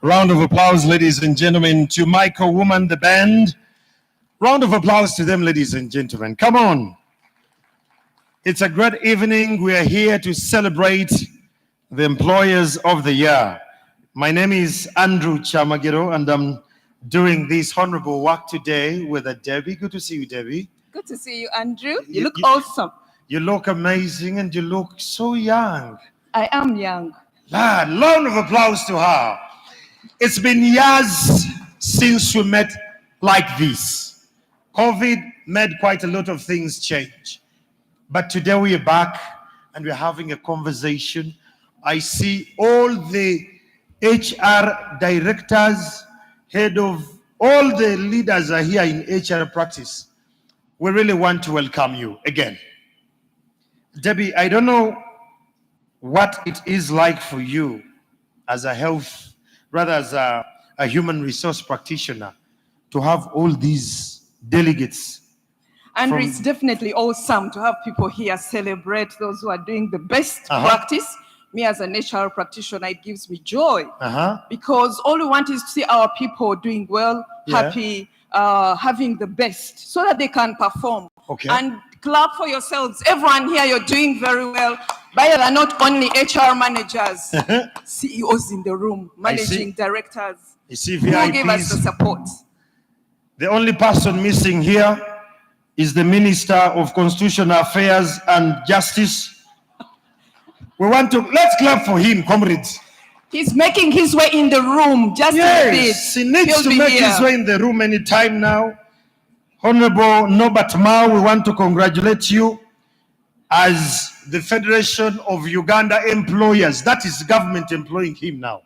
Round of applause, ladies and gentlemen, to Michael Woman, the band. Round of applause to them, ladies and gentlemen. Come on. It's a great evening. We are here to celebrate the Employers of the Year. My name is Andrew Chamagiro, and I'm doing this honorable work today with Debbie. Good to see you, Debbie. Good to see you, Andrew. You look awesome. You look amazing and you look so young. I am young. Round of applause to her. It's been years since we met like this. COVID made quite a lot of things change. But today we are back and we're having a conversation. I see all the HR directors, head of all the leaders are here in HR practice. We really want to welcome you again. Debbie, I don't know what it is like for you as a human resource practitioner to have all these delegates. And it's definitely awesome to have people here celebrate those who are doing the best practice. Me as an HR practitioner, it gives me joy because all we want is to see our people doing well, happy, having the best so that they can perform. Okay. And clap for yourselves. Everyone here, you're doing very well. But they are not only HR managers, CEOs in the room, managing directors who give us the support. The only person missing here is the Minister of Constitutional Affairs and Justice. Let's clap for him, comrades. He's making his way in the room just a bit. He needs to make his way in the room anytime now. Honorable Norbert Mao, we want to congratulate you as the Federation of Uganda Employers. That is government employing him now.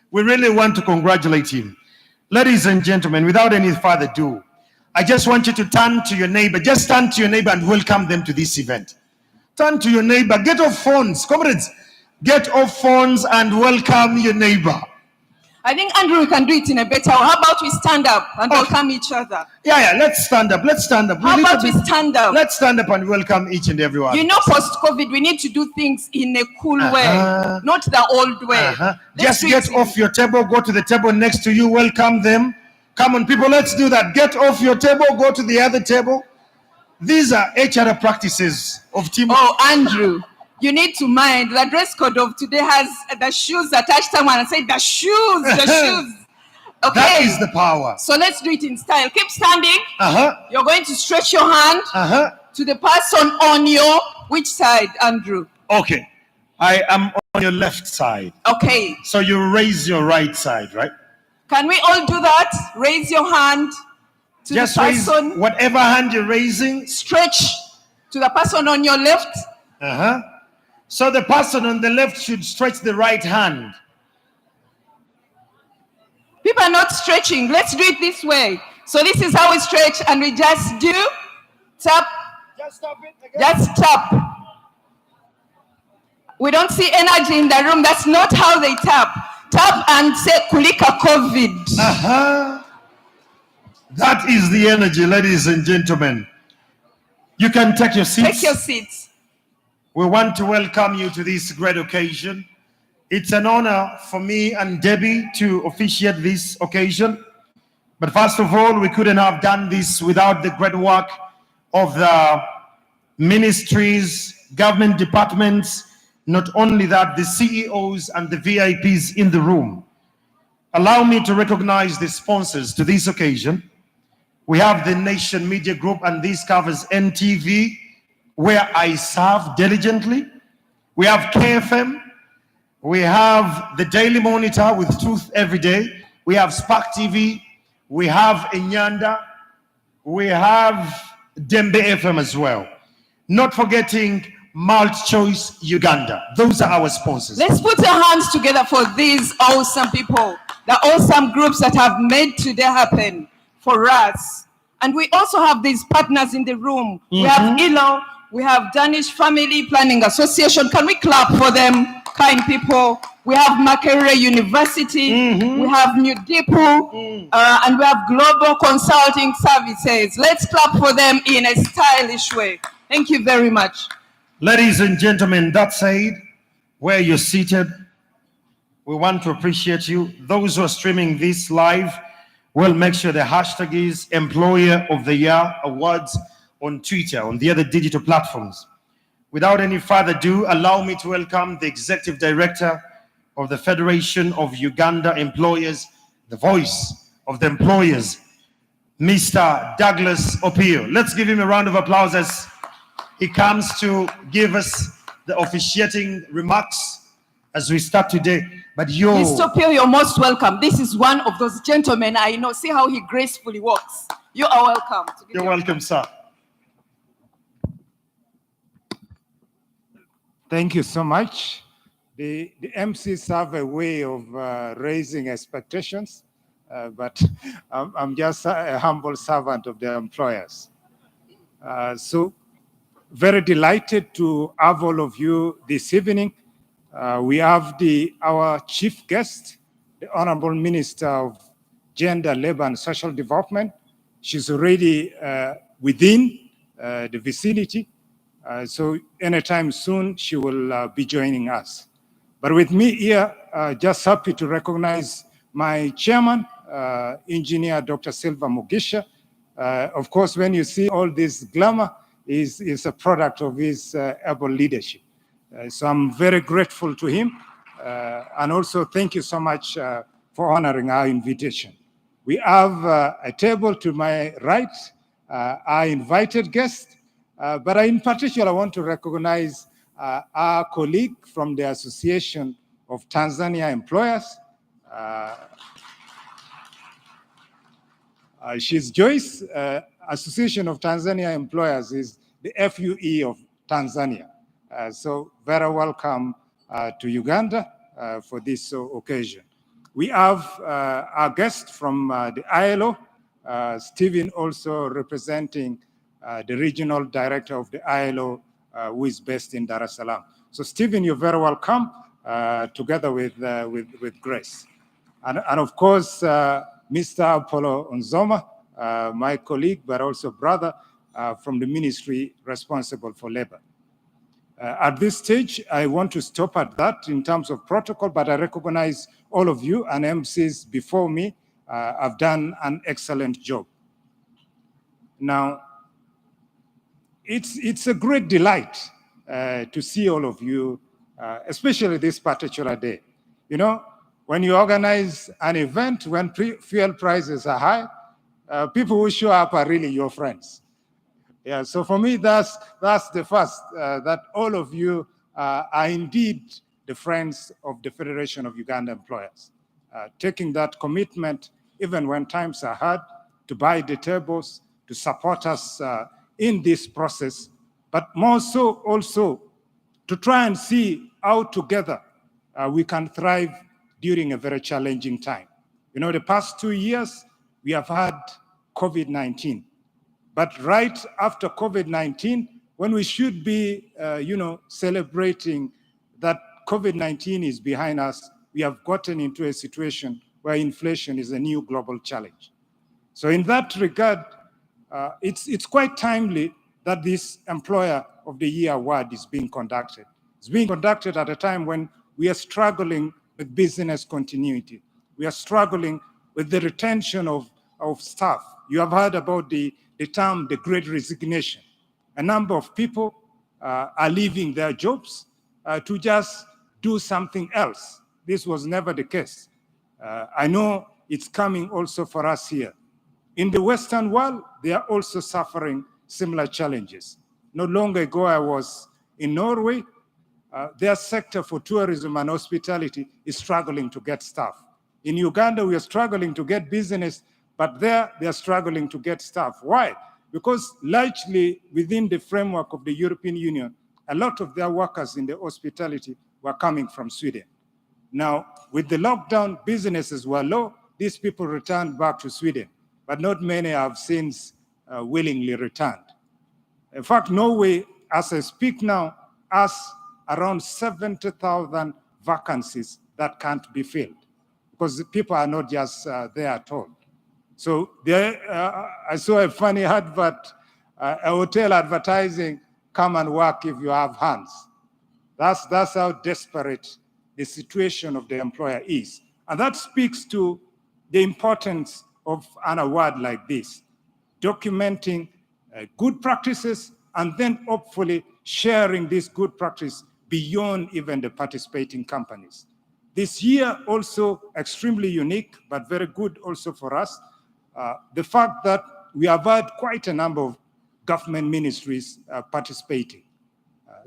We really want to congratulate him. Ladies and gentlemen, without any further ado, I just want you to turn to your neighbor. Just turn to your neighbor and welcome them to this event. Turn to your neighbor. Get off phones. Comrades, get off phones and welcome your neighbor. I think, Andrew, we can do it in a better way. How about we stand up and welcome each other? Yeah, let's stand up. Let's stand up. How about we stand up? Let's stand up and welcome each and everyone. You know, post-COVID, we need to do things in a cool way, not the old way. Just get off your table, go to the table next to you, welcome them. Come on, people, let's do that. Get off your table, go to the other table. These are HR practices of team. Oh, Andrew, you need to mind the dress code of today has the shoes attached to someone and say the shoes, the shoes. Okay. That is the power. So let's do it in style. Keep standing. You're going to stretch your hand to the person on your which side, Andrew? Okay. I am on your left side. Okay. So you raise your right side, right? Can we all do that? Raise your hand to Just the person. Raise whatever hand you're raising. Stretch to the person on your left. So the person on the left should stretch the right hand. People are not stretching. Let's do it this way. So this is how we stretch, and we just do tap. Just tap it again. Just tap. We don't see energy in the room. That's not how they tap. Tap and say kulika COVID. That is the energy, ladies and gentlemen. You can take your seats. Take your seats. We want to welcome you to this great occasion. It's an honor for me and Debbie to officiate this occasion. But first of all, we couldn't have done this without the great work of the ministries, government departments, not only that, the CEOs and the VIPs in the room. Allow me to recognize the sponsors to this occasion. We have the Nation Media Group, and this covers NTV, where I serve diligently. We have KFM. We have the Daily Monitor with Truth Every Day. We have Spark TV. We have Inyanda. We have Dembe FM as well. Not forgetting MultiChoice Uganda. Those are our sponsors. Let's put our hands together for these awesome people, the awesome groups that have made today happen for us. And we also have these partners in the room. We have ILO, we have Danish Family Planning Association. Can we clap for them, kind people? We have Makerere University, we have New Depot, and we have Global Consulting Services. Let's clap for them in a stylish way. Thank you very much. Ladies and gentlemen, that said, where you're seated, we want to appreciate you. Those who are streaming this live, we'll make sure the hashtag is Employer of the Year Awards on Twitter, on the other digital platforms. Without any further ado, allow me to welcome the Executive Director of the Federation of Uganda Employers, the voice of the employers, Mr. Douglas Opio. Let's give him a round of applause as He comes to give us the officiating remarks as we start today. But Mr. Pio, you're most welcome. This is one of those gentlemen I know. See how he gracefully walks. You are welcome. You're welcome, sir. Thank you so much. The MCs have a way of raising expectations, but I'm just a humble servant of the employers. So very delighted to have all of you this evening. We have our chief guest, the Honorable Minister of Gender, Labor and Social Development. She's already within the vicinity. So anytime soon, she will be joining us. But with me here, just happy to recognize my chairman, Engineer Dr. Silva Mugisha. Of course, when you see all this glamour, is a product of his able leadership. So I'm very grateful to him. And also thank you so much for honoring our invitation. We have a table to my right, our invited guest, but in particular, I want to recognize our colleague from the Association of Tanzania Employers. She's Joyce. Association of Tanzania Employers is the FUE of Tanzania. So very welcome to Uganda for this occasion. We have our guest from the ILO, Stephen, also representing the regional director of the ILO, who is based in Dar es Salaam. So Stephen, you're very welcome, together with Grace. And of course, Mr. Apollo Nzoma, my colleague, but also brother from the ministry responsible for labor. At this stage, I want to stop at that in terms of protocol, but I recognize all of you and MCs before me have done an excellent job. Now, it's a great delight to see all of you, especially this particular day. You know, when you organize an event when fuel prices are high, people who show up are really your friends. Yeah, so for me, that's the first, that all of you are indeed the friends of the Federation of Uganda Employers, taking that commitment, even when times are hard, to buy the tables, to support us in this process, but more so also to try and see how together we can thrive during a very challenging time. You know, the past 2 years, we have had COVID-19. But right after COVID-19, when we should be, celebrating that COVID-19 is behind us, we have gotten into a situation where inflation is a new global challenge. So in that regard, it's quite timely that this Employer of the Year award is being conducted. It's being conducted at a time when we are struggling with business continuity. We are struggling with the retention of staff. You have heard about the term, the Great Resignation. A number of people are leaving their jobs to just do something else. This was never the case. I know it's coming also for us here. In the Western world, they are also suffering similar challenges. Not long ago, I was in Norway. Their sector for tourism and hospitality is struggling to get staff. In Uganda, we are struggling to get business, but there they are struggling to get staff. Why? Because largely within the framework of the European Union, a lot of their workers in the hospitality were coming from Sweden. Now, with the lockdown, businesses were low. These people returned back to Sweden, but not many have since willingly returned. In fact, Norway, as I speak now, has around 70,000 vacancies that can't be filled because the people are not just there at all. So I saw a funny advert, a hotel advertising, come and work if you have hands. That's how desperate the situation of the employer is. And that speaks to the importance of an award like this, documenting good practices and then hopefully sharing this good practice beyond even the participating companies. This year also extremely unique, but very good also for us. The fact that we have had quite a number of government ministries participating.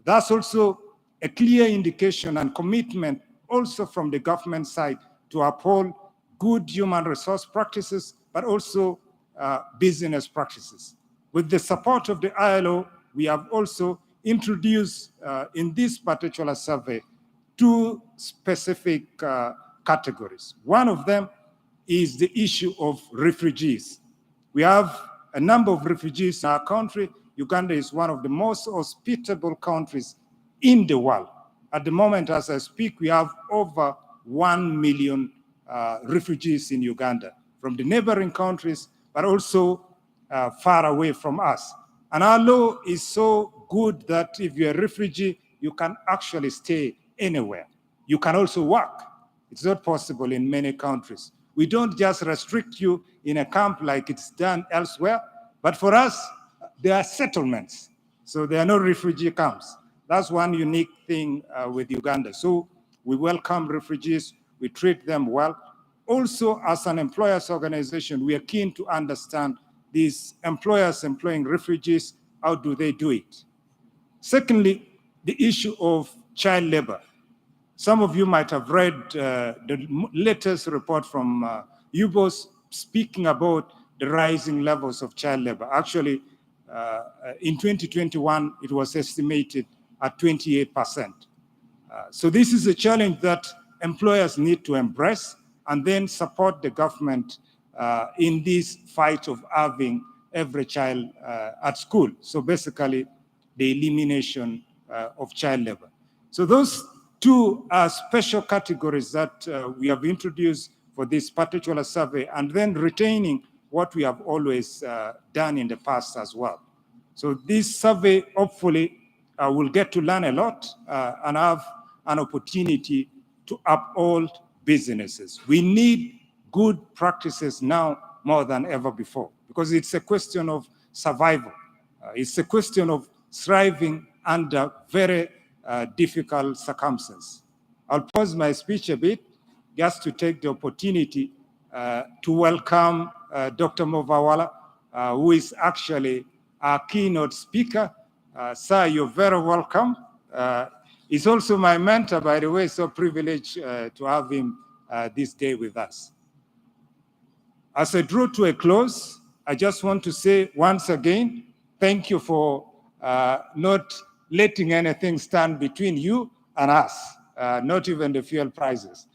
That's also a clear indication and commitment also from the government side to uphold good human resource practices, but also business practices. With the support of the ILO, we have also introduced in this particular survey 2 specific categories. One of them is the issue of refugees. We have a number of refugees in our country. Uganda is one of the most hospitable countries in the world. At the moment, as I speak, we have over 1 million refugees in Uganda from the neighboring countries, but also far away from us. And our law is so good that if you're a refugee, you can actually stay anywhere. You can also work. It's not possible in many countries. We don't just restrict you in a camp like it's done elsewhere, but for us, there are settlements. So there are no refugee camps. That's one unique thing with Uganda. So we welcome refugees, we treat them well. Also, as an employers organization, we are keen to understand these employers employing refugees, how do they do it? Secondly, the issue of child labor. Some of you might have read the latest report from UBOS speaking about the rising levels of child labor. Actually, in 2021, it was estimated at 28%. So this is a challenge that employers need to embrace and then support the government in this fight of having every child at school. So basically, the elimination of child labor. So those 2 are special categories that we have introduced for this particular survey, and then retaining what we have always done in the past as well. So this survey, hopefully, will get to learn a lot and have an opportunity to uphold businesses. We need good practices now more than ever before, because it's a question of survival. It's a question of thriving under very difficult circumstances. I'll pause my speech a bit just to take the opportunity to welcome Dr. Movawala, who is actually our keynote speaker. Sir, you're very welcome. He's also my mentor, by the way, so privileged to have him this day with us. As I draw to a close, I just want to say once again, thank you for not letting anything stand between you and us, not even the fuel prices.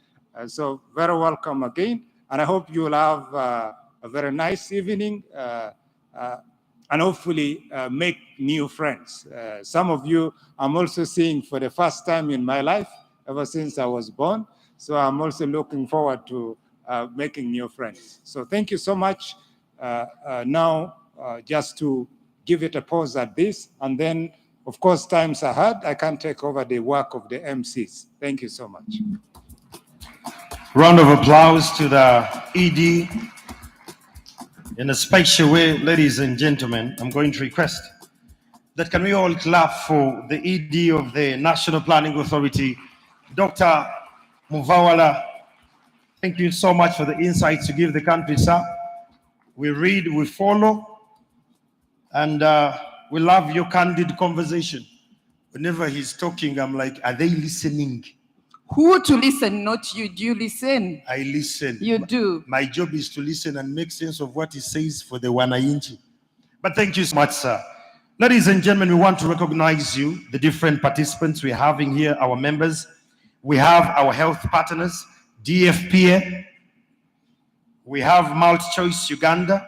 So very welcome again, and I hope you will have a very nice evening and hopefully make new friends. Some of you I'm also seeing for the first time in my life ever since I was born, so I'm also looking forward to making new friends. So thank you so much. Now, just to give it a pause at this, and then, of course, times are hard. I can take over the work of the MCs. Thank you so much. Round of applause to the ED. In a special way, ladies and gentlemen, I'm going to request that can we all clap for the ED of the National Planning Authority, Dr. Movawala. Thank you so much for the insights you give the country, sir. We read, we follow, and we love your candid conversation. Whenever he's talking, I'm like, are they listening? Who to listen, not you. Do you listen? I listen. You do. My job is to listen and make sense of what he says for the Wananchi. But thank you so much, sir. Ladies and gentlemen, we want to recognize you, the different participants we're having here, our members. We have our health partners, DFPA. We have MultiChoice Uganda.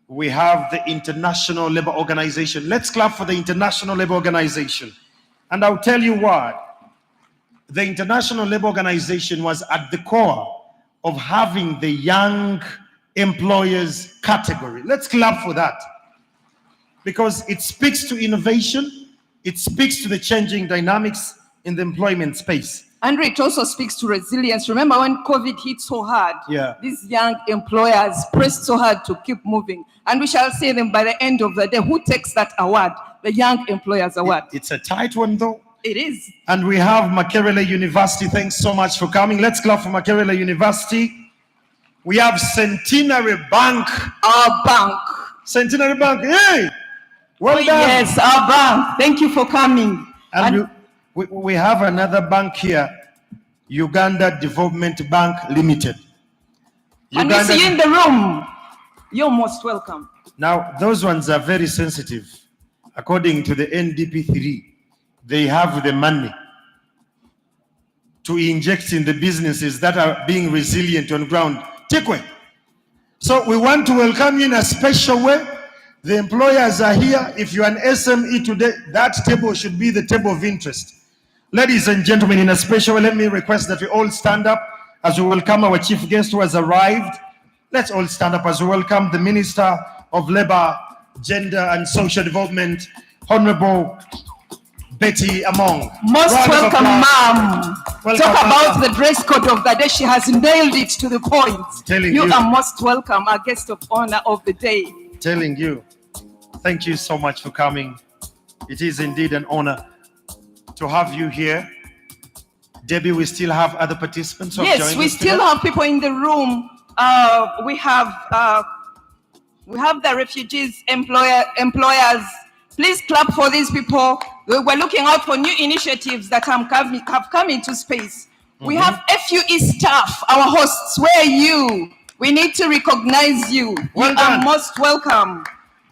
We have the International Labour Organization. Let's clap for the International Labour Organization. And I'll tell you why. The International Labour Organization was at the core of having the young employers category. Let's clap for that. Because it speaks to innovation, it speaks to the changing dynamics in the employment space. And it also speaks to resilience. Remember when COVID hit so hard, these young employers pressed so hard to keep moving. And we shall see them by the end of the day. Who takes that award? The Young Employers Award. It's a tight one though. It is. And we have Makerere University. Thanks so much for coming. Let's clap for Makerere University. We have Centenary Bank. Our bank. Centenary Bank, hey! Well done. Yes, our bank. Thank you for coming. And we have another bank here, Uganda Development Bank Limited. And we see you in the room. You're most welcome. Now, those ones are very sensitive. According to the NDP3, they have the money to inject in the businesses that are being resilient on ground. Tikwe. So we want to welcome you in a special way. The employers are here. If you're an SME today, that table should be the table of interest. Ladies and gentlemen, in a special way, let me request that we all stand up as we welcome our chief guest who has arrived. Let's all stand up as we welcome the Minister of Labor, Gender and Social Development, Honorable Betty Among. Most welcome, ma'am. Talk about ma'am. the dress code of the day. She has nailed it to the point. Telling You you. are most welcome, our guest of honor of the day. Telling you. Thank you so much for coming. It is indeed an honor to have you here. Debbie, we still have other participants who have Yes, joined we us still today? have people in the room. We have the refugees employers. Please clap for these people. We're looking out for new initiatives that have come into space. We have FUE staff, our hosts. Where are you? We need to recognize you. Well You done. are most welcome.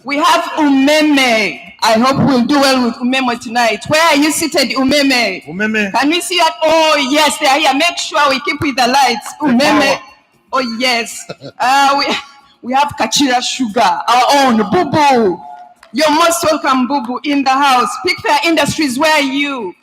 We have Umeme. I hope we'll do well with Umeme tonight. Where are you seated, Umeme? Umeme. Can we see that? Oh, yes, they are here. Make sure we keep with the lights. Umeme. Oh, yes. We have Kachira Sugar, our own. Boo Boo. You're most welcome, Boo Boo, in the house. Pick Fair Industries, where are you?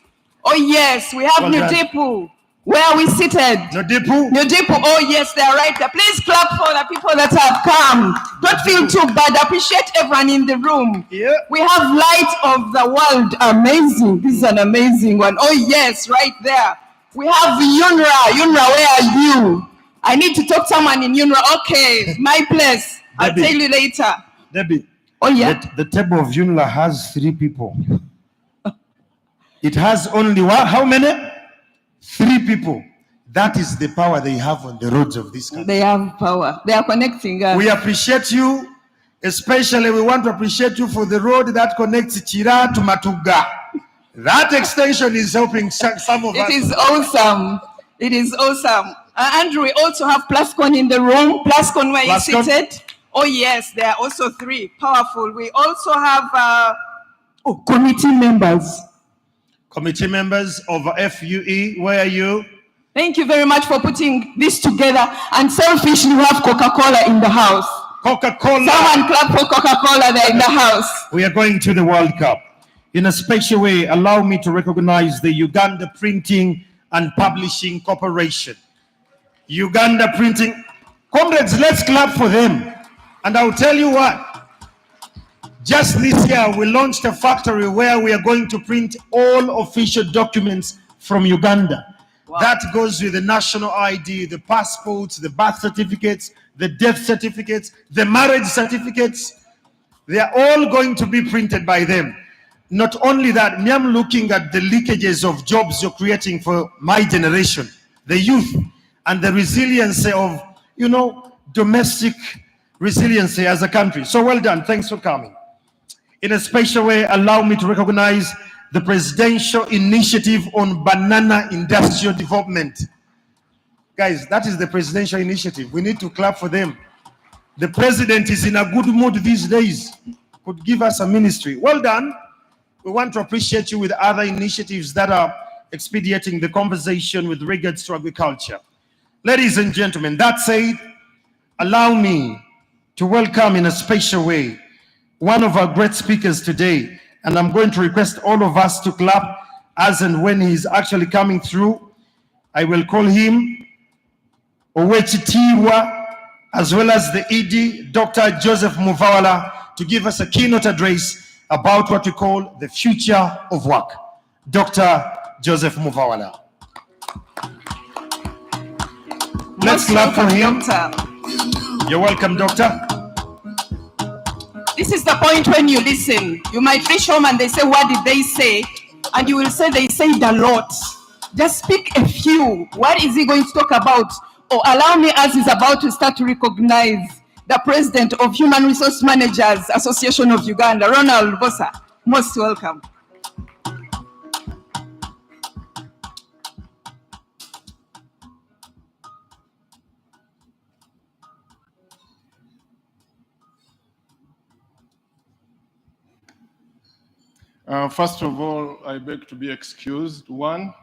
Oh, yes. We have Well done. Nudipu. Where are we seated? Nodipu. Nudipu. Oh, yes, they are right there. Please clap for the people that have come. Don't feel too bad. Appreciate everyone in the room. Yeah. We have Light of the World. Amazing. This is an amazing one. Oh, yes, right there. We have Yunra. Yunra, where are you? I need to talk to someone in Yunra. Okay, my place. I'll Debbie. tell you later. Debbie. Oh, yeah. The table of Yunla has 3 people. It has only one. How many? 3 people. That is the power they have on the roads of this country. They have power. They are connecting us. We appreciate you. Especially, we want to appreciate you for the road that connects Chira to Matuga. That extension is helping some of us. It is awesome. It is awesome. Andrew, we also have Plascon in the room. Plascon, where you Plascon? seated? Oh, yes, there are also 3. Powerful. We also have committee members. Committee members of FUE, where are you? Thank you very much for putting this together. And selfishly, we have Coca-Cola in the house. Coca-Cola. Someone clap for Coca-Cola there in the house. We are going to the World Cup. In a special way, allow me to recognize the Uganda Printing and Publishing Corporation. Uganda Printing. Comrades, let's clap for them. And I'll tell you what. Just this year, we launched a factory where we are going to print all official documents from Uganda. Wow. That goes with the national ID, the passports, the birth certificates, the death certificates, the marriage certificates. They are all going to be printed by them. Not only that, I'm looking at the leakages of jobs you're creating for my generation, the youth, and the resiliency of, domestic resiliency as a country. So well done. Thanks for coming. In a special way, allow me to recognize the Presidential Initiative on Banana Industrial Development. Guys, that is the Presidential Initiative. We need to clap for them. The President is in a good mood these days. Could give us a ministry. Well done. We want to appreciate you with other initiatives that are expediting the conversation with regards to agriculture. Ladies and gentlemen, that said, allow me to welcome in a special way one of our great speakers today, and I'm going to request all of us to clap as and when he's actually coming through. I will call him Owechitiwa, as well as the ED, Dr. Joseph Muvawala, to give us a keynote address about what we call the future of work. Dr. Joseph Muvawala. Let's clap for him. Doctor. You're welcome, Doctor. This is the point when you listen. You might reach home and they say, what did they say? And you will say, they said a lot. Just pick a few. What is he going to talk about? Or allow me, as he's about to start, to recognize the President of Human Resource Managers Association of Uganda, Ronald Bosa. Most welcome. First of all, I beg to be excused. One,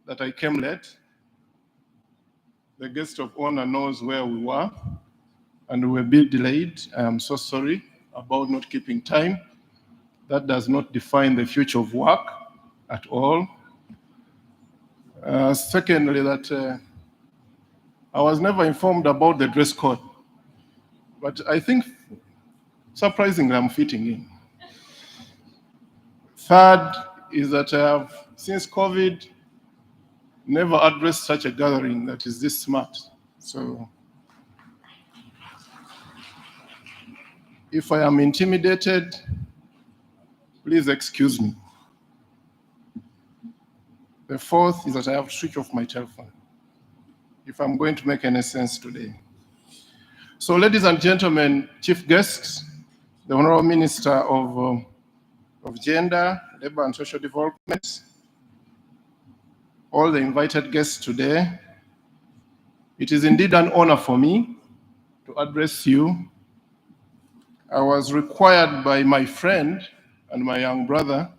that I came late. The guest of honor knows where we were, and we were a bit delayed. I am so sorry about not keeping time. That does not define the future of work at all. Secondly, that I was never informed about the dress code, but I think, surprisingly, I'm fitting in. Third is that I have, since COVID, never addressed such a gathering that is this smart. So if I am intimidated, please excuse me. The fourth is that I have to switch off my telephone if I'm going to make any sense today. So ladies and gentlemen, chief guests, the Honorable Minister of Gender, Labor and Social Development, all the invited guests today, it is indeed an honor for me to address you. I was required by my friend and my young brother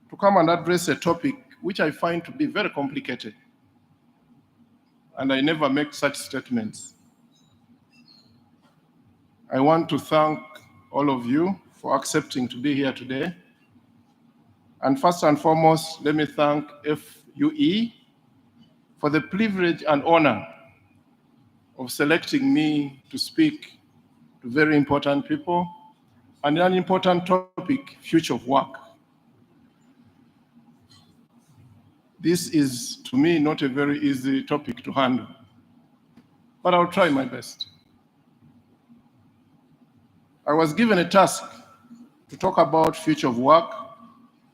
to come and address a topic which I find to be very complicated. And I never make such statements. I want to thank all of you for accepting to be here today. And first and foremost, let me thank FUE for the privilege and honor of selecting me to speak to very important people and an important topic, future of work. This is, to me, not a very easy topic to handle, but I'll try my best. I was given a task to talk about future of work,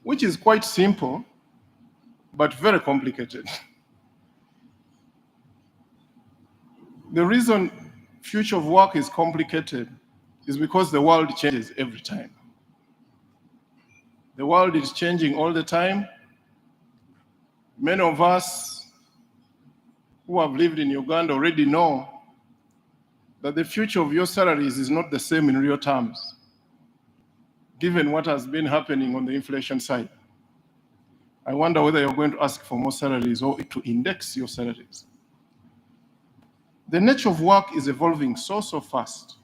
which is quite simple, but very complicated. The reason future of work is complicated is because the world changes every time. The world is changing all the time. Many of us who have lived in Uganda already know that the future of your salaries is not the same in real terms, given what has been happening on the inflation side. I wonder whether you're going to ask for more salaries or to index your salaries. The nature of work is evolving so fast.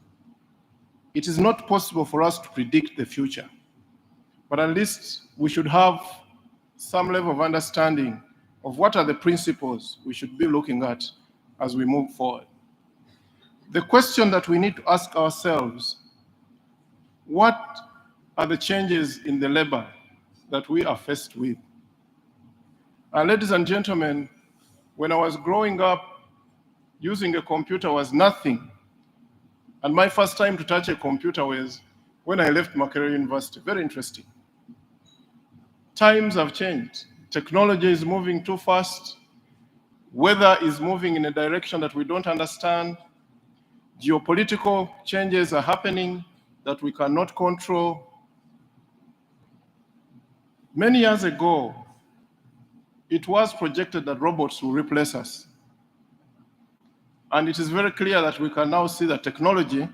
It is not possible for us to predict the future, but at least we should have some level of understanding of what are the principles we should be looking at as we move forward. The question that we need to ask ourselves, what are the changes in the labor that we are faced with? Ladies and gentlemen, when I was growing up, using a computer was nothing. And my first time to touch a computer was when I left Makerere University. Very interesting. Times have changed. Technology is moving too fast. Weather is moving in a direction that we don't understand. Geopolitical changes are happening that we cannot control. Many years ago, it was projected that robots will replace us. And it is very clear that we can now see that technology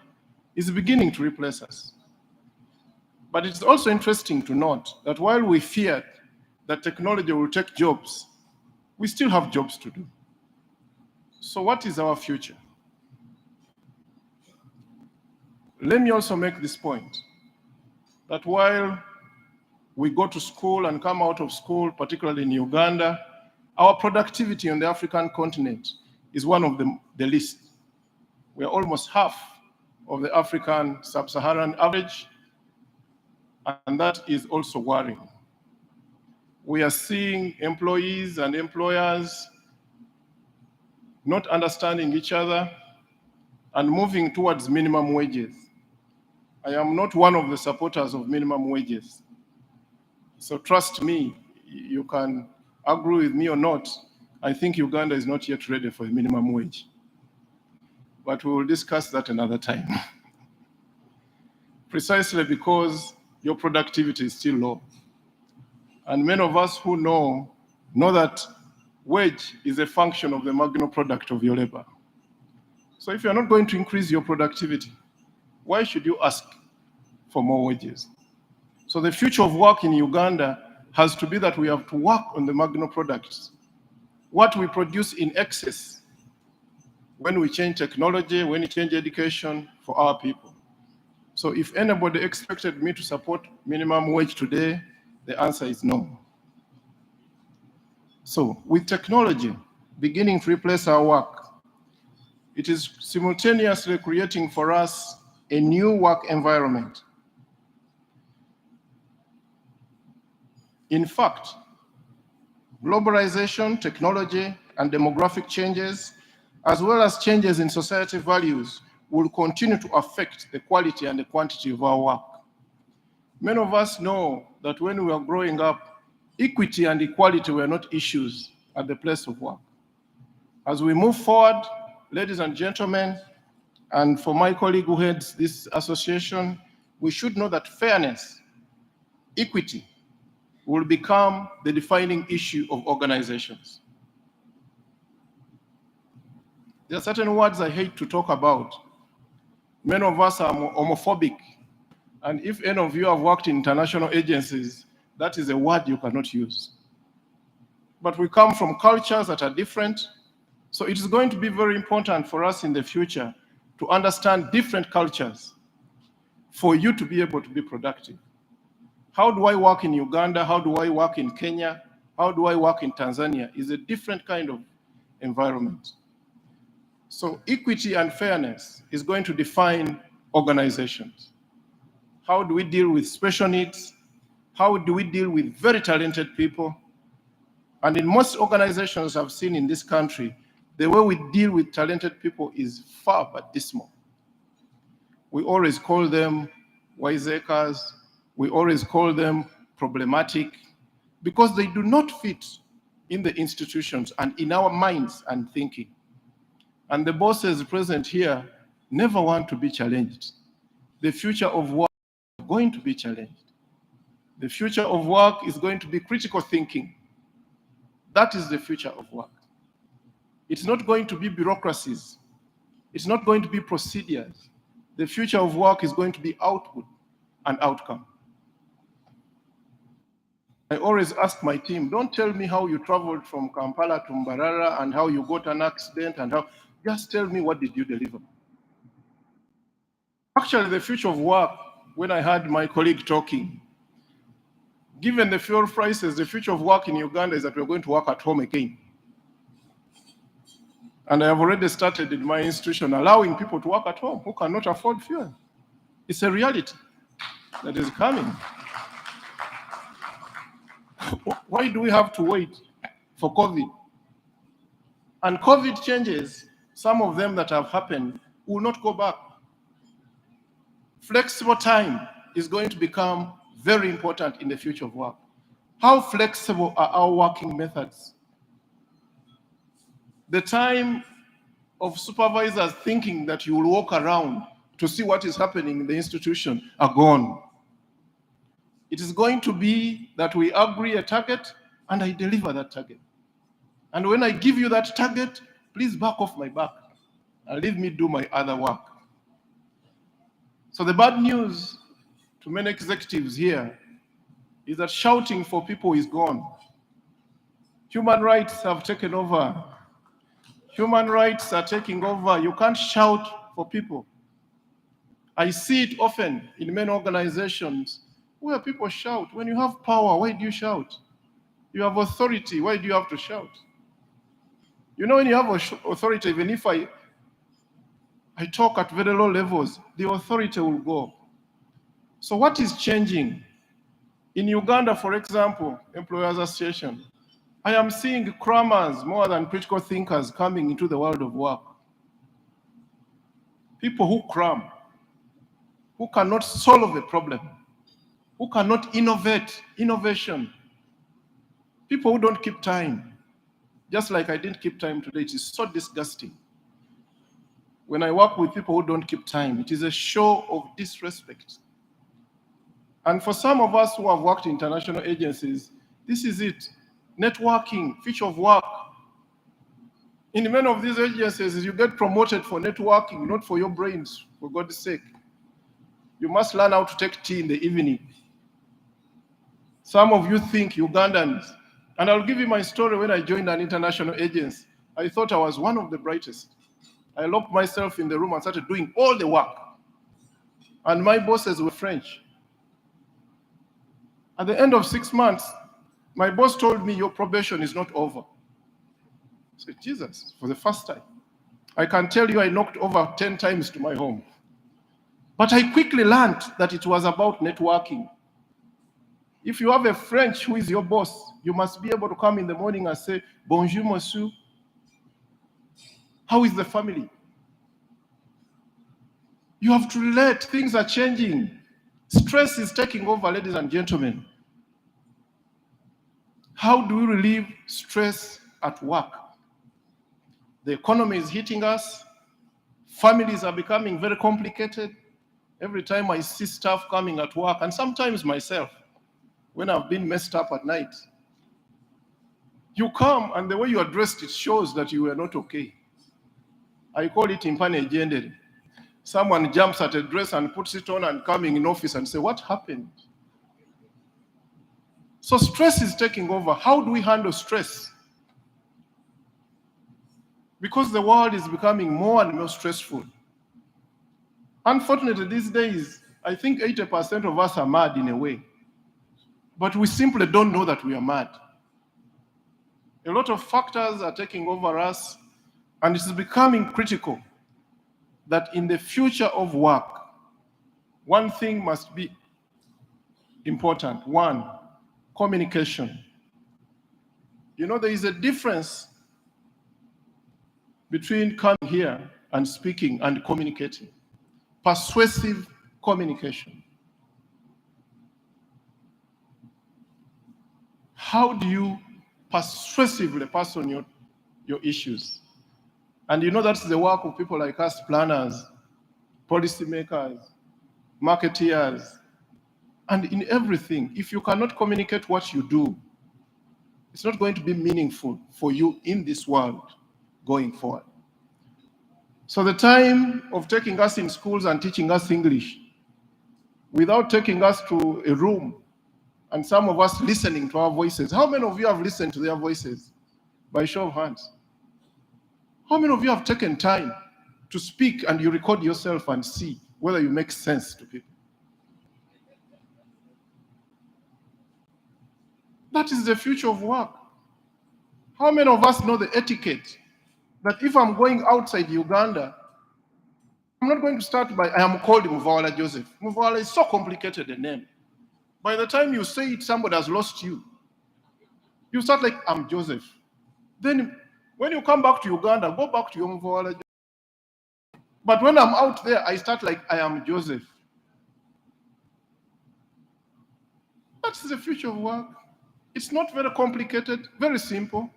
is beginning to replace us. But it's also interesting to note that while we feared that technology will take jobs, we still have jobs to do. So what is our future? Let me also make this point, that while we go to school and come out of school, particularly in Uganda, our productivity on the African continent is one of the least. We are almost half of the African sub-Saharan average, and that is also worrying. We are seeing employees and employers not understanding each other and moving towards minimum wages. I am not one of the supporters of minimum wages. So trust me, you can agree with me or not, I think Uganda is not yet ready for a minimum wage. but we will discuss that another time. Precisely because your productivity is still low. And many of us who know that wage is a function of the marginal product of your labor. So if you're not going to increase your productivity, why should you ask for more wages? So the future of work in Uganda has to be that we have to work on the marginal products. What we produce in excess when we change technology, when we change education for our people. So if anybody expected me to support minimum wage today, the answer is no. So with technology beginning to replace our work, it is simultaneously creating for us a new work environment. In fact, globalization, technology, and demographic changes, as well as changes in society values, will continue to affect the quality and the quantity of our work. Many of us know that when we were growing up, equity and equality were not issues at the place of work. As we move forward, ladies and gentlemen, and for my colleague who heads this association, we should know that fairness, equity, will become the defining issue of organizations. There are certain words I hate to talk about. Many of us are homophobic, and if any of you have worked in international agencies, that is a word you cannot use. But we come from cultures that are different, so it is going to be very important for us in the future to understand different cultures for you to be able to be productive. How do I work in Uganda? How do I work in Kenya? How do I work in Tanzania? Is a different kind of environment. So equity and fairness is going to define organizations. How do we deal with special needs? How do we deal with very talented people? And in most organizations I've seen in this country, the way we deal with talented people is far but dismal. We always call them wiseacres. We always call them problematic because they do not fit in the institutions and in our minds and thinking. And the bosses present here never want to be challenged. The future of work is going to be challenged. The future of work is going to be critical thinking. That is the future of work. It's not going to be bureaucracies. It's not going to be procedures. The future of work is going to be output and outcome. I always ask my team, don't tell me how you traveled from Kampala to Mbarara and how you got an accident and how, just tell me what did you deliver. Actually, the future of work, when I heard my colleague talking, given the fuel prices, the future of work in Uganda is that we're going to work at home again. And I have already started in my institution allowing people to work at home who cannot afford fuel. It's a reality that is coming. Why do we have to wait for COVID? And COVID changes, some of them that have happened will not go back. Flexible time is going to become very important in the future of work. How flexible are our working methods? The time of supervisors thinking that you will walk around to see what is happening in the institution are gone. It is going to be that we agree a target and I deliver that target. And when I give you that target, please back off my back and leave me do my other work. So the bad news to many executives here is that shouting for people is gone. Human rights have taken over. Human rights are taking over. You can't shout for people. I see it often in many organizations where people shout. When you have power, why do you shout? You have authority, why do you have to shout? You know, when you have authority, even if I talk at very low levels, the authority will go. So what is changing? In Uganda, for example, Employers Association, I am seeing crammers more than critical thinkers coming into the world of work. People who cram, who cannot solve a problem, who cannot innovation. People who don't keep time, just like I didn't keep time today. It is so disgusting. when I work with people who don't keep time. It is a show of disrespect. And for some of us who have worked in international agencies, this is it. Networking, future of work. In many of these agencies, you get promoted for networking, not for your brains, for God's sake. You must learn how to take tea in the evening. Some of you think Ugandans, and I'll give you my story when I joined an international agency. I thought I was one of the brightest. I locked myself in the room and started doing all the work. And my bosses were French. At the end of 6 months, my boss told me, your probation is not over. I said, Jesus, for the first time. I can tell you I knocked over 10 times to my home. But I quickly learned that it was about networking. If you have a French who is your boss, you must be able to come in the morning and say, bonjour, monsieur. How is the family? You have to relate. Things are changing. Stress is taking over, ladies and gentlemen. How do we relieve stress at work? The economy is hitting us. Families are becoming very complicated. Every time I see stuff coming at work, and sometimes myself, when I've been messed up at night, you come and the way you are dressed, it shows that you were not okay. I call it impane gender. Someone jumps at a dress and puts it on and coming in office and say, what happened? So stress is taking over. How do we handle stress? Because the world is becoming more and more stressful. Unfortunately, these days, I think 80% of us are mad in a way. But we simply don't know that we are mad. A lot of factors are taking over us, and it is becoming critical that in the future of work, one thing must be important. One, communication. You know, there is a difference between coming here and speaking and communicating. Persuasive communication. How do you persuasively pass on your issues? And you know that's the work of people like us, planners, policymakers, marketeers, and in everything. If you cannot communicate what you do, it's not going to be meaningful for you in this world going forward. So the time of taking us in schools and teaching us English, without taking us to a room and some of us listening to our voices. How many of you have listened to their voices? By show of hands. How many of you have taken time to speak and you record yourself and see whether you make sense to people? That is the future of work. How many of us know the etiquette that if I'm going outside Uganda, I'm not going to start by, I am called Muvawala Joseph. Muvawala is so complicated a name. By the time you say it, somebody has lost you. You start like, I'm Joseph. Then when you come back to Uganda, go back to your Muvawala Joseph. But when I'm out there, I start like, I am Joseph. That's the future of work. It's not very complicated, very simple.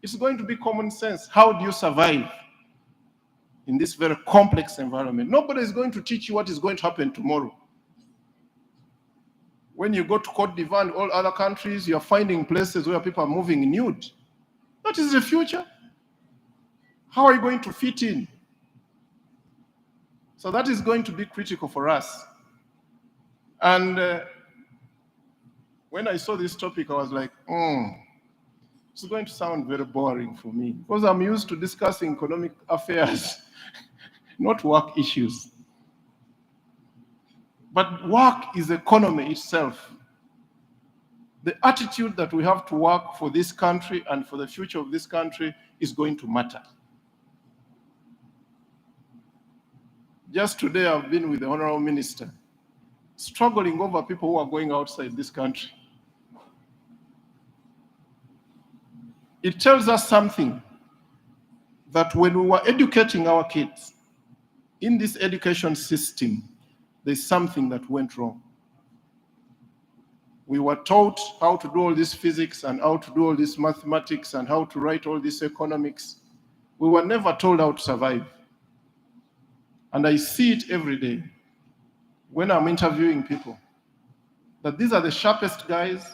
It's going to be common sense. How do you survive in this very complex environment? Nobody is going to teach you what is going to happen tomorrow. When you go to Cote d'Ivoire and all other countries, you're finding places where people are moving nude. That is the future. How are you going to fit in? So that is going to be critical for us. And when I saw this topic, I was like, it's going to sound very boring for me because I'm used to discussing economic affairs, not work issues. But work is economy itself. The attitude that we have to work for this country and for the future of this country is going to matter. Just today, I've been with the Honorable Minister, struggling over people who are going outside this country. It tells us something that when we were educating our kids in this education system, there's something that went wrong. We were taught how to do all this physics and how to do all this mathematics and how to write all this economics. We were never told how to survive. And I see it every day when I'm interviewing people, that these are the sharpest guys,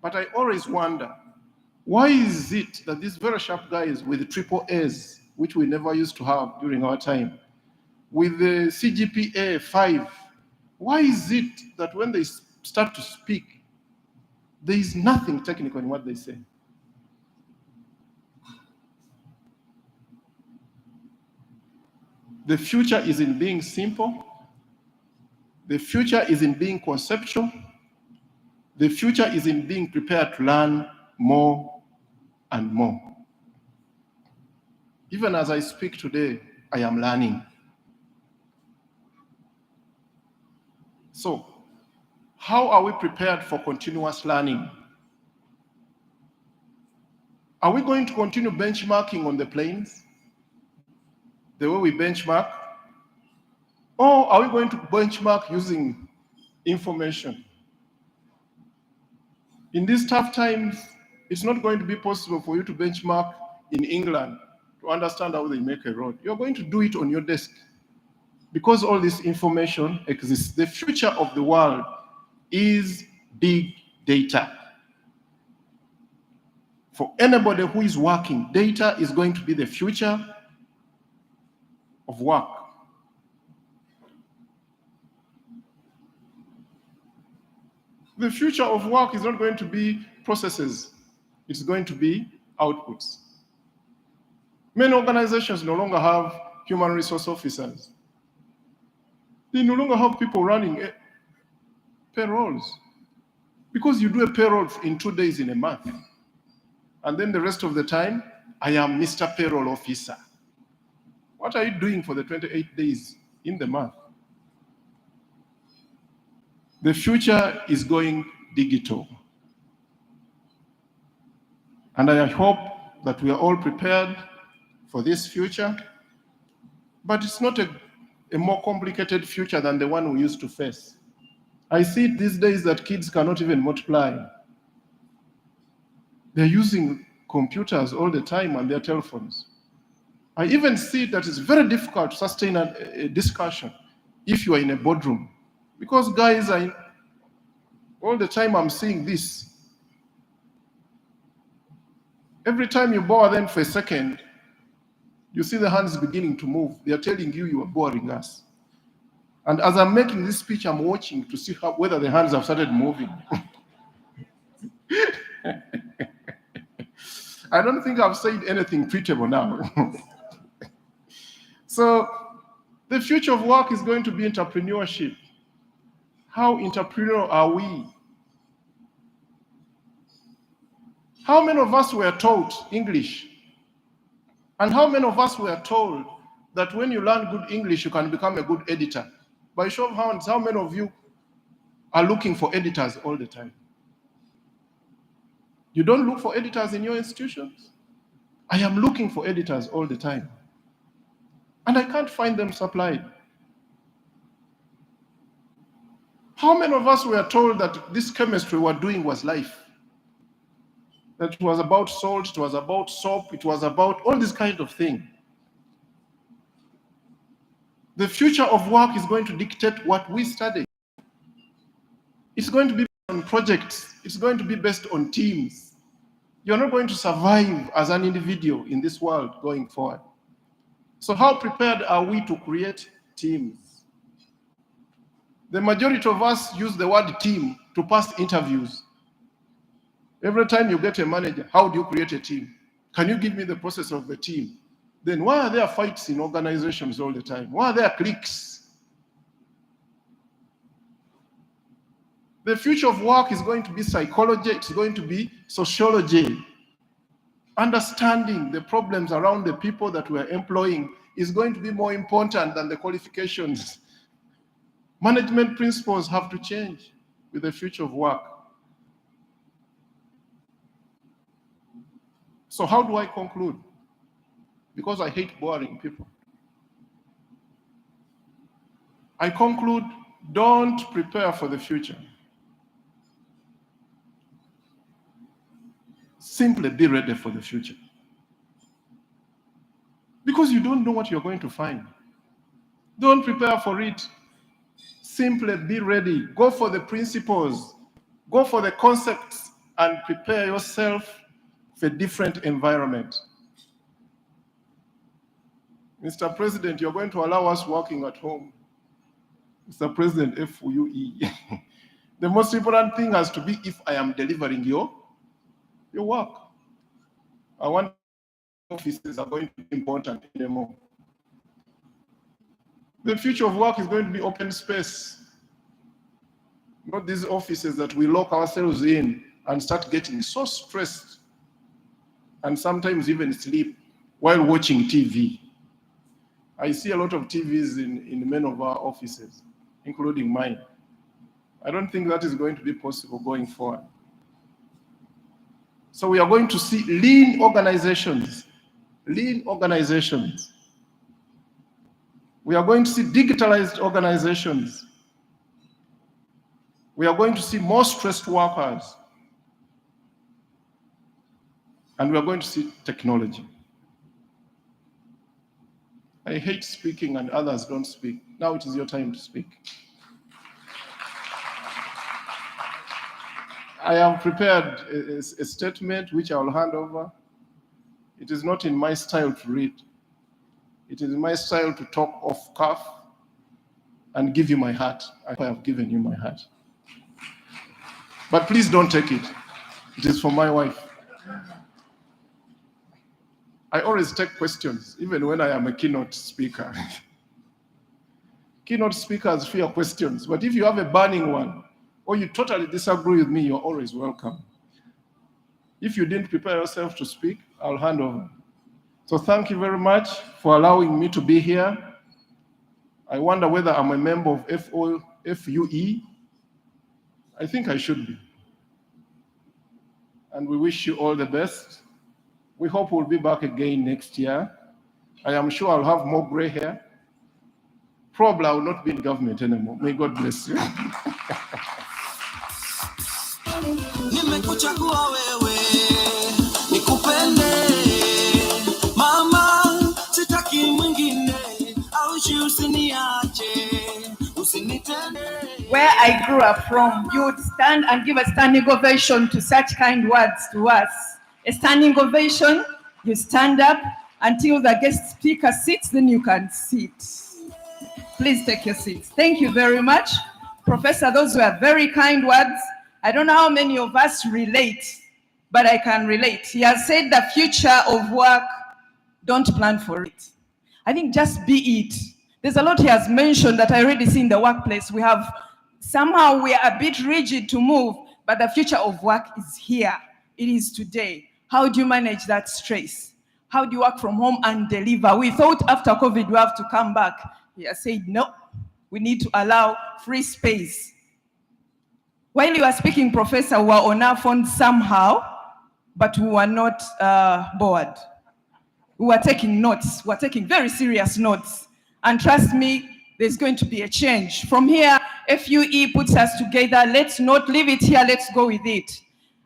but I always wonder, why is it that these very sharp guys with triple A's, which we never used to have during our time, with the CGPA 5, why is it that when they start to speak, there is nothing technical in what they say? The future is in being simple. The future is in being conceptual. The future is in being prepared to learn more and more. Even as I speak today, I am learning. So, how are we prepared for continuous learning? Are we going to continue benchmarking on the planes, the way we benchmark? Or are we going to benchmark using information? In these tough times, it's not going to be possible for you to benchmark in England to understand how they make a road. You're going to do it on your desk because all this information exists. The future of the world is big data. For anybody who is working, data is going to be the future of work. The future of work is not going to be processes. It's going to be outputs. Many organizations no longer have human resource officers. They no longer have people running payrolls. Because you do a payroll in 2 days in a month. And then the rest of the time, I am Mr. Payroll Officer. What are you doing for the 28 days in the month? The future is going digital. And I hope that we are all prepared for this future, but it's not a more complicated future than the one we used to face. I see it these days that kids cannot even multiply. They're using computers all the time on their telephones. I even see that it's very difficult to sustain a discussion if you are in a boardroom, because guys are all the time I'm seeing this. Every time you bore them for a second, you see the hands beginning to move. They are telling you you are boring us. And as I'm making this speech, I'm watching to see whether the hands have started moving. I don't think I've said anything treatable now. So the future of work is going to be entrepreneurship. How entrepreneurial are we? How many of us were taught English? And how many of us were told that when you learn good English, you can become a good editor? By show of hands, how many of you are looking for editors all the time? You don't look for editors in your institutions? I am looking for editors all the time. And I can't find them supplied. How many of us were told that this chemistry we're doing was life? That it was about salt, it was about soap, it was about all this kind of thing. The future of work is going to dictate what we study. It's going to be based on projects. It's going to be based on teams. You're not going to survive as an individual in this world going forward. So how prepared are we to create teams? The majority of us use the word team to pass interviews. Every time you get a manager, how do you create a team? Can you give me the process of the team? Then why are there fights in organizations all the time? Why are there cliques? The future of work is going to be psychology, it's going to be sociology. Understanding the problems around the people that we're employing is going to be more important than the qualifications. Management principles have to change with the future of work. So how do I conclude? Because I hate boring people. I conclude, don't prepare for the future. Simply be ready for the future. Because you don't know what you're going to find. Don't prepare for it. Simply be ready. Go for the principles. Go for the concepts and prepare yourself for a different environment. Mr. President, you're going to allow us working at home. Mr. President, FUE. The most important thing has to be if I am delivering your work. I want offices are going to be important anymore. The future of work is going to be open space. Not these offices that we lock ourselves in and start getting so stressed and sometimes even sleep while watching TV. I see a lot of TVs in many of our offices, including mine. I don't think that is going to be possible going forward. So we are going to see lean organizations. Lean organizations. We are going to see digitalized organizations. We are going to see more stressed workers. And we are going to see technology. I hate speaking and others don't speak. Now it is your time to speak. I have prepared a statement which I will hand over. It is not in my style to read. It is in my style to talk off cuff and give you my heart. I have given you my heart. But please don't take it. It is for my wife. I always take questions, even when I am a keynote speaker. Keynote speakers fear questions, but if you have a burning one, or you totally disagree with me, you're always welcome. If you didn't prepare yourself to speak, I'll hand over. So thank you very much for allowing me to be here. I wonder whether I'm a member of FUE. I think I should be. And we wish you all the best. We hope we'll be back again next year. I am sure I'll have more gray hair. Probably I will not be in government anymore. May God bless you. Nimekuchagua wewe, nikupende. Mama, sitaki mwingine, aushi usiniache, usinitende. Where I grew up from, you would stand and give a standing ovation to such kind words to us. A standing ovation, you stand up until the guest speaker sits, then you can sit. Please take your seats. Thank you very much. Professor, those were very kind words. I don't know how many of us relate, but I can relate. He has said the future of work, don't plan for it. I think just be it. There's a lot he has mentioned that I already see in the workplace. We are a bit rigid to move, but the future of work is here. It is today. How do you manage that stress? How do you work from home and deliver? We thought after COVID we have to come back. He has said, no, we need to allow free space. While you were speaking, Professor, we were on our phones somehow, but we were not bored. We were taking notes. We were taking very serious notes. And trust me, there's going to be a change. From here, FUE puts us together. Let's not leave it here. Let's go with it.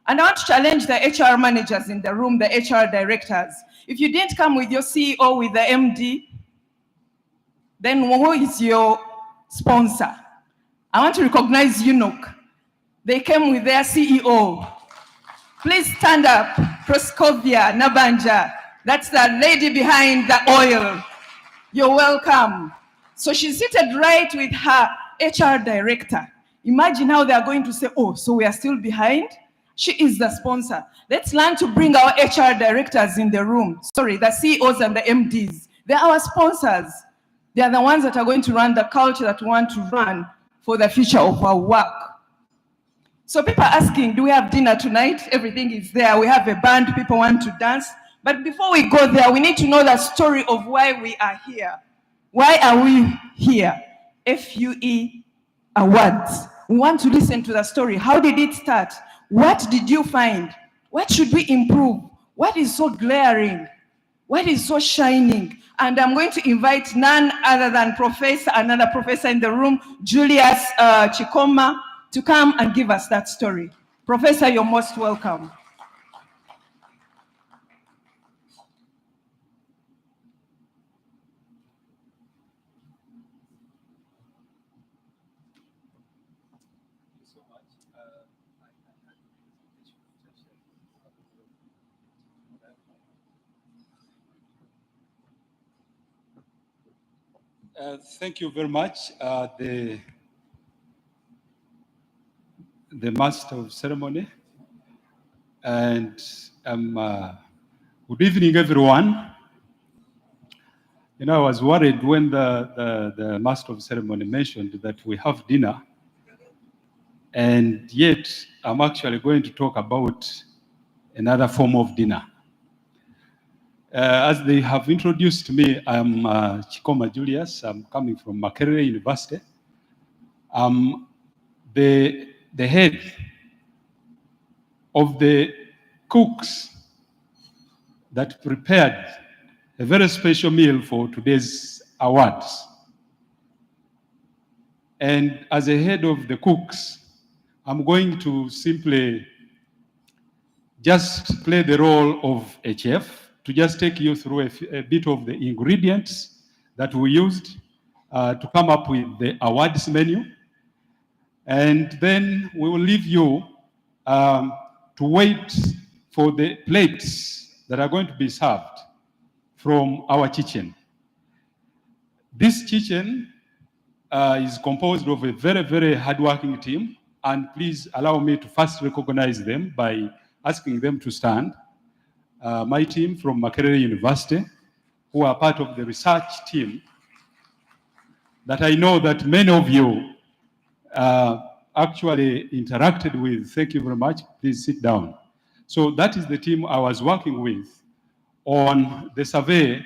And I want to challenge the HR managers in the room, the HR directors. If you didn't come with your CEO, with the MD, then who is your sponsor? I want to recognize UNOC. They came with their CEO. Please stand up. Proskovia Nabanja. That's the lady behind the oil. You're welcome. So she's seated right with her HR director. Imagine how they are going to say, oh, so we are still behind? She is the sponsor. Let's learn to bring our HR directors in the room. Sorry, the CEOs and the MDs. They're our sponsors. They are the ones that are going to run the culture that we want to run for the future of our work. So people are asking, do we have dinner tonight? Everything is there. We have a band. People want to dance. But before we go there, we need to know the story of why we are here. Why are we here? FUE Awards. We want to listen to the story. How did it start? What did you find? What should we improve? What is so glaring? What is so shining? And I'm going to invite none other than another professor in the room, Julius Chikoma, to come and give us that story. Professor, you're most welcome. Thank you very much. The master of ceremony, and good evening, everyone. You know, I was worried when the master of ceremony mentioned that we have dinner, and yet I'm actually going to talk about another form of dinner. As they have introduced me, I'm Chikoma Julius. I'm coming from Makerere University. I'm the head of the cooks that prepared a very special meal for today's awards. And as a head of the cooks, I'm going to simply just play the role of a chef to just take you through a bit of the ingredients that we used to come up with the awards menu. And then we will leave you to wait for the plates that are going to be served from our kitchen. This kitchen is composed of a very, very hardworking team, and please allow me to first recognize them by asking them to stand. My team from Makerere University, who are part of the research team that I know that many of you actually interacted with. Thank you very much. Please sit down. So that is the team I was working with on the survey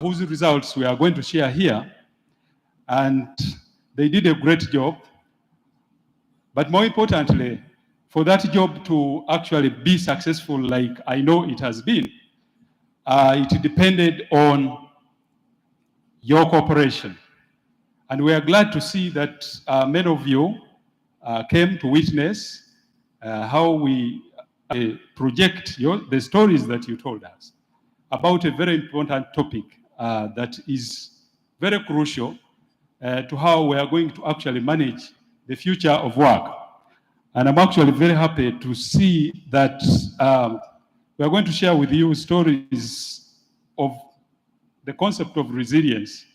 whose results we are going to share here. And they did a great job. But more importantly, for that job to actually be successful like I know it has been, it depended on your cooperation. And we are glad to see that many of you came to witness how we project the stories that you told us about a very important topic that is very crucial to how we are going to actually manage the future of work. And I'm actually very happy to see that we are going to share with you stories of the concept of resilience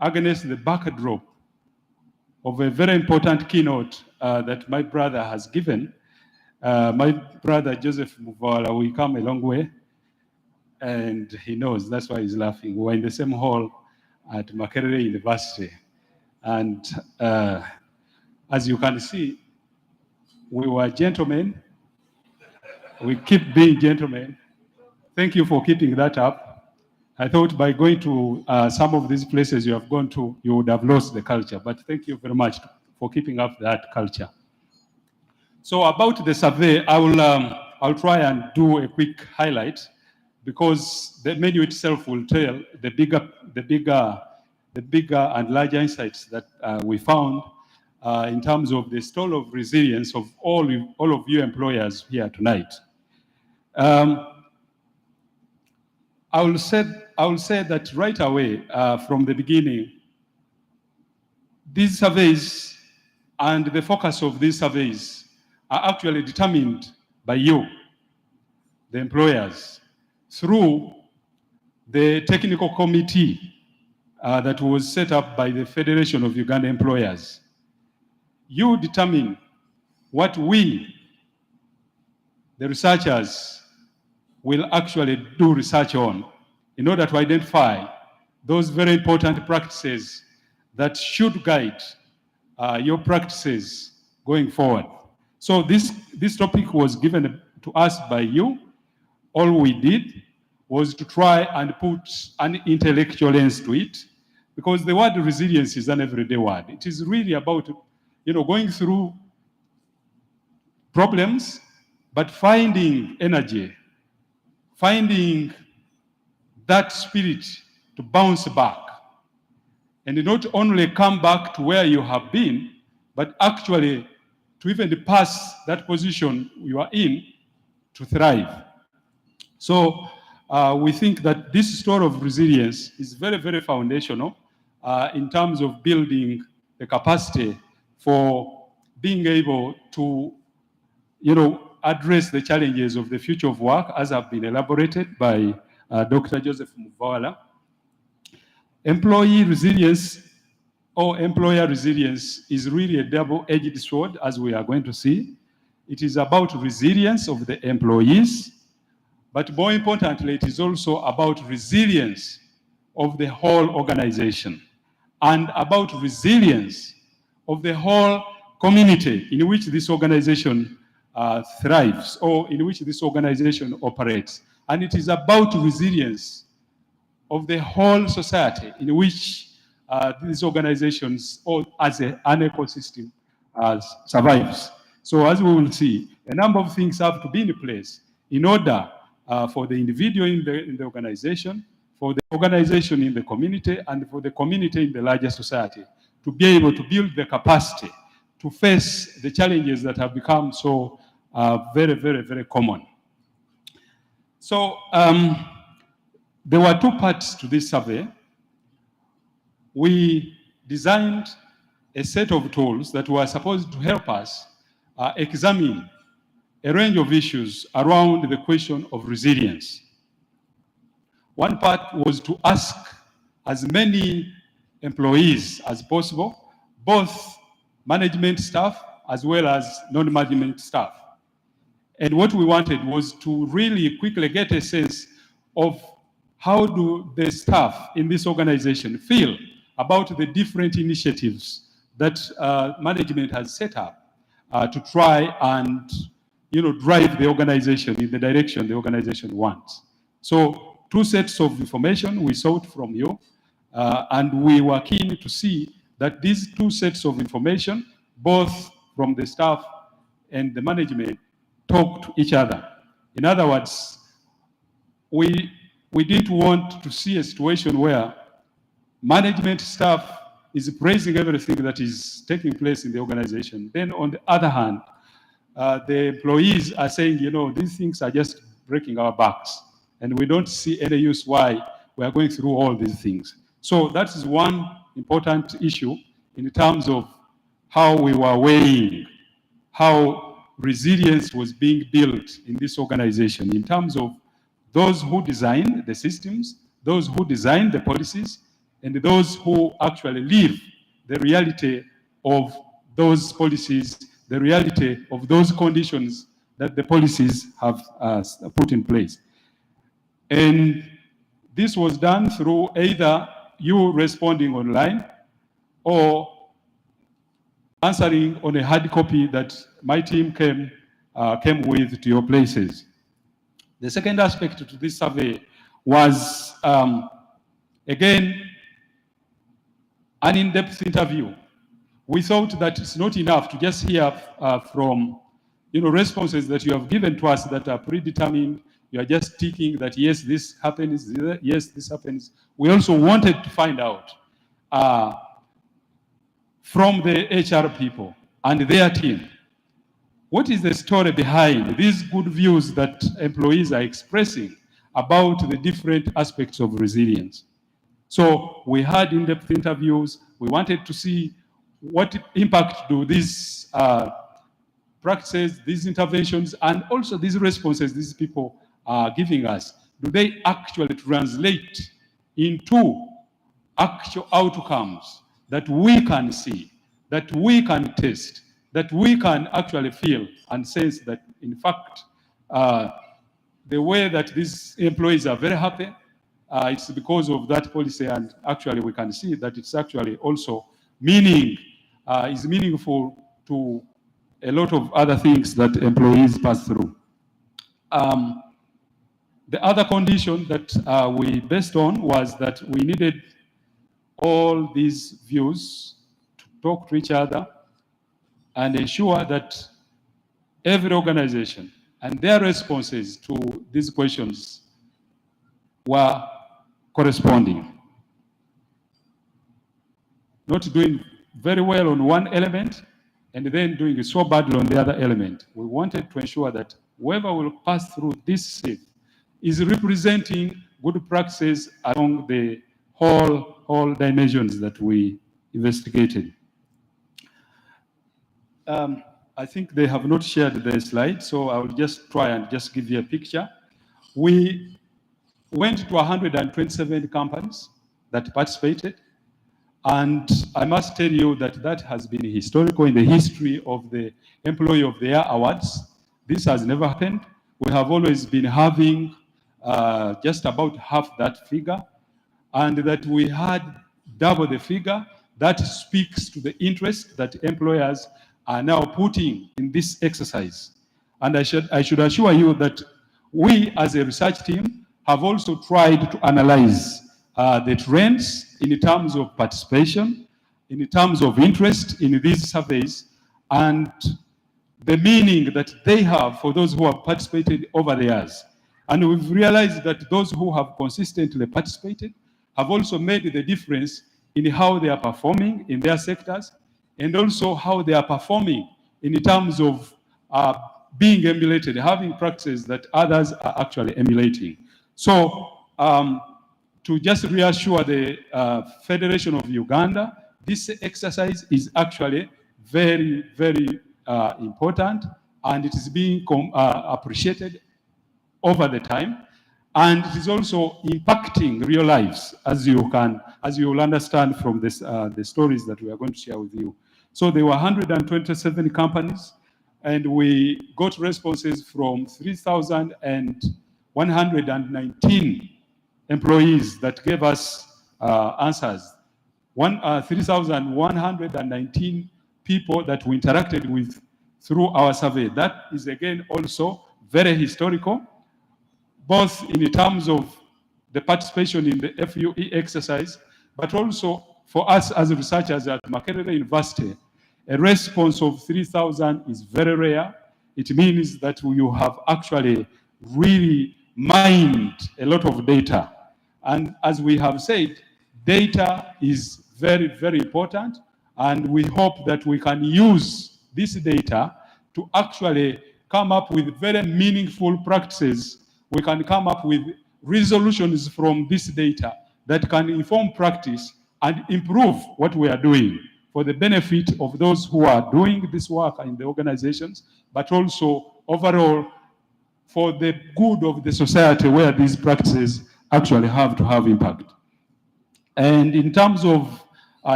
against the backdrop of a very important keynote that my brother has given. My brother Joseph Muvala, we come a long way, and he knows, that's why he's laughing. We're in the same hall at Makerere University. And as you can see, we were gentlemen. We keep being gentlemen. Thank you for keeping that up. I thought by going to some of these places you have gone to, you would have lost the culture. But thank you very much for keeping up that culture. So about the survey, I'll try and do a quick highlight because the menu itself will tell the bigger and larger insights that we found in terms of the stall of resilience of all of you employers here tonight. I will say that right away from the beginning, these surveys and the focus of these surveys are actually determined by you, the employers, through the technical committee that was set up by the Federation of Uganda Employers. You determine what we, the researchers, will actually do research on in order to identify those very important practices that should guide your practices going forward. So this topic was given to us by you. All we did was to try and put an intellectual lens to it, because the word resilience is an everyday word. It is really about, going through problems, but finding energy, finding that spirit to bounce back, and not only come back to where you have been, but actually to even pass that position you are in to thrive. So we think that this story of resilience is very, very foundational in terms of building the capacity for being able to, address the challenges of the future of work as have been elaborated by Dr. Joseph Muvala. Employee resilience or employer resilience is really a double-edged sword, as we are going to see. It is about resilience of the employees, but more importantly, it is also about resilience of the whole organization and about resilience of the whole community in which this organization thrives or in which this organization operates. And it is about resilience of the whole society in which these organizations or as an ecosystem survives. So as we will see, a number of things have to be in place in order for the individual in the organization, for the organization in the community, and for the community in the larger society to be able to build the capacity to face the challenges that have become so very, very, very common. So there were two parts to this survey. We designed a set of tools that were supposed to help us examine a range of issues around the question of resilience. One part was to ask as many employees as possible, both management staff as well as non-management staff. And what we wanted was to really quickly get a sense of how do the staff in this organization feel about the different initiatives that management has set up to try and drive the organization in the direction the organization wants. So 2 sets of information we sought from you, and we were keen to see that these 2 sets of information, both from the staff and the management, talk to each other. In other words, we didn't want to see a situation where management staff is praising everything that is taking place in the organization. Then on the other hand, the employees are saying, these things are just breaking our backs, and we don't see any use why we are going through all these things. So that is one important issue in terms of how we were weighing how resilience was being built in this organization in terms of those who design the systems, those who design the policies, and those who actually live the reality of those policies, the reality of those conditions that the policies have put in place. And this was done through either you responding online or answering on a hard copy that my team came with to your places. The second aspect to this survey was, again, an in-depth interview. We thought that it's not enough to just hear from responses that you have given to us that are predetermined. You are just ticking that, yes, this happens, yes, this happens. We also wanted to find out from the HR people and their team, what is the story behind these good views that employees are expressing about the different aspects of resilience? So we had in-depth interviews. We wanted to see what impact do these practices, these interventions, and also these responses these people are giving us, do they actually translate into actual outcomes that we can see, that we can test, that we can actually feel and sense that, in fact, the way that these employees are very happy, it's because of that policy, and actually we can see that it's actually also is meaningful to a lot of other things that employees pass through. The other condition that we based on was that we needed all these views to talk to each other and ensure that every organization and their responses to these questions were corresponding. Not doing very well on one element and then doing so badly on the other element. We wanted to ensure that whoever will pass through this sieve is representing good practices along the whole dimensions that we investigated. I think they have not shared the slide, so I will just try and just give you a picture. We went to 127 companies that participated. And I must tell you that that has been historical in the history of the Employee of the Year Awards. This has never happened. We have always been having just about half that figure, and that we had double the figure. That speaks to the interest that employers are now putting in this exercise. And I should assure you that we as a research team have also tried to analyze the trends in terms of participation, in terms of interest in these surveys, and the meaning that they have for those who have participated over the years. And we've realized that those who have consistently participated have also made the difference in how they are performing in their sectors, and also how they are performing in terms of being emulated, having practices that others are actually emulating. So to just reassure the Federation of Uganda, this exercise is actually very, very important, and it is being appreciated over the time, and it is also impacting real lives, as you will understand from this, the stories that we are going to share with you. So there were 127 companies, and we got responses from 3,119 employees that gave us answers. 3,119 people that we interacted with through our survey. That is again also very historical, both in terms of the participation in the FUE exercise, but also for us as researchers at Makerere University. A response of 3,000 is very rare. It means that you have actually really mined a lot of data. And as we have said, data is very, very important, and we hope that we can use this data to actually come up with very meaningful practices. We can come up with resolutions from this data that can inform practice and improve what we are doing for the benefit of those who are doing this work in the organizations, but also overall for the good of the society where these practices actually have to have impact. And in terms of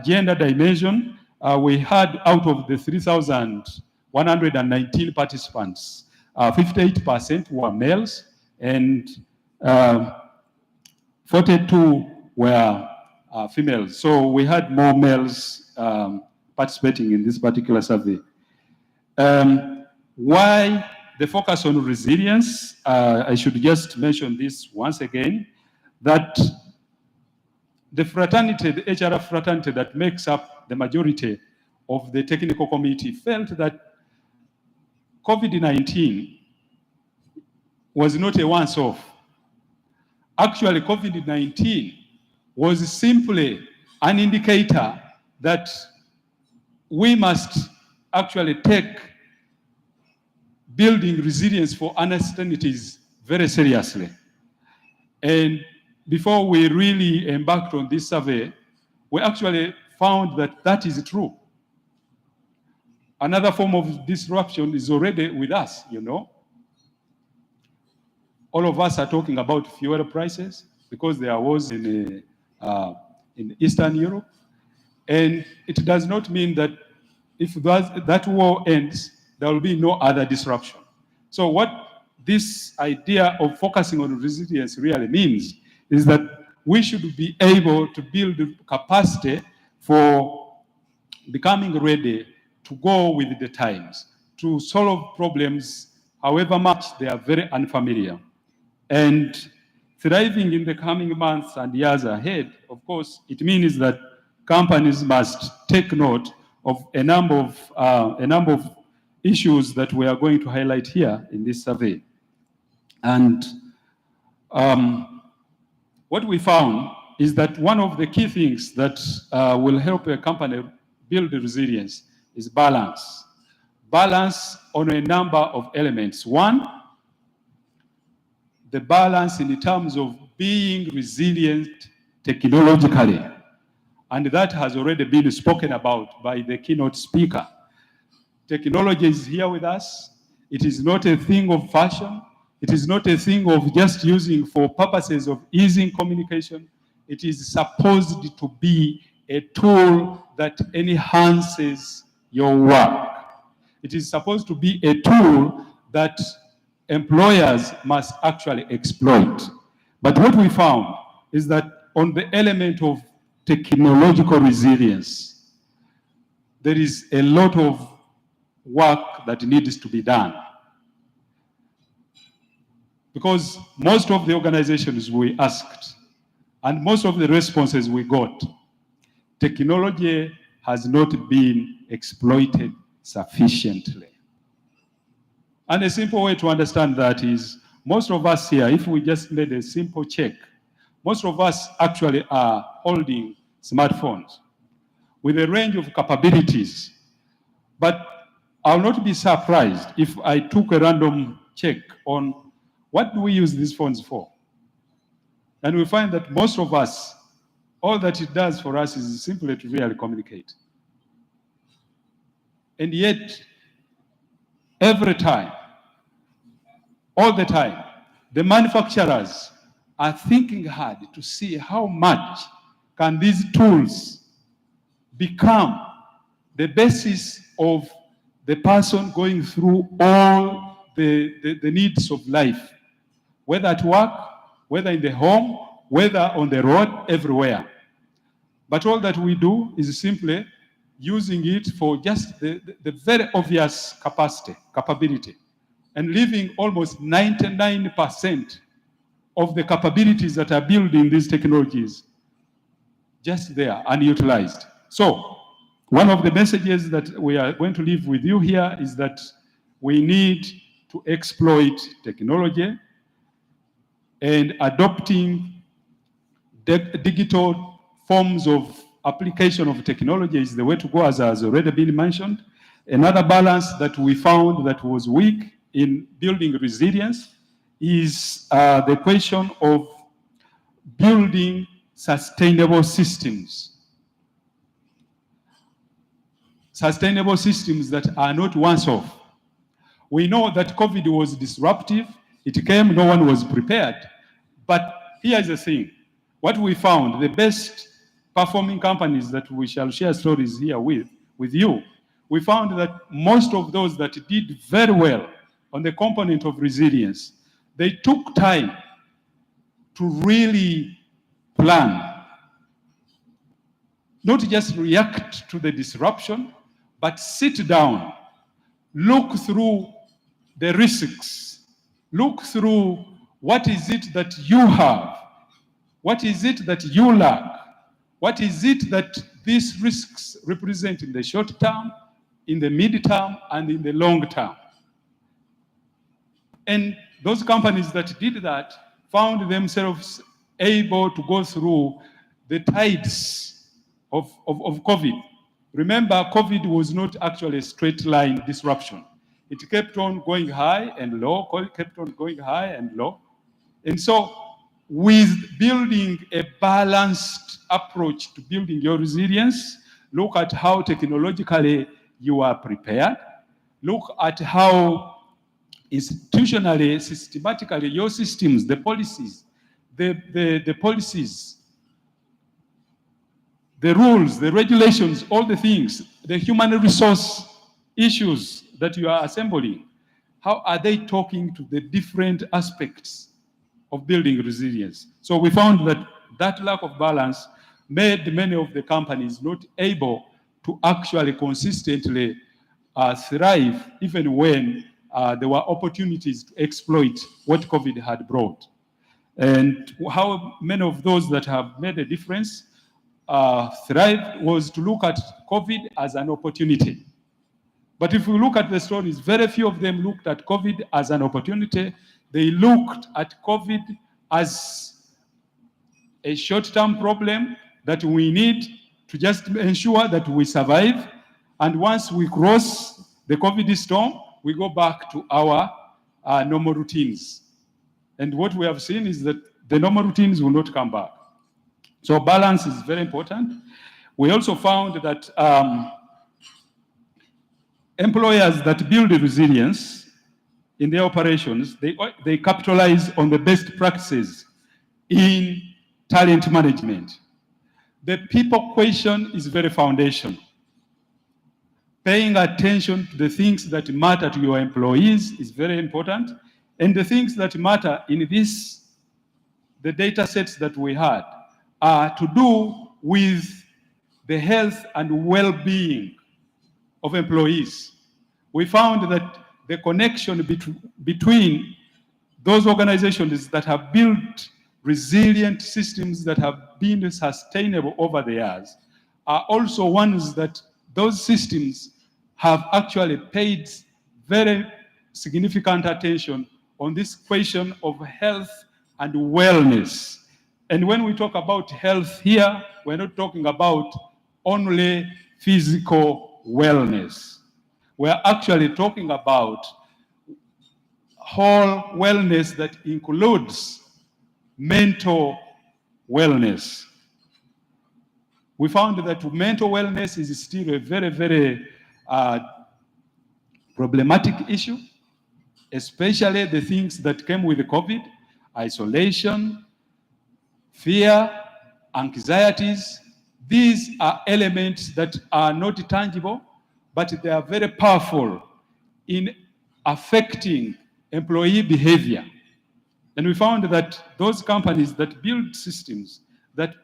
gender dimension, we had out of the 3,119 participants, 58% were males, and 42 were females. So we had more males participating in this particular survey. Why the focus on resilience? I should just mention this once again, that the fraternity, the HR fraternity that makes up the majority of the technical committee felt that COVID-19 was not a once-off. Actually, COVID-19 was simply an indicator that we must actually take building resilience for uncertainties very seriously. And before we really embarked on this survey, we actually found that that is true. Another form of disruption is already with us, you know. All of us are talking about fuel prices because there was in Eastern Europe. And it does not mean that if that war ends, there will be no other disruption. So what this idea of focusing on resilience really means is that we should be able to build capacity for becoming ready to go with the times, to solve problems, however much they are very unfamiliar. And thriving in the coming months and years ahead, of course, it means that companies must take note of a number of issues that we are going to highlight here in this survey. And what we found is that one of the key things that will help a company build resilience is balance. Balance on a number of elements. One, the balance in terms of being resilient technologically. And that has already been spoken about by the keynote speaker. Technology is here with us. It is not a thing of fashion. It is not a thing of just using for purposes of easing communication. it is supposed to be a tool that enhances your work. It is supposed to be a tool that employers must actually exploit. But what we found is that on the element of technological resilience, there is a lot of work that needs to be done. Because most of the organizations we asked and most of the responses we got, technology has not been exploited sufficiently. And a simple way to understand that is most of us here, if we just made a simple check, most of us actually are holding smartphones with a range of capabilities. But I'll not be surprised if I took a random check on what do we use these phones for? And we find that most of us, all that it does for us is simply to really communicate. And yet, every time, all the time, the manufacturers are thinking hard to see how much can these tools become the basis of the person going through all the needs of life, whether at work, whether in the home, whether on the road, everywhere. But all that we do is simply using it for just the very obvious capability, and leaving almost 99% of the capabilities that are built in these technologies just there, unutilized. So, one of the messages that we are going to leave with you here is that we need to exploit technology, and adopting digital forms of application of technology is the way to go, as has already been mentioned. Another balance that we found that was weak in building resilience is the question of building sustainable systems. Sustainable systems that are not once-off. We know that COVID was disruptive. It came, no one was prepared. But here's the thing. What we found, the best performing companies that we shall share stories here with you, we found that most of those that did very well on the component of resilience, they took time to really plan, not just react to the disruption, but sit down, look through the risks, look through what is it that you have, what is it that you lack, what is it that these risks represent in the short term, in the mid-term, and in the long term. And those companies that did that found themselves able to go through the tides of COVID. Remember, COVID was not actually a straight line disruption. It kept on going high and low, kept on going high and low. And so, with building a balanced approach to building your resilience, look at how technologically you are prepared, look at how institutionally, systematically, your systems, the policies, the policies, the rules, the regulations, all the things, the human resource issues that you are assembling, how are they talking to the different aspects of building resilience? So we found that that lack of balance made many of the companies not able to actually consistently thrive, even when there were opportunities to exploit what COVID had brought. And how many of those that have made a difference thrived was to look at COVID as an opportunity. But if we look at the stories, very few of them looked at COVID as an opportunity. They looked at COVID as a short-term problem that we need to just ensure that we survive. And once we cross the COVID storm, we go back to our normal routines. And what we have seen is that the normal routines will not come back. So balance is very important. We also found that employers that build resilience in their operations, they capitalize on the best practices in talent management. The people question is very foundational. Paying attention to the things that matter to your employees is very important. And the things that matter in the data sets that we had, are to do with the health and well-being of employees. We found that the connection between those organizations that have built resilient systems that have been sustainable over the years are also ones that those systems have actually paid very significant attention on this question of health and wellness. And when we talk about health here, we're not talking about only physical wellness. We're actually talking about whole wellness that includes mental wellness. We found that mental wellness is still a very, very problematic issue, especially the things that came with the COVID, isolation, fear, anxieties. These are elements that are not tangible, but they are very powerful in affecting employee behavior. And we found that those companies that build systems that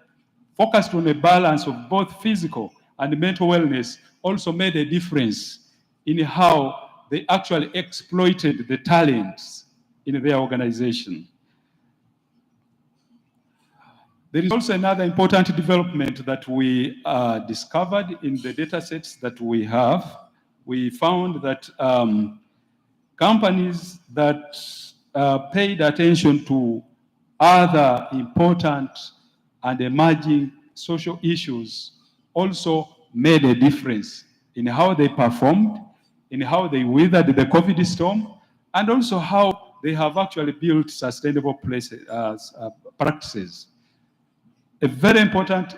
focused on a balance of both physical and mental wellness also made a difference in how they actually exploited the talents in their organization. There is also another important development that we discovered in the data sets that we have. We found that companies that paid attention to other important and emerging social issues also made a difference in how they performed, in how they weathered the COVID storm, and also how they have actually built sustainable practices. A very important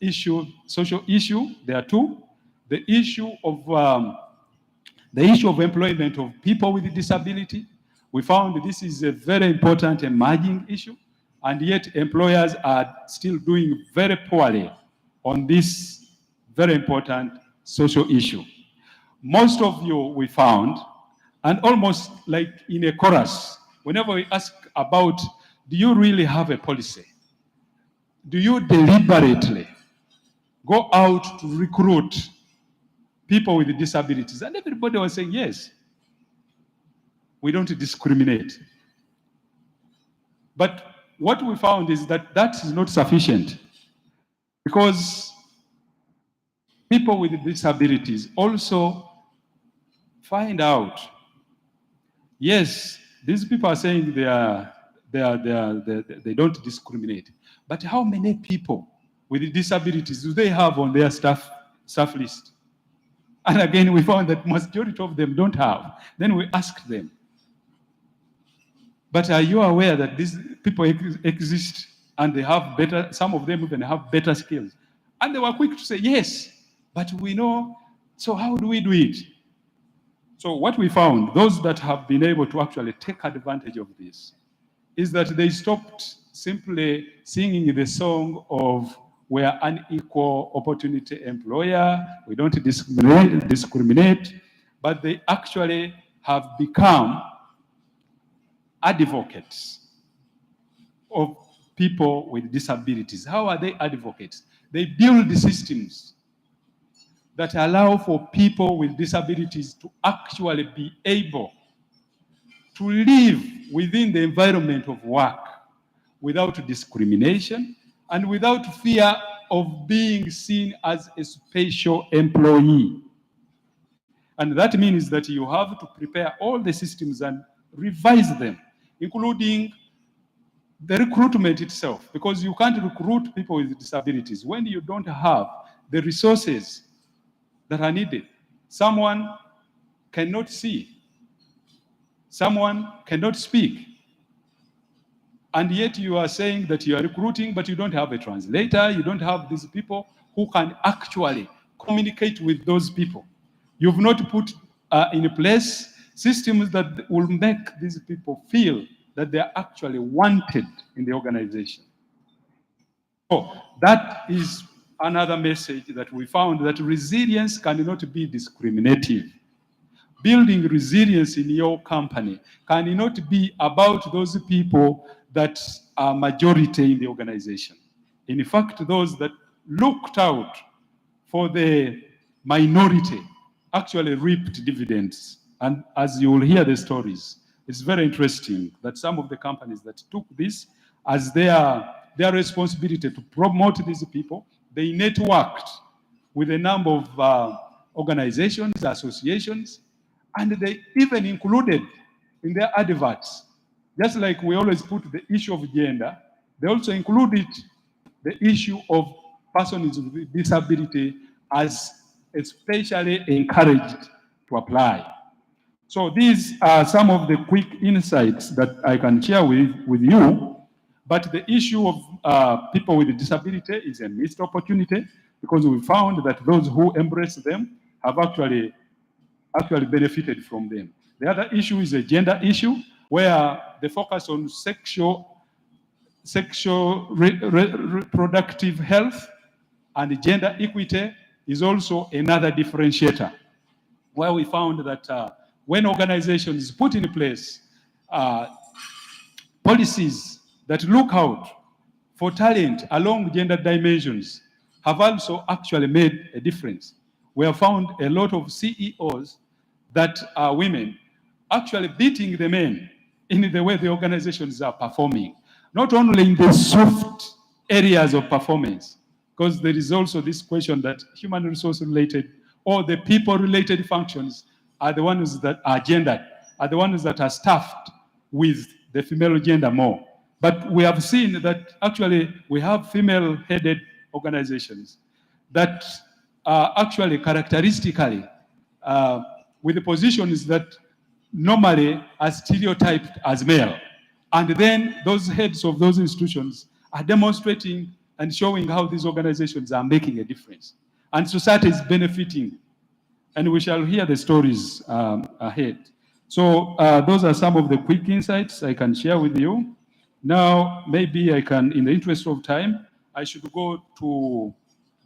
issue, social issue, there are two. The issue of employment of people with disability. We found this is a very important emerging issue, and yet employers are still doing very poorly on this very important social issue. Most of you we found, and almost like in a chorus, whenever we ask about, do you really have a policy? Do you deliberately go out to recruit people with disabilities? And everybody was saying, yes, we don't discriminate. But what we found is that that is not sufficient, because people with disabilities also find out, yes, these people are saying they don't discriminate. But how many people with disabilities do they have on their staff list? And again, we found that majority of them don't have. Then we asked them, but are you aware that these people exist and they have better, some of them even have better skills? And they were quick to say, yes, but we know, so how do we do it? So what we found, those that have been able to actually take advantage of this, is that they stopped simply singing the song of we're an equal opportunity employer, we don't discriminate, but they actually have become advocates of people with disabilities. How are they advocates? They build the systems that allow for people with disabilities to actually be able to live within the environment of work without discrimination and without fear of being seen as a special employee. And that means that you have to prepare all the systems and revise them, including the recruitment itself, because you can't recruit people with disabilities when you don't have the resources that are needed. Someone cannot see, someone cannot speak, and yet you are saying that you are recruiting, but you don't have a translator, you don't have these people who can actually communicate with those people. You've not put in place systems that will make these people feel that they are actually wanted in the organization. So that is another message that we found, that resilience cannot be discriminative. Building resilience in your company cannot be about those people that are majority in the organization. In fact, those that looked out for the minority actually reaped dividends. And as you will hear the stories, it's very interesting that some of the companies that took this as their responsibility to promote these people, they networked with a number of organizations, associations, and they even included in their adverts, just like we always put the issue of gender, they also included the issue of persons with disability as especially encouraged to apply. So these are some of the quick insights that I can share with you. But the issue of people with disability is a missed opportunity, because we found that those who embrace them have actually benefited from them. The other issue is a gender issue, where the focus on reproductive health and gender equity is also another differentiator, where we found that when organizations put in place policies that look out for talent along gender dimensions, have also actually made a difference. We have found a lot of CEOs that are women actually beating the men in the way the organizations are performing, not only in the soft areas of performance, because there is also this question that human resource related or the people related functions are the ones that are gendered, are the ones that are staffed with the female gender more. But we have seen that actually we have female headed organizations that are actually characteristically with the positions that normally are stereotyped as male. And then those heads of those institutions are demonstrating and showing how these organizations are making a difference. And society is benefiting. And we shall hear the stories ahead. So those are some of the quick insights I can share with you. Now, maybe I can, in the interest of time, I should go to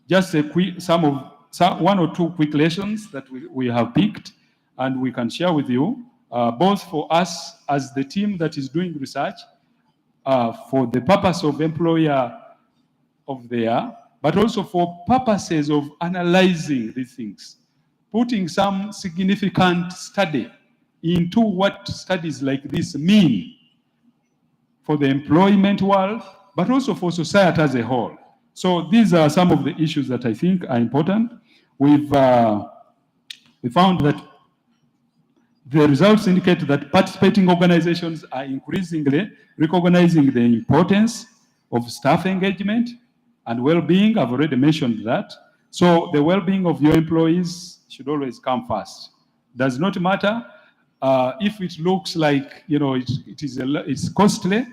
just a quick, one or two quick lessons that we have picked and we can share with you, both for us as the team that is doing research, for the purpose of employer of the year, but also for purposes of analyzing these things, putting some significant study into what studies like this mean for the employment world, but also for society as a whole. So these are some of the issues that I think are important. We found that the results indicate that participating organizations are increasingly recognizing the importance of staff engagement and well-being. I've already mentioned that. So the well-being of your employees should always come first. Does not matter if it looks like it's costly,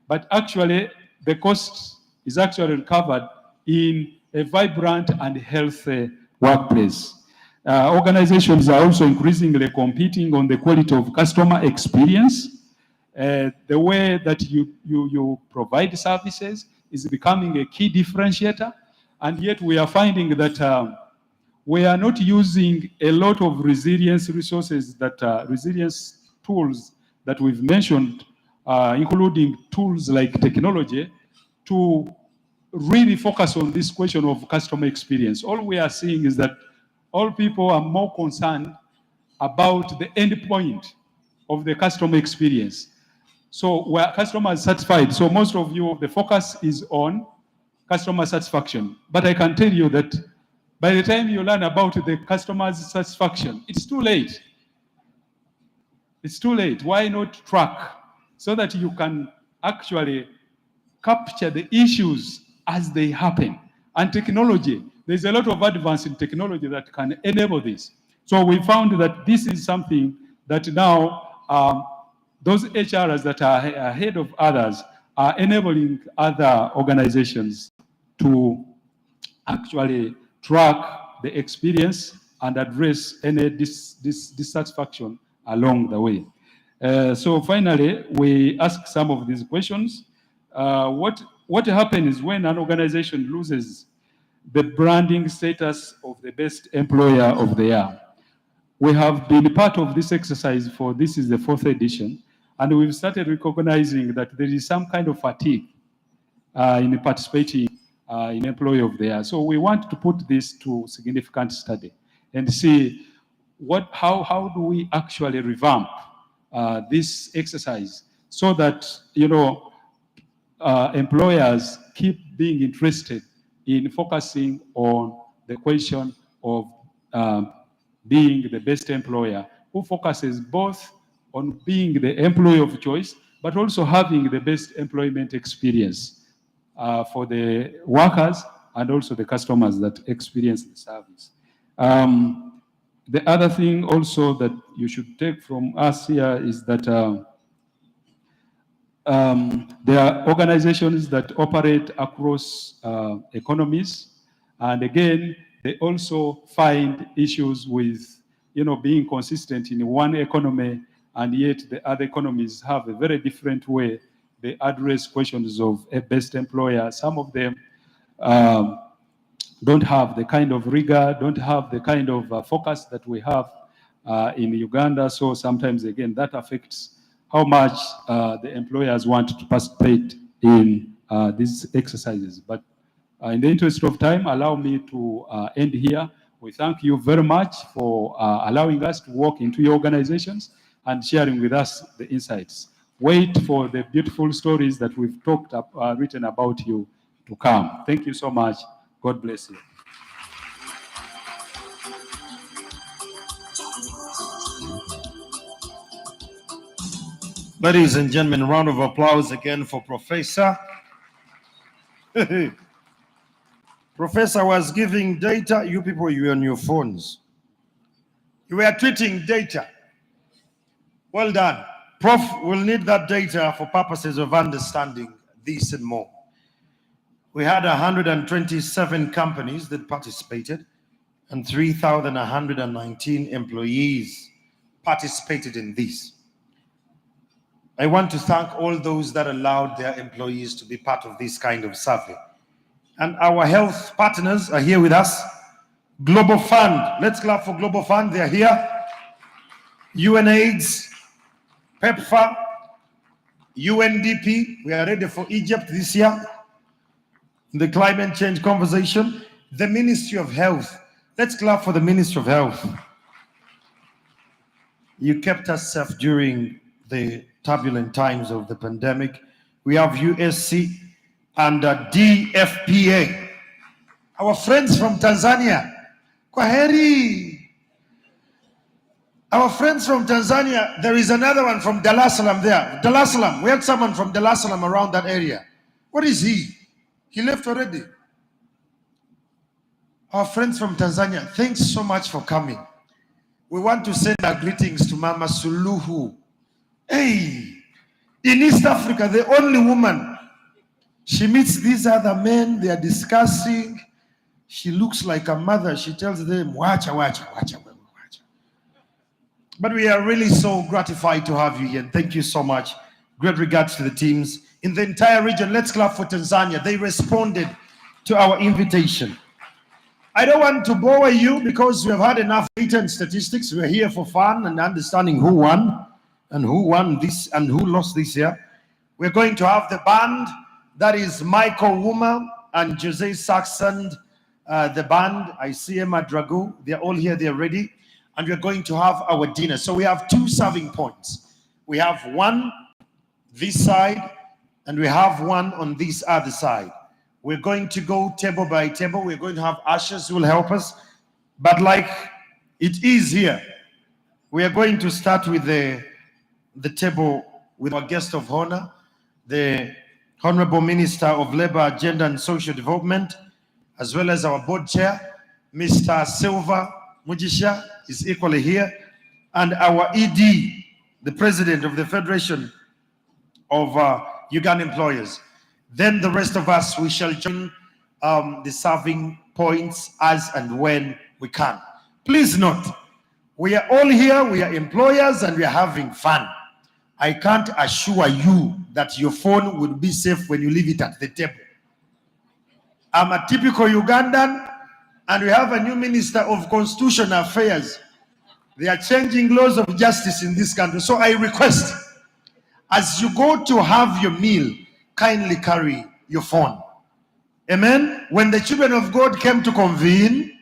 but actually the cost is actually recovered in a vibrant and healthy workplace. Organizations are also increasingly competing on the quality of customer experience. The way that you provide services is becoming a key differentiator, and yet we are finding that we are not using a lot of resilience resources, resilience tools that we've mentioned, including tools like technology, to really focus on this question of customer experience. All we are seeing is that all people are more concerned about the end point of the customer experience. So where customers are satisfied, so most of you, the focus is on customer satisfaction. But I can tell you that by the time you learn about the customer's satisfaction, it's too late. It's too late. Why not track so that you can actually capture the issues as they happen? And technology, there's a lot of advance in technology that can enable this. So we found that this is something that now those HRs that are ahead of others are enabling other organizations to actually track the experience and address any dissatisfaction along the way. So finally, we ask some of these questions. What what happens when an organization loses the branding status of the best employer of the year? We have been part of this exercise for this is the 4th edition, and we've started recognizing that there is some kind of fatigue in participating in Employee of the Year. So we want to put this to significant study and see how do we actually revamp this exercise so that, employers keep being interested in focusing on the question of being the best employer, who focuses both on being the employee of choice, but also having the best employment experience for the workers and also the customers that experience the service. The other thing also that you should take from us here is that there are organizations that operate across economies, and again, they also find issues with, being consistent in one economy, and yet the other economies have a very different way they address questions of a best employer. Some of them don't have the kind of rigor, don't have the kind of focus that we have in Uganda. So sometimes, again, that affects how much the employers want to participate in these exercises. But in the interest of time, allow me to end here. We thank you very much for allowing us to walk into your organizations and sharing with us the insights. Wait for the beautiful stories that we've written about you to come. Thank you so much. God bless you. Ladies and gentlemen, a round of applause again for Professor. Professor was giving data. You people, you were on your phones. You were tweeting data. Well done. Prof will need that data for purposes of understanding this and more. We had 127 companies that participated, and 3,119 employees participated in this. I want to thank all those that allowed their employees to be part of this kind of survey. And our health partners are here with us. Global Fund, let's clap for Global Fund, they're here. UNAIDS, PEPFAR, UNDP, we are ready for Egypt this year. The climate change conversation. The Ministry of Health, let's clap for the Ministry of Health. You kept us safe during the turbulent times of the pandemic. We have USC and DFPA. Our friends from Tanzania, Kwaheri. Our friends from Tanzania, there is another one from Dar es Salaam there. Dar es Salaam, we had someone from Dar es Salaam around that area. What is he? He left already. Our friends from Tanzania, thanks so much for coming. We want to send our greetings to Mama Suluhu. Hey, in East Africa, the only woman, she meets these other men, they are discussing. She looks like a mother. She tells them, wacha, wacha, wacha, wacha. But we are really so gratified to have you here. And thank you so much. Great regards to the teams in the entire region. Let's clap for Tanzania. They responded to our invitation. I don't want to bore you because we have had enough data and statistics. We're here for fun and understanding who won this and who lost this year. We're going to have the band, that is Michael Wuma and Jose Saxon, the band. I see Emma Drago. They're all here, they're ready. And we're going to have our dinner. So we have two serving points. We have one this side, and we have one on this other side. We're going to go table by table. We're going to have ushers who will help us. But like it is here, we are going to start with the table with our guest of honor, the Honorable Minister of Labor, Gender and Social Development, as well as our board chair, Mr. Silva Mujisha is equally here, and our ED, the president of the Federation of Uganda Employers. Then the rest of us, we shall join the serving points as and when we can. Please note, we are all here, we are employers, and we are having fun. I can't assure you that your phone will be safe when you leave it at the table. I'm a typical Ugandan, and we have a new Minister of Constitutional Affairs. They are changing laws of justice in this country. So I request, as you go to have your meal, kindly carry your phone. Amen. When the children of God came to convene,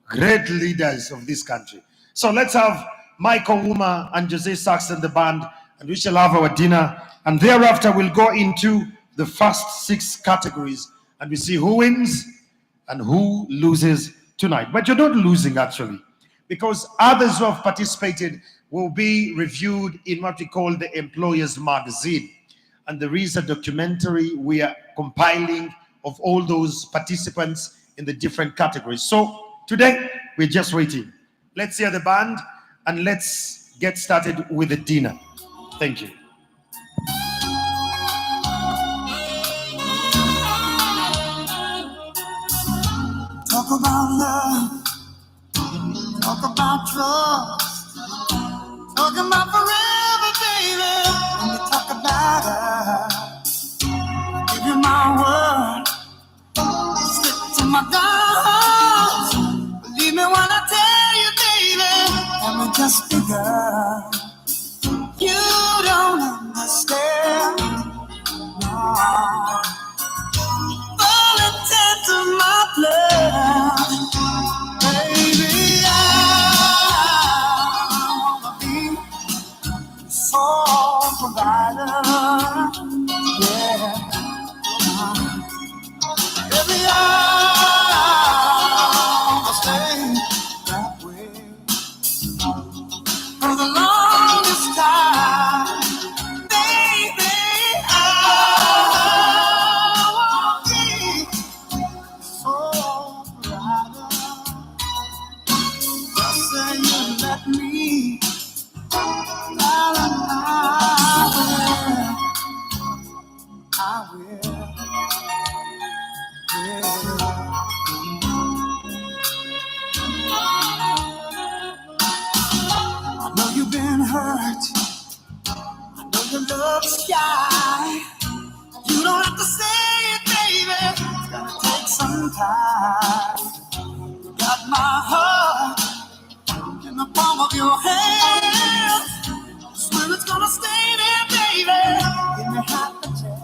great leaders of this country. So let's have Michael Wuma and Jose Sachs and the band, and we shall have our dinner. And thereafter, we'll go into the first 6 categories, and we see who wins and who loses tonight. But you're not losing, actually, because others who have participated will be reviewed in what we call the Employers Magazine. And there is a documentary we are compiling of all those participants in the different categories. So today, we're just waiting. Let's hear the band, and let's get started with the dinner. Thank you. Talk about love, talk about trust, talk about forever, baby. When you talk about us, give you my word, stick to my guns. Believe me when I tell you, baby, and we just begun. You don't understand, no. Full intent of my blood, baby. I wanna be sole provider, yeah. Baby, I wanna stay that way for the longest time. Shy. You don't have to say it, baby. It's gonna take some time. You got my heart in the palm of your hand. Swear it's gonna stay there, baby. Give me half a chance.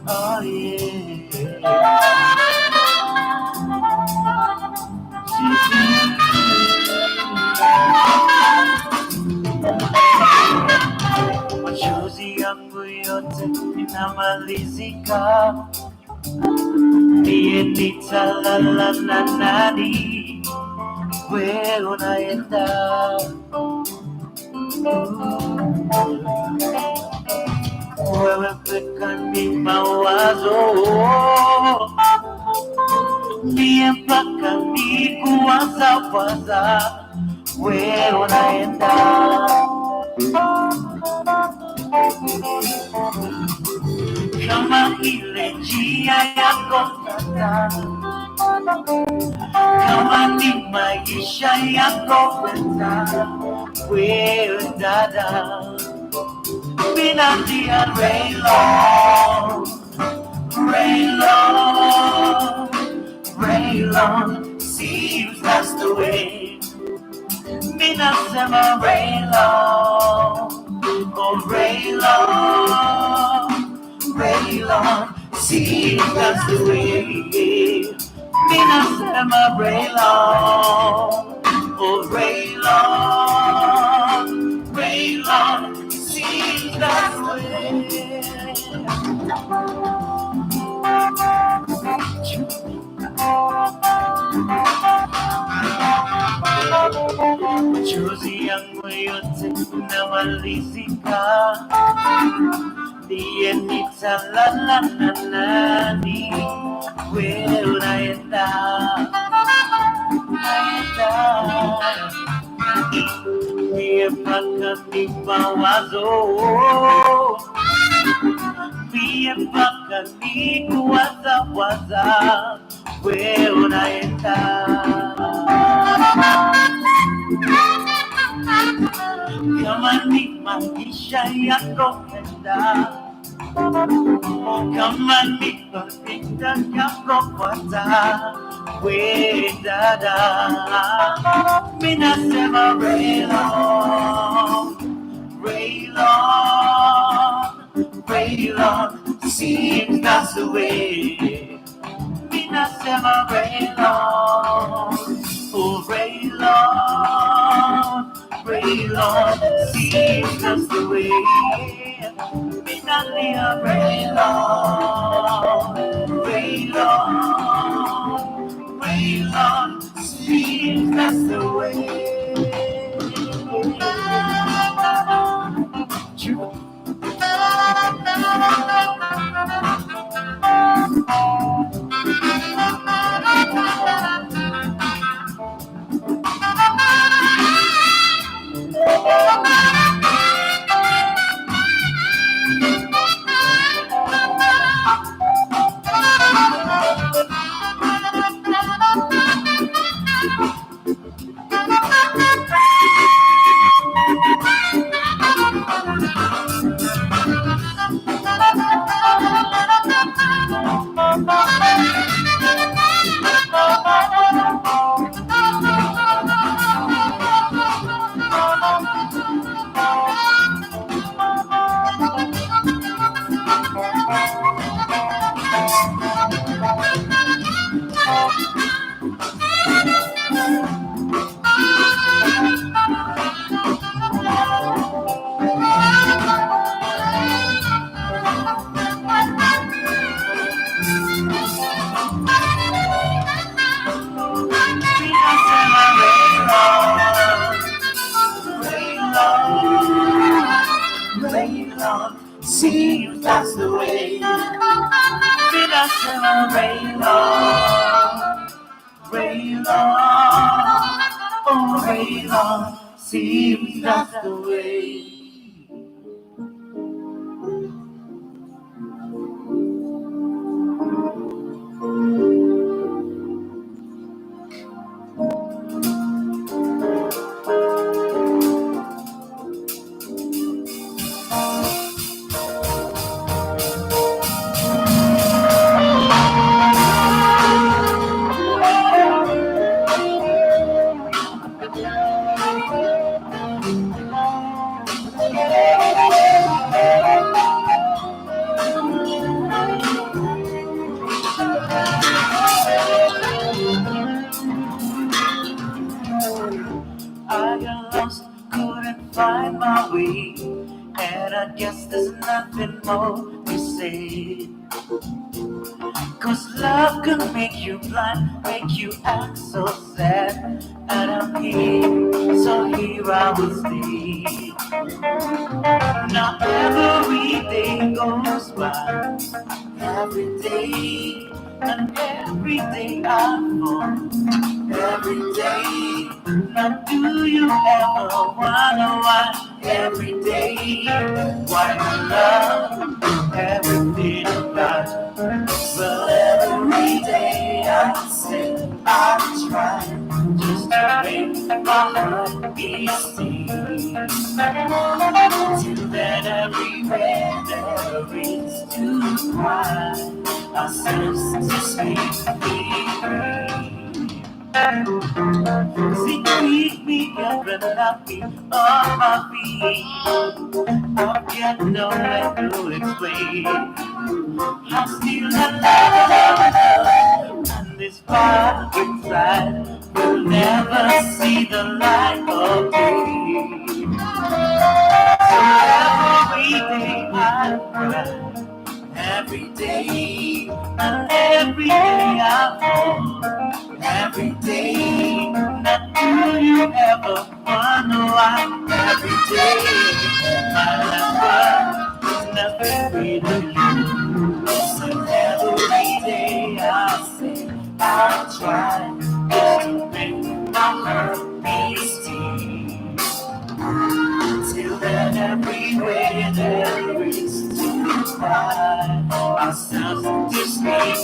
Oh yeah. Machozi yangu yote inamalizika, niye nitalala na nani? Wewe unaenda, wewe peka ni mawazo, niye mpaka ni kuwazawaza. Wewe unaenda, kama ile njia yako tata, kama ni maisha yako pesa. Wewe dada, mina njia Raylon, Raylon, Raylon, seems that's the way. Mina sema Raylon, oh Raylon, Raylon, seems that's the way. Mina sema Raylon, oh Raylon, Raylon, seems that's the way. Machozi yangu yote inamalizika, ndiye nitalala na nani? Wewe unaenda, ndiye mpaka ni mawazo, mie mpaka ni kuwazawaza we unaenda. Kama ni maisha yako kwenda, kama ni maisha yako kwenda, we dada, minasema rail on, rail on, rail on, seems that's the way. Minasema rail on, oh rail on, rail on, seems that's the way. Minalia rail on, rail on, rail on, seems that's the way. See you, that's the way. Did I rain on, rain on, oh rain on, see you, that's the way. I got lost, couldn't find my way, and I guess there's nothing more to say. Cause love can make you blind, make you act so sad, and I'm here, so here I will stay. Now every day goes by, every day, and every day I fall. Every day, now do you ever wonder why? Every day, why you love everything about? Well, every day I say I try just to make my heart beat still. Till then, everywhere there is to cry, I sense to speak free. See, keep me every happy on my feet. I can't know how to explain. I'm still alive, and this fire inside will never see the light of day. So every day I cry, every day, and every day I fall. Every day, now do you ever wonder why? Every day, my life is nothing really you. So every day I say, I'll try just to make my heart beat still. Till then, everywhere there is to cry, ourselves to sleep.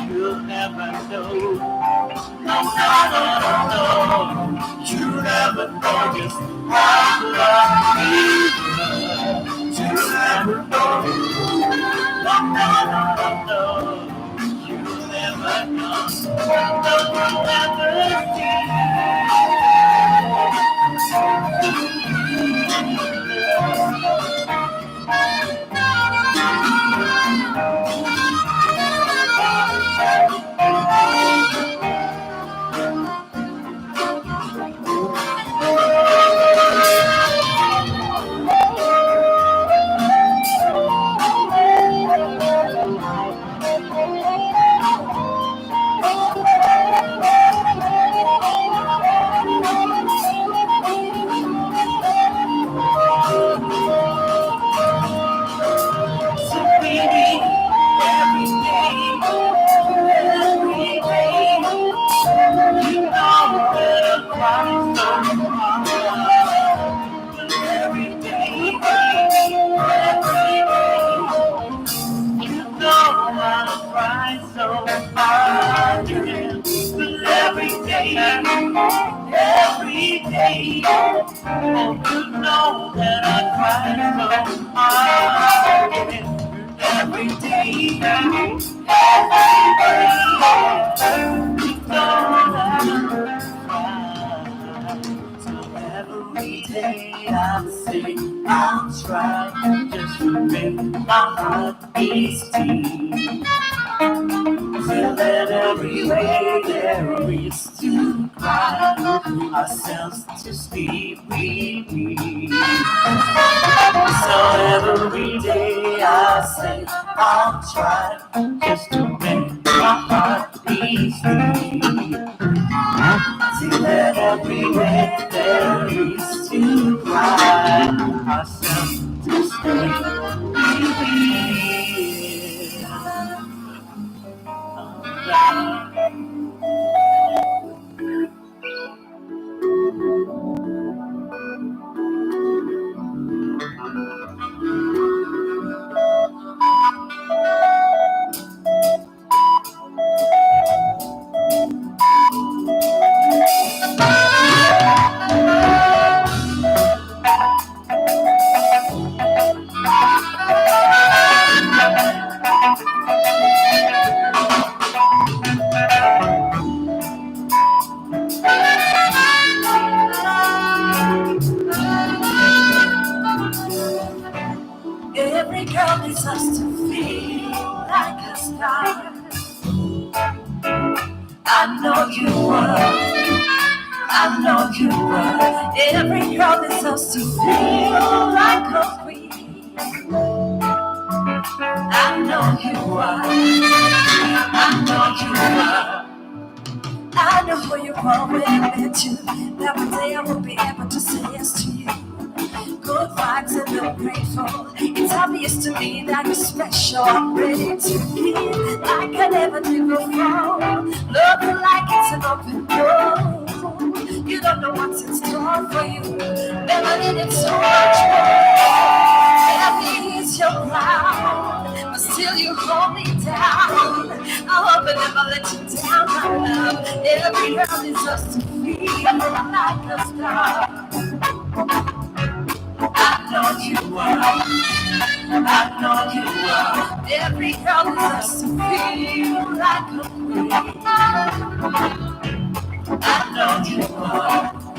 You'll never know. No, no, no, no, no. You'll never know just how lucky you'll never know. No, no, no, no, no. You'll never know. No, you'll never see. So baby, every day, you know that I'm crying so hard. Every day, you know that I'm crying so hard. But every day, oh, you know that I cry so hard. Every day, you know that I cry. So every day I say I'll try just to make my heart beat still. Till that every way there is to cry ourselves to sleep with me. So every day I say I'll try just to make my heart beat still. Till that every way there is to cry ourselves to sleep with me. Every girl deserves to feel like a star. I know you were, I know you were. Every girl deserves to feel like a queen. I know you were, I know you were. I know who you were when I met you. That one day I will be able to say yes to you. Good vibes and I'm grateful. It's obvious to me that you're special. I'm ready to give like I never did before. Looking like it's an open door. You don't know what's in store for you. Never needed so much more. Heavy is your crown, but still you hold me down. I hope I never let you down, my love. Every girl deserves to feel like a star. I know you are, I know you are. Every girl deserves to feel like a queen. I know you are,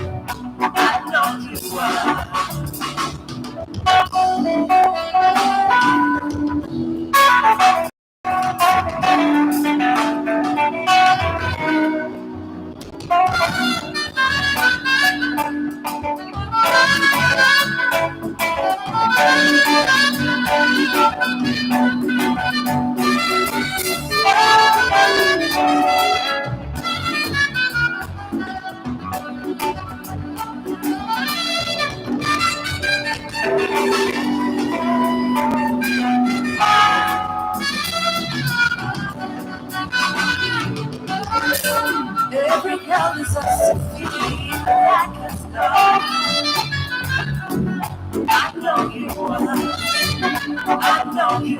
I know you are. I know you.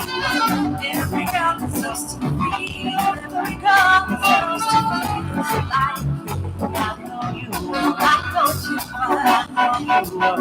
Every girl deserves to be. Every girl deserves to be like me. I know you. I know you. I know you.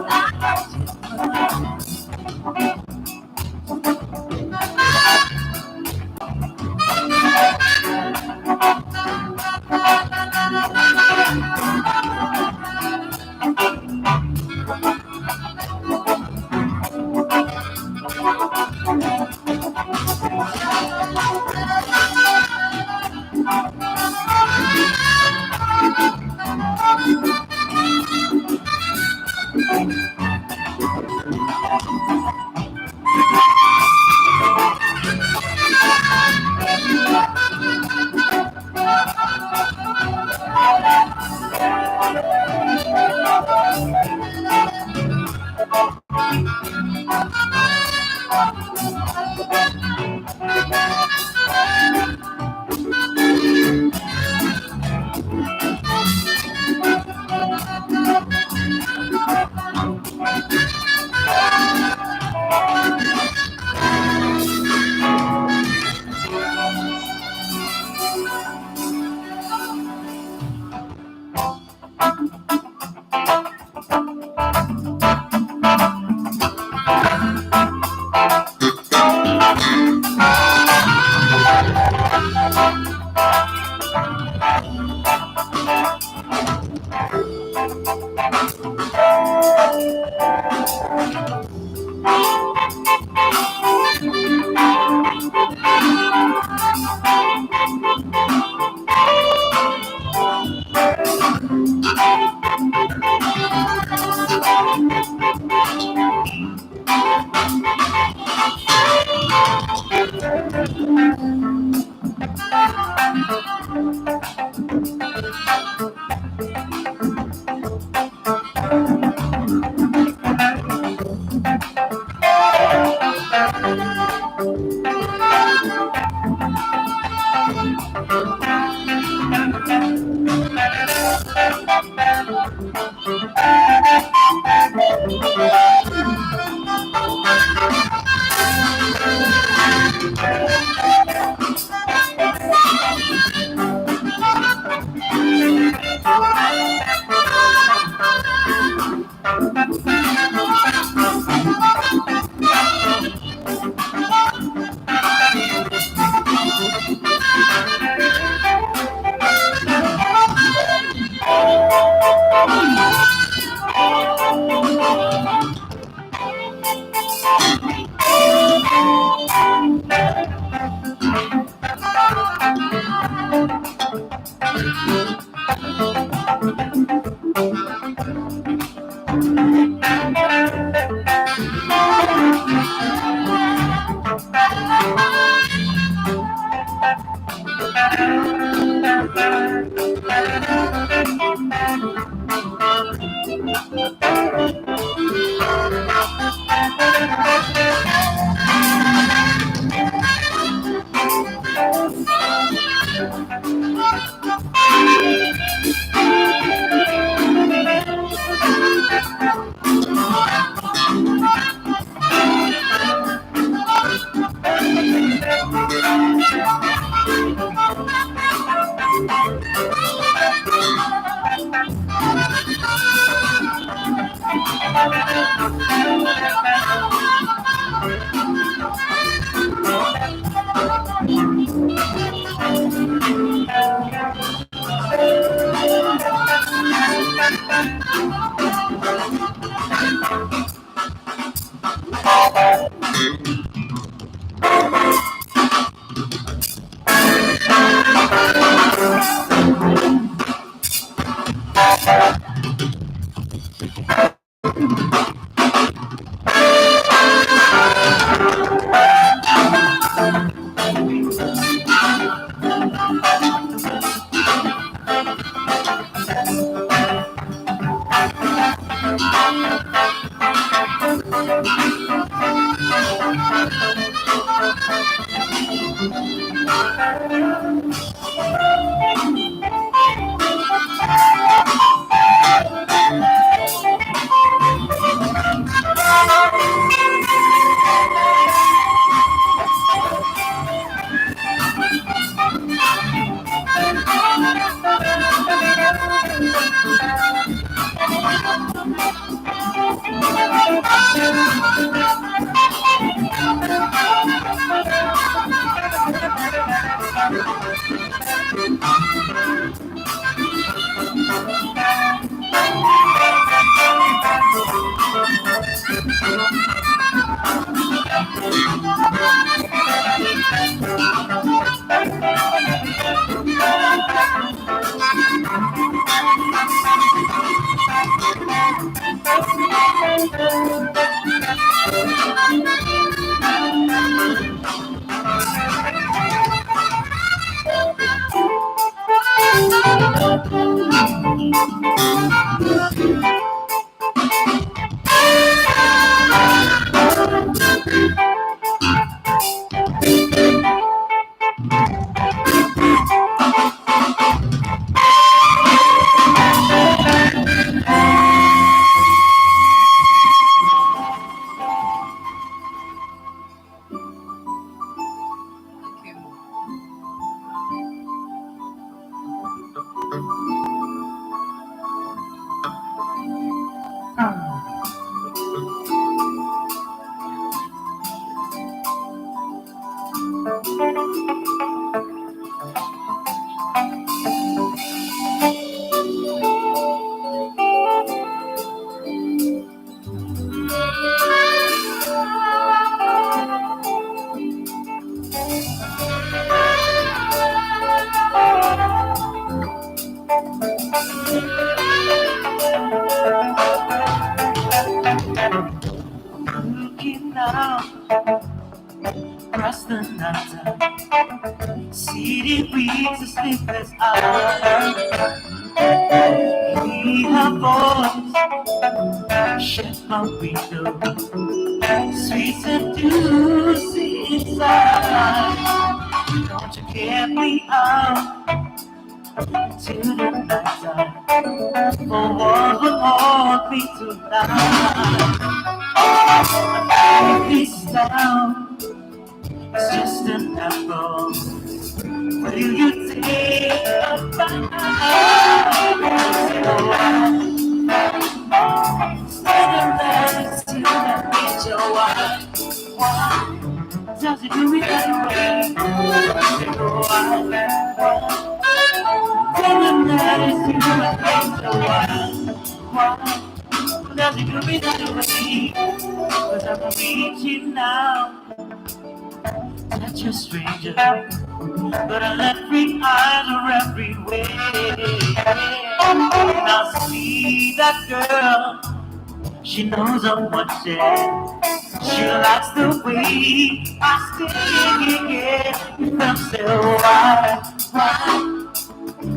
Looking out across the night, city breeze, the sleepless hour. Hear her voice, shut my window, sweet seducing inside. Don't you get me out to the night, for what will hold me tonight. This town is just an apple. Will you take a bite? Stand around till I meet your wife. Why does it do it that way? Tell them that it's you and meet your wife. Why does it do it that way? 'Cause I'm reaching out, touch a stranger, but electric eyes are everywhere. And I see that girl, she knows I'm watching. She likes the way I sing it. I'm still why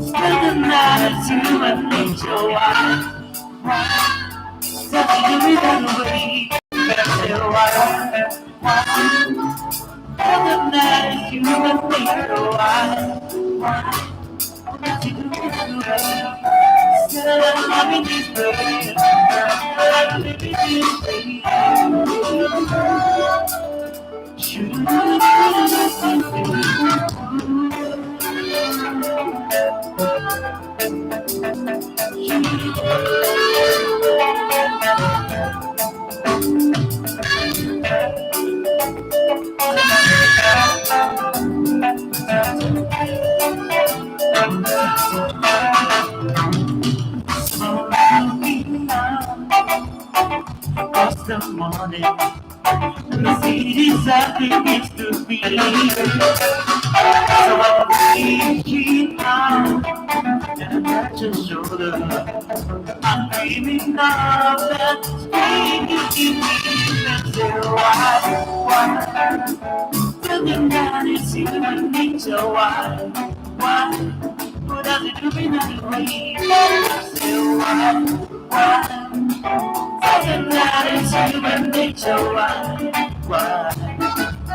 spend the night to and meet your wife. Why does she do it that way? But I'm still why spend the night to and meet your wife. Why does she do it that way? Still I'm having this way. I'm living this way. Across the morning, the city's happy begins to be. So I'm reaching out and I touch your shoulder. I'm dreaming of that spring you give me. And say why? Tell me that it's you and meet your wife. Why? What does it do me that way? Say why? Tell me that it's you and meet your wife. Why?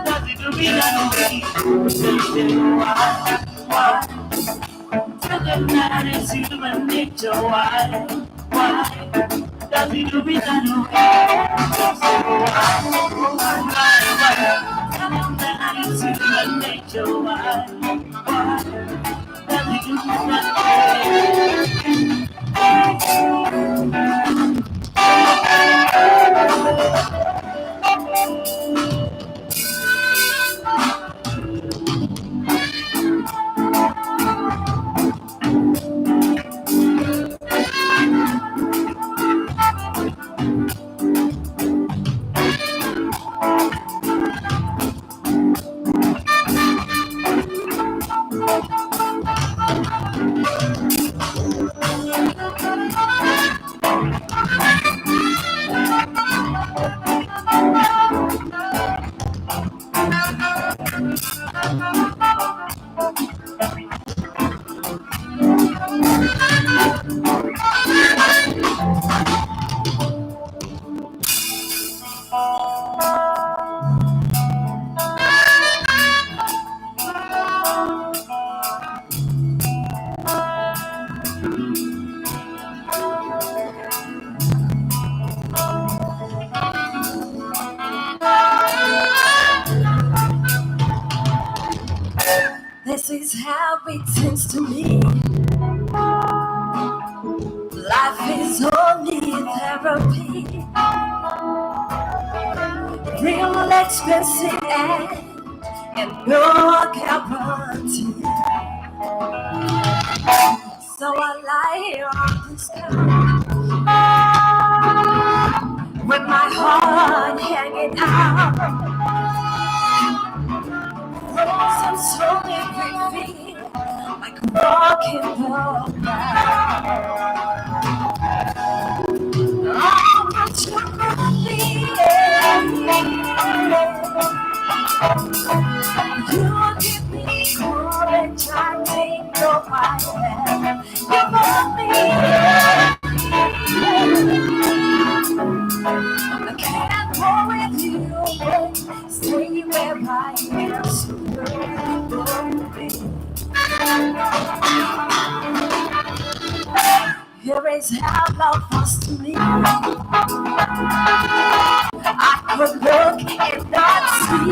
Does it do me that way? Say why? Tell them that it's you and meet your wife. Why does it do me that way? Say why? Tell them that it's you and meet your wife. Why does it do me that This is how it seems to me. Life is only therapy, real expensive and no guarantee. So I lie here on this couch with my heart hanging out, frozen slowly breathing like a walking dog. Oh, but you give me courage, I take no mind. You love me. I can't go with you, stay where I am, so here is how love was to me. I could look and not see.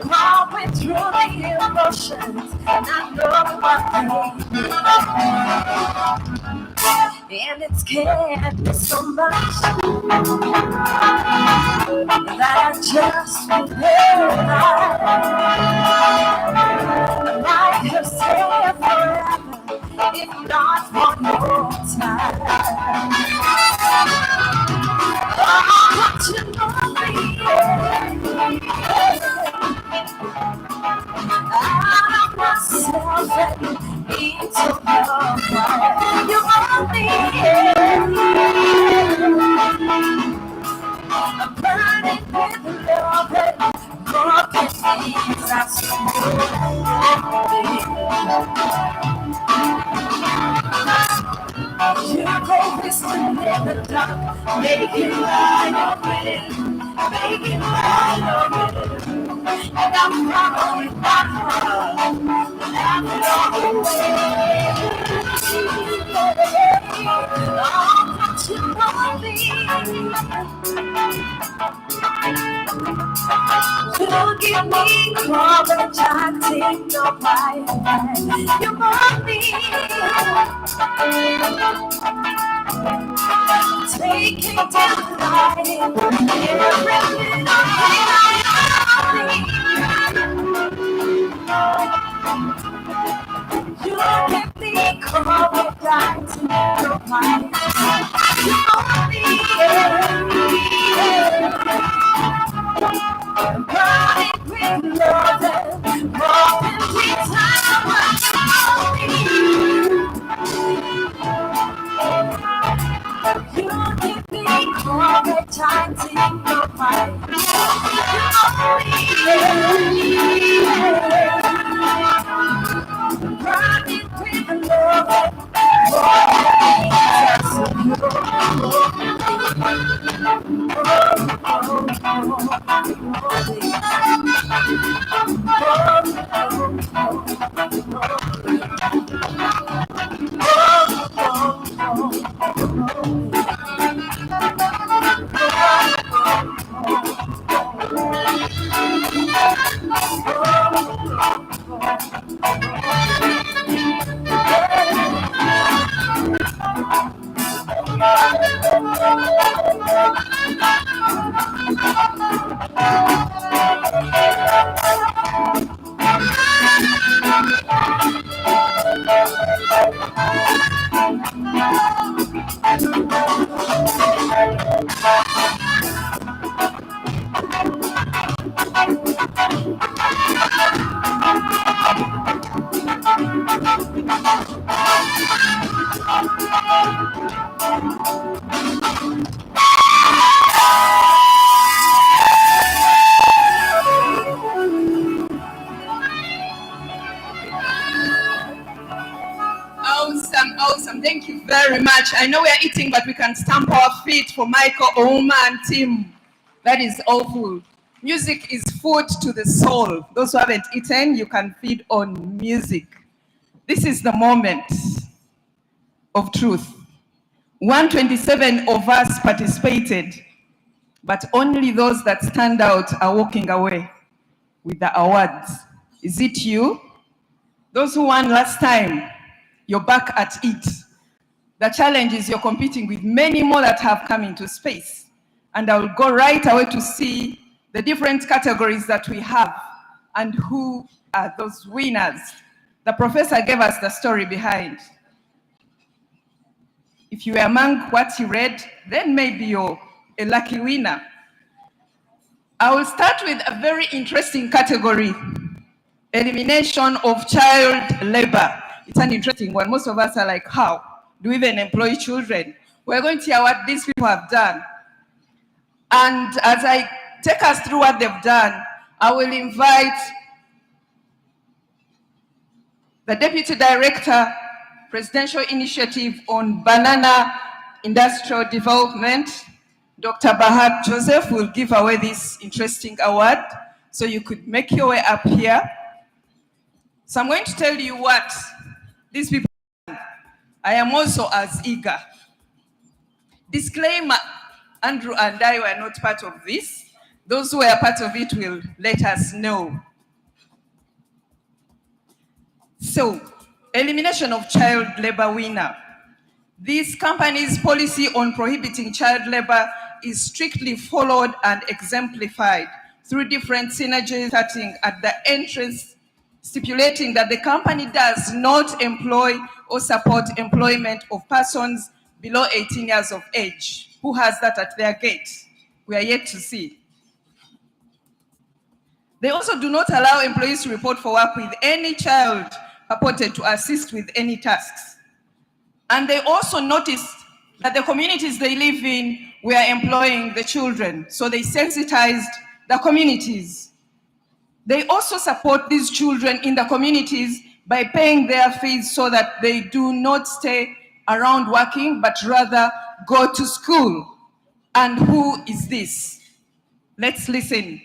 Going through the emotions, and I know what they and it scared me so much that I just won't I could stay forever if not for your time. Oh, but you know me. Out of myself and into your life. You want me. I'm burning with love and broken things I you go whistling in the dark, making light of it, making light of it. And I'm following my heart, laughing all the way. Oh, but you know me. You give me courage, I take no pride. You want me. Taking down the light, everything I you give me courage, I take no pride. You want me. Burning with love and broken desire. You give me courage, I take no fight. Burning with love and Thank you very much. I know we are eating, but we can stamp our feet for Michael, Ouma, and Tim. That is awful. Music is food to the soul. Those who haven't eaten, you can feed on music. This is the moment of truth. 127 of us participated, but only those that stand out are walking away with the awards. Is it you? Those who won last time, you're back at it. The challenge is you're competing with many more that have come into space. And I will go right away to see the different categories that we have and who are those winners. The professor gave us the story behind. If you were among what he read, then maybe you're a lucky winner. I will start with a very interesting category, elimination of child labor. It's an interesting one. Most of us are like, how do we even employ children? We're going to hear what these people have done. And as I take us through what they've done, I will invite the Deputy Director, Presidential Initiative on Banana Industrial Development, Dr. Bahad Joseph, will give away this interesting award. So you could make your way up here. So I'm going to tell you what these people done. I am also as eager. Disclaimer, Andrew and I were not part of this. Those who were part of it will let us know. So, elimination of child labor winner. This company's policy on prohibiting child labor is strictly followed and exemplified through different synergies, starting at the entrance, stipulating that the company does not employ or support employment of persons below 18 years of age. Who has that at their gate? We are yet to see. They also do not allow employees to report for work with any child purported to assist with any tasks. And they also noticed that the communities they live in were employing the children, so they sensitized the communities. They also support these children in the communities by paying their fees so that they do not stay around working, but rather go to school. And who is this? Let's listen.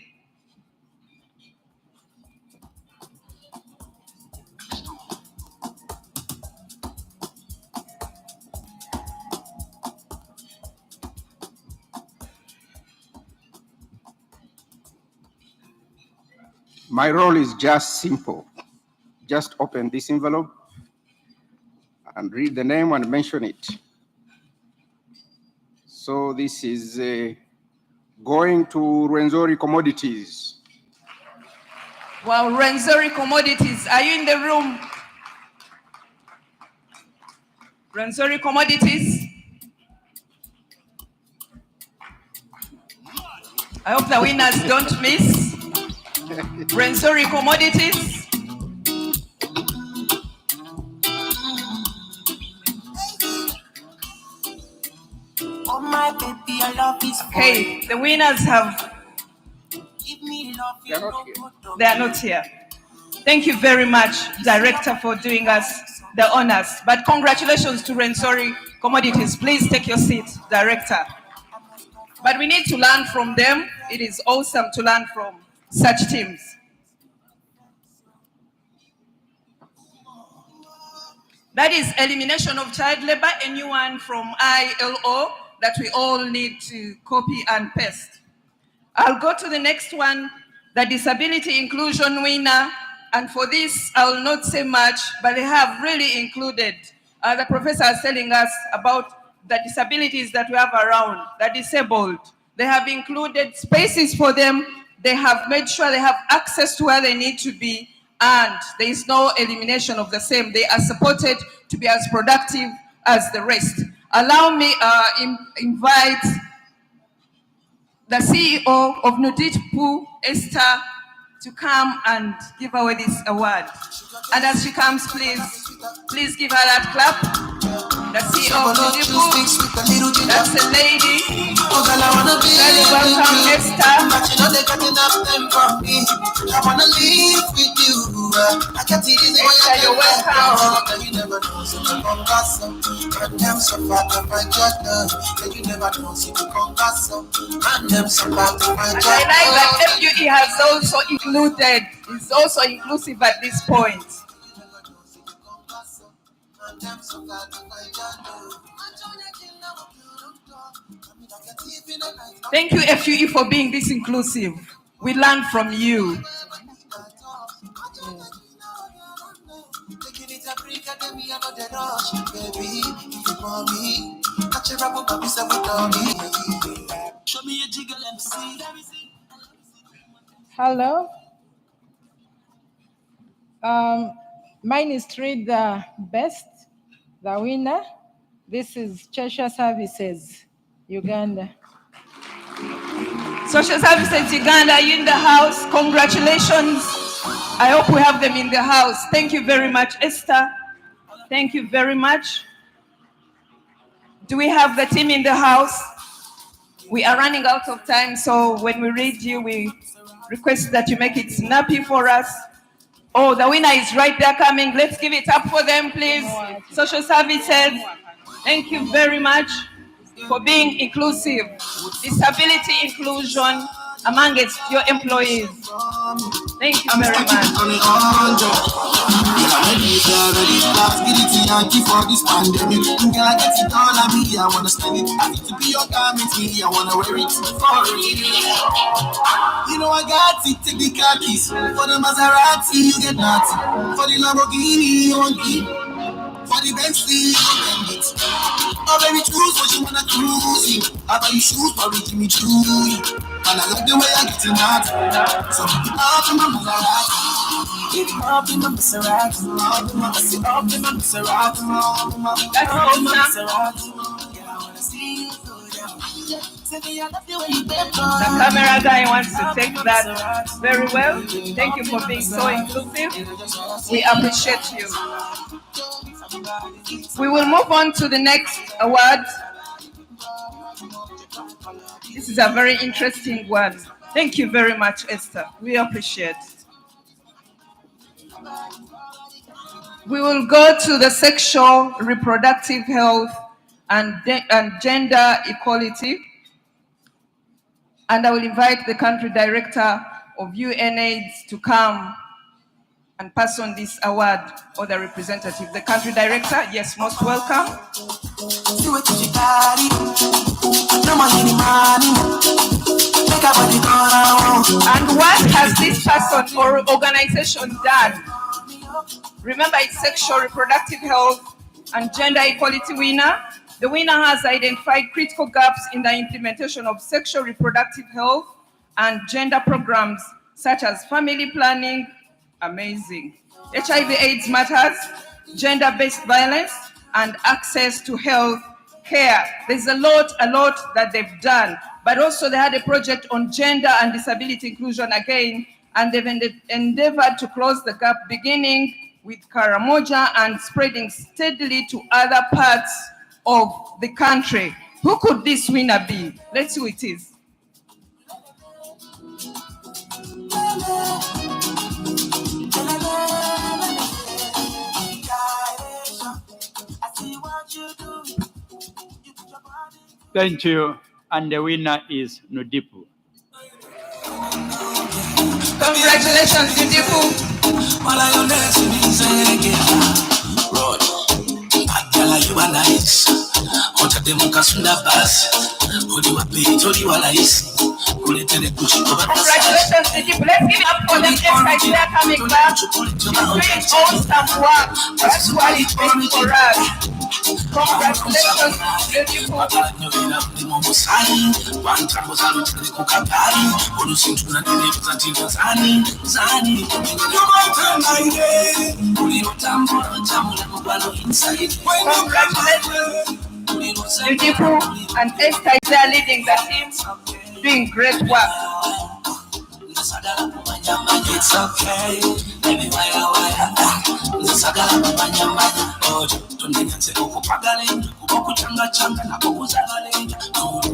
My role is just simple. Just open this envelope and read the name and mention it. So this is going to Rwenzori Commodities. Well, Rwenzori Commodities, are you in the room? Rwenzori Commodities? I hope the winners don't miss. Rwenzori Commodities. Oh my baby, I love this. Okay, the winners have. Give me love, They are not here. They are not here. Thank you very much, Director, for doing us the honors. But congratulations to Rwenzori Commodities. Please take your seat, Director. But we need to learn from them. It is awesome to learn from such teams. That is elimination of child labor, a new one from ILO that we all need to copy and paste. I'll go to the next one, the disability inclusion winner. And for this, I will not say much, but they have really included, the professor is telling us about the disabilities that we have around, the disabled. They have included spaces for them. They have made sure they have access to where they need to be, and there is no elimination of the same. They are supported to be as productive as the rest. Allow me invite the CEO of Nuditpu, Esther, to come and give away this award. And as she comes, please give her that clap. The CEO of Nuditpu, that's a lady. Very welcome, Esther. I wanna live with you. Esther, you're welcome. You never know, so you come pass up. And them so far to my judge. You never know, so you come pass up. And them so far to my And judge. I like that FUE has also included, is also inclusive at this point. Thank you, FUE, for being this inclusive. We learn from you. Hello. Mine is Treat the Best, the winner. This is Cheshire Services, Uganda. Social Services Uganda, are you in the house? Congratulations. I hope we have them in the house. Thank you very much, Esther. Thank you very much. Do we have the team in the house? We are running out of time, so when we read you, we request that you make it snappy for us. Oh, the winner is right there coming. Let's give it up for them, please. Social Services, thank you very much for being inclusive. Disability inclusion amongst your employees. Thank you very much. For this pandemic, girl, I get it all on me. I wanna spend it. I need to be your garment, me. I wanna wear it for real. You know I got it. Take the car keys for the Maserati, you get nothing. For the Lamborghini, you want it. For the Bentley, you bend it. Oh baby, choose what you wanna cruise. I buy you shoes for it, me true. And I like the way I get in that. So up in my Maserati. Up in my Maserati, up in my Maserati, That's awesome. The camera guy wants to take that very well. Thank you for being so inclusive. We appreciate you. We will move on to the next award. This is a very interesting one. Thank you very much, Esther. We appreciate it. We will go to the sexual reproductive health and gender equality. And I will invite the country director of UNAIDS to come and pass on this award, or the representative. The country director, yes, most welcome. And what has this person or organization done? Remember, it's sexual reproductive health and gender equality winner. The winner has identified critical gaps in the implementation of sexual reproductive health and gender programs such as family planning, amazing, HIV/AIDS matters, gender-based violence, and access to health care. There's a lot that they've done, but also they had a project on gender and disability inclusion again, and they've endeavored to close the gap beginning with Karamoja and spreading steadily to other parts of the country. Who could this winner be? Let's see who it is. Thank you. And the winner is Nudipu. Congratulations, Nudipu. Congratulations, Nudipu. Let's give it up for them. They are coming back. Doing awesome work. That's what it means for us. Congratulations, Nudipu. Nudipu and Esther, they are leading the team, doing great work. It's okay, baby, why? Nzisagala kumanyamanya, oh, tundinyanze ukupagalenja, ukuchanga na kukuzagalenja,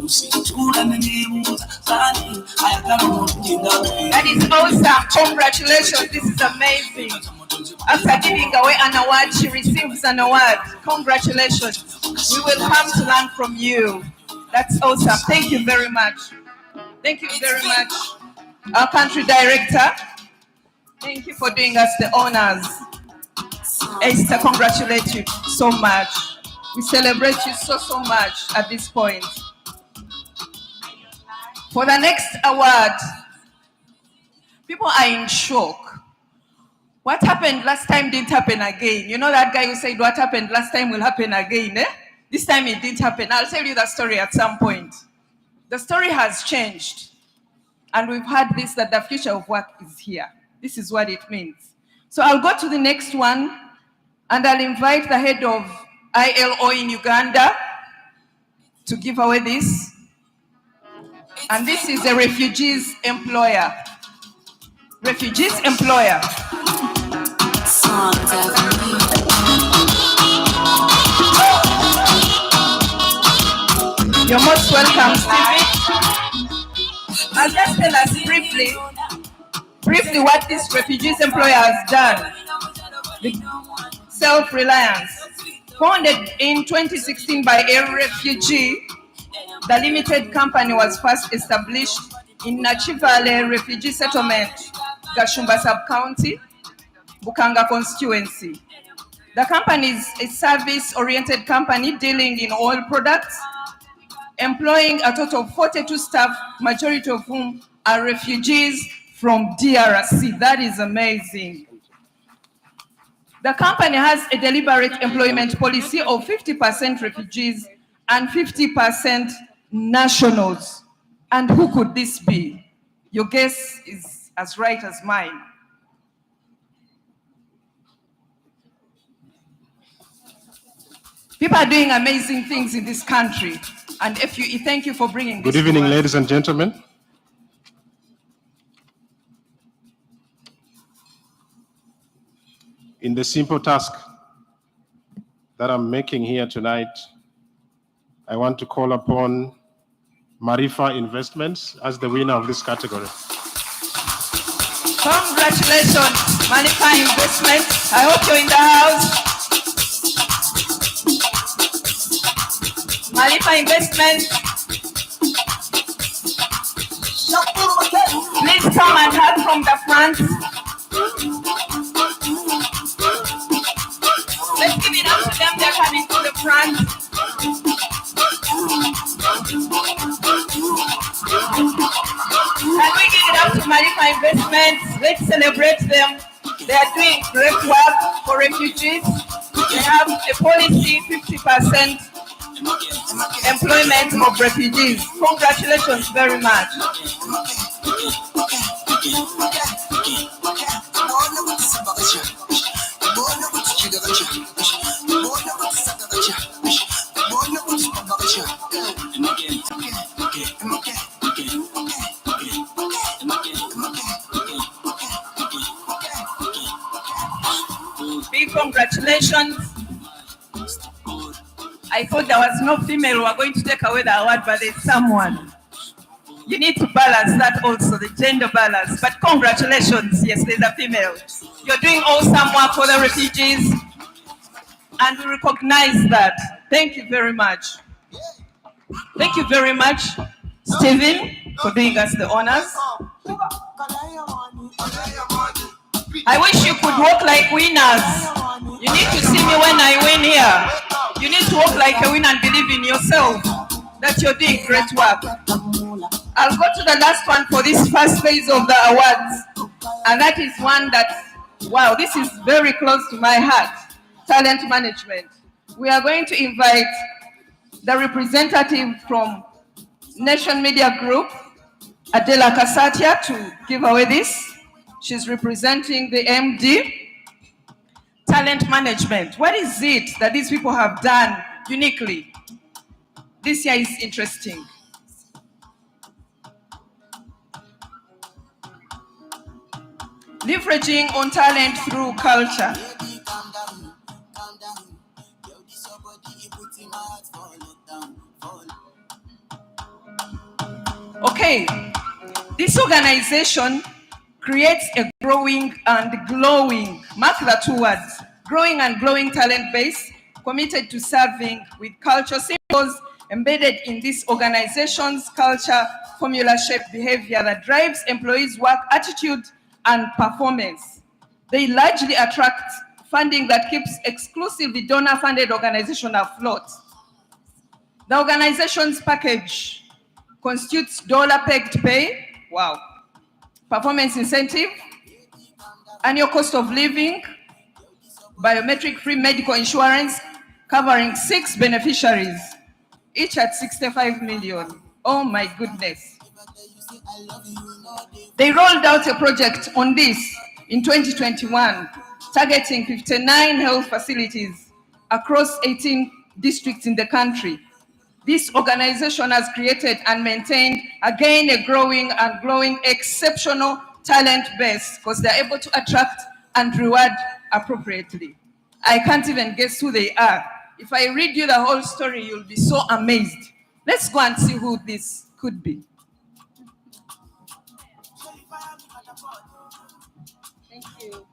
usitula nenibuza, zani, ayagala umuntu. That is awesome. Congratulations. This is amazing. After giving away an award, she receives an award. Congratulations. We will come to learn from you. That's awesome. Thank you very much. Thank you very much. Our country director, thank you for doing us the honors. Esther, congratulate you so much. We celebrate you so much at this point. For the next award, people are in shock. What happened last time didn't happen again. You know that guy who said what happened last time will happen again, eh? This time it didn't happen. I'll tell you that story at some point. The story has changed. And we've heard this, that the future of work is here. This is what it means. So I'll go to the next one, and I'll invite the head of ILO in Uganda to give away this. And this is a refugees employer. Refugees employer. You're most welcome, Stevie. I'll just tell us briefly what this refugees employer has done. The self-reliance. Founded in 2016 by a refugee, the limited company was first established in Nachivale refugee settlement, Gashumba sub-county, Bukanga constituency. The company is a service-oriented company dealing in oil products, employing a total of 42 staff, majority of whom are refugees from DRC. That is amazing. The company has a deliberate employment policy of 50% refugees and 50% nationals. And who could this be? Your guess is as right as mine. People are doing amazing things in this country. And thank you for bringing this. Good evening, ladies and gentlemen. In the simple task that I'm making here tonight, I want to call upon Marifa Investments as the winner of this category. Congratulations, Marifa Investments. I hope you're in the house. Marifa Investments. Please come and help from the front. Let's give it up to them. They're coming to the front. Can we give it up to Marifa Investments? Let's celebrate them. They are doing great work for refugees. They have a policy 50% employment of refugees. Congratulations very much. Big congratulations. I thought there was no female who were going to take away the award, but there's someone. You need to balance that also, the gender balance. But congratulations, yes, there's a female. You're doing awesome work for the refugees, and we recognize that. Thank you very much. Thank you very much, Stephen, for doing us the honors. I wish you could walk like winners. You need to see me when I win here. You need to walk like a winner and believe in yourself that you're doing great work. I'll go to the last one for this first phase of the awards. And that is one that, wow, this is very close to my heart. Talent management. We are going to invite the representative from Nation Media Group, Adela Kasatia, to give away this. She's representing the MD. Talent management. What is it that these people have done uniquely? This year is interesting. leveraging on talent through culture. Okay, this organization creates a growing and glowing, mark the two words, growing and glowing talent base committed to serving with culture symbols embedded in this organization's culture formula-shaped behavior that drives employees' work attitude and performance. They largely attract funding that keeps exclusively donor-funded organizations afloat. The organization's package constitutes dollar-pegged pay, wow, performance incentive, annual cost of living, biometric-free medical insurance covering 6 beneficiaries, each at 65 million. Oh my goodness. They rolled out a project on this in 2021, targeting 59 health facilities across 18 districts in the country. This organization has created and maintained, again, a growing and glowing exceptional talent base because they're able to attract and reward appropriately. I can't even guess who they are. If I read you the whole story, you'll be so amazed. Let's go and see who this could be. Thank you.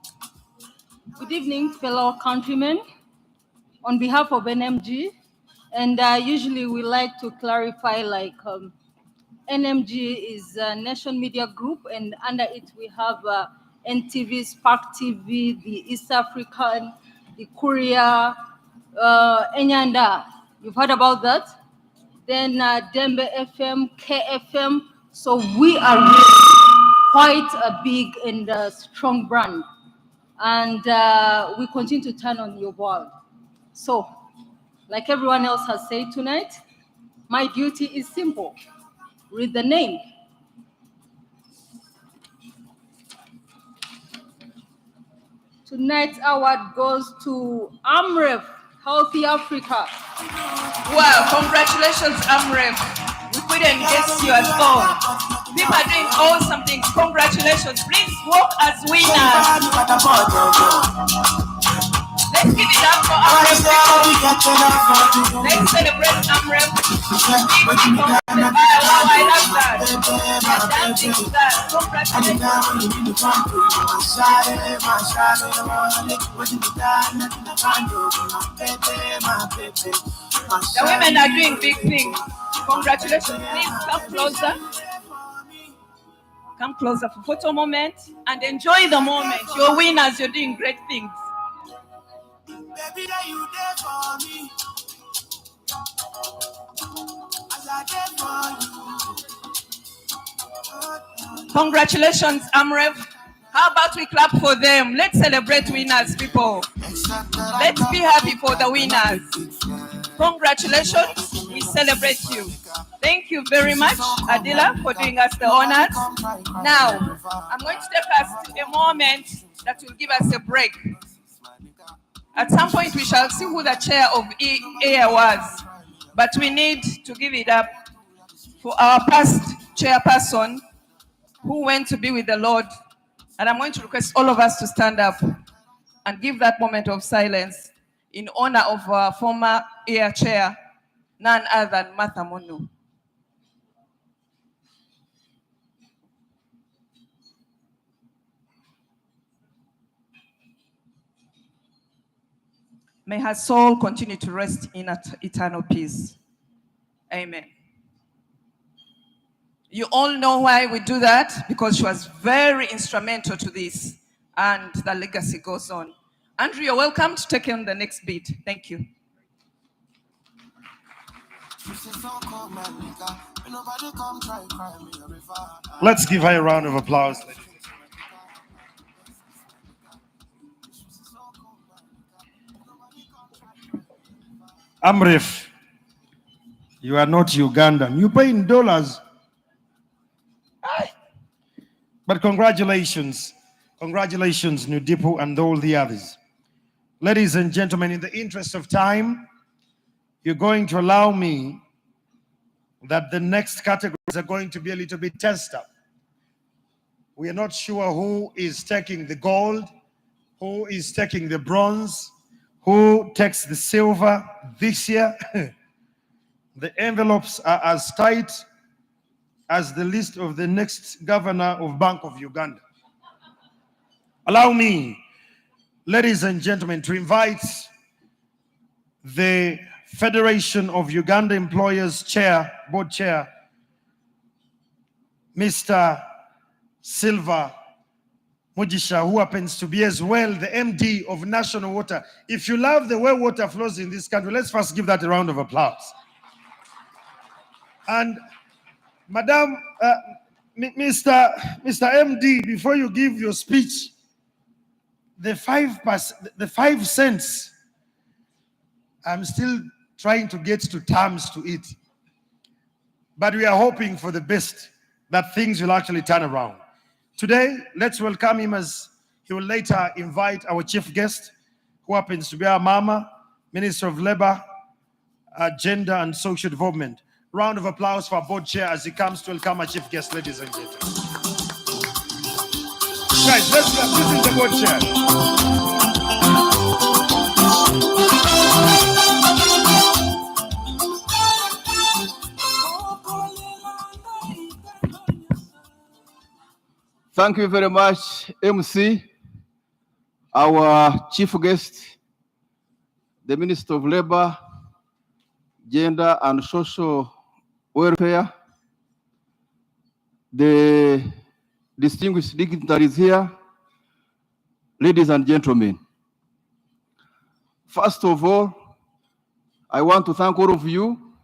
Good evening, fellow countrymen. On behalf of NMG, and usually we like to clarify NMG is a Nation Media Group, and under it we have NTV, Spark TV, the East African, the Korea, Enyanda. You've heard about that? Then Dembe FM, KFM. So we are really quite a big and strong brand. And we continue to turn on your world. So, like everyone else has said tonight, my duty is simple. Read the name. Tonight's award goes to AMREF, Healthy Africa. Wow, congratulations, AMREF. We couldn't guess you at all. People are doing awesome things. Congratulations. Please walk as winners. Let's give it up for AMREF. Let's celebrate AMREF. Wow, I love that. You're dancing to that. Congratulations. The women are doing big things. Congratulations. Please come closer. Come closer for photo moment and enjoy the moment. You're winners. You're doing great things. Congratulations, AMREF. How about we clap for them? Let's celebrate winners, people. Let's be happy for the winners. Congratulations. We celebrate you. Thank you very much, Adila, for doing us the honors. Now, I'm going to take us to a moment that will give us a break. At some point, we shall see who the chair of Eya was. But we need to give it up for our past chairperson who went to be with the Lord. And I'm going to request all of us to stand up and give that moment of silence in honor of our former Eya chair, none other than Martha Munu. May her soul continue to rest in eternal peace. Amen. You all know why we do that, because she was very instrumental to this, and the legacy goes on. Andrew, you're welcome to take on the next beat. Thank you. Let's give her a round of applause. AMREF, you are not Ugandan. You pay in dollars. But congratulations. Congratulations, Nudipo and all the others. Ladies and gentlemen, in the interest of time, you're going to allow me that the next categories are going to be a little bit test up. We are not sure who is taking the gold, who is taking the bronze, who takes the silver this year. The envelopes are as tight as the list of the next governor of Bank of Uganda. Allow me, ladies and gentlemen, to invite the Federation of Uganda Employers Chair, Board Chair, Mr. Silva Mujisha, who happens to be as well the MD of National Water. If you love the way water flows in this country, let's first give that a round of applause. And Madam, Mr. MD, before you give your speech, the 5 cents, I'm still trying to get to terms to it. But we are hoping for the best, that things will actually turn around. Today, let's welcome him as he will later invite our chief guest, who happens to be our Mama, Minister of Labor, Gender and Social Development. Round of applause for our board chair as he comes to welcome our chief guest, ladies and gentlemen. Guys, let's go. This is the board chair. Thank you very much, MC, our chief guest, the Minister of Labor, Gender and Social Welfare, the distinguished dignitaries here, ladies and gentlemen. First of all, I want to thank all of you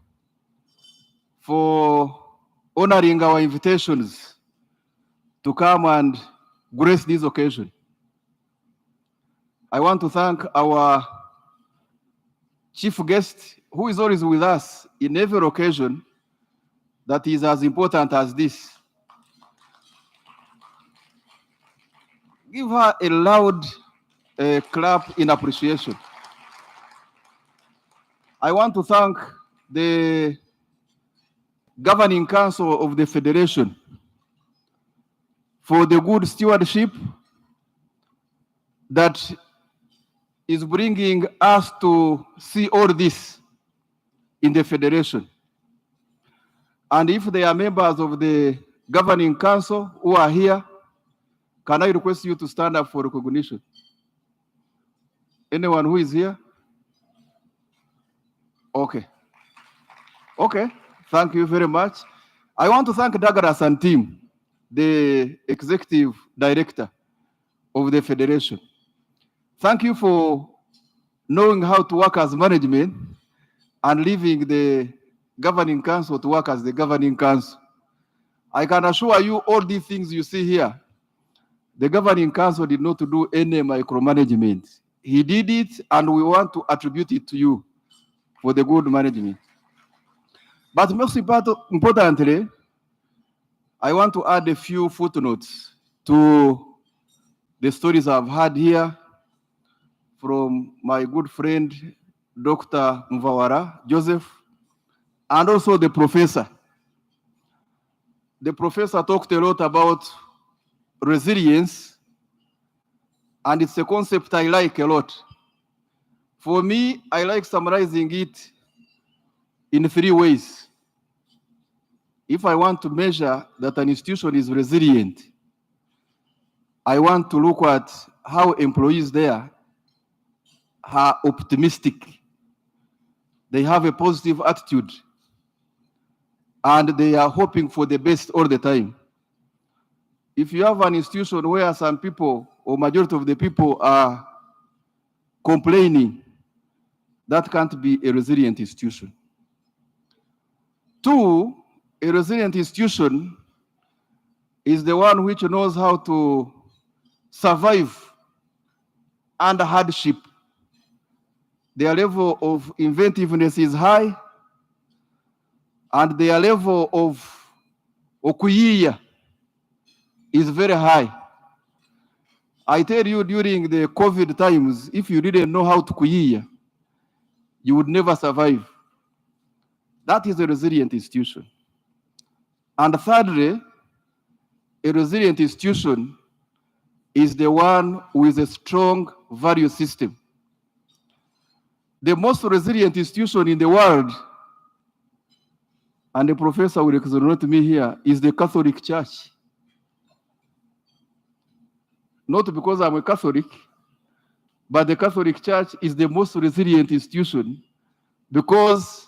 for honoring our invitations to come and grace this occasion. I want to thank our chief guest, who is always with us in every occasion that is as important as this. Give her a loud clap in appreciation. I want to thank the Governing Council of the Federation for the good stewardship that is bringing us to see all this in the Federation. And if they are members of the Governing Council who are here, can I request you to stand up for recognition? Anyone who is here? Okay. Okay, thank you very much. I want to thank Douglas and team, the executive director of the Federation. Thank you for knowing how to work as management and leaving the Governing Council to work as the Governing Council. I can assure you all these things you see here, the Governing Council did not do any micromanagement. He did it, and we want to attribute it to you for the good management. But most importantly, I want to add a few footnotes to the stories I've had here from my good friend, Dr. Mvawara Joseph, and also the professor. The professor talked a lot about resilience, and it's a concept I like a lot. For me, I like summarizing it in 3 ways. If I want to measure that an institution is resilient, I want to look at how employees there are optimistic. They have a positive attitude, and they are hoping for the best all the time. If you have an institution where some people or majority of the people are complaining, that can't be a resilient institution. 2, a resilient institution is the one which knows how to survive under hardship. Their level of inventiveness is high, and their level of okuyiya is very high. I tell you, during the COVID times, if you didn't know how to kuyiya, you would never survive. That is a resilient institution. And thirdly, a resilient institution is the one with a strong value system. The most resilient institution in the world, and the professor will exonerate me here, is the Catholic Church. Not because I'm a Catholic, but the Catholic Church is the most resilient institution because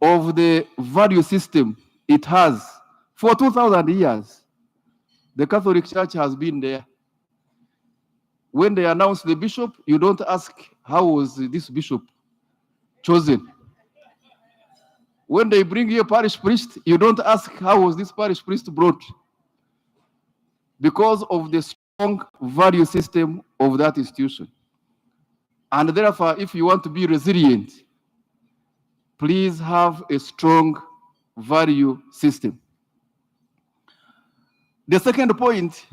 of the value system it has. For 2,000 years, the Catholic Church has been there. When they announce the bishop, you don't ask, how was this bishop chosen? When they bring you a parish priest, you don't ask, how was this parish priest brought? Because of the strong value system of that institution. And therefore, if you want to be resilient, please have a strong value system. The second point,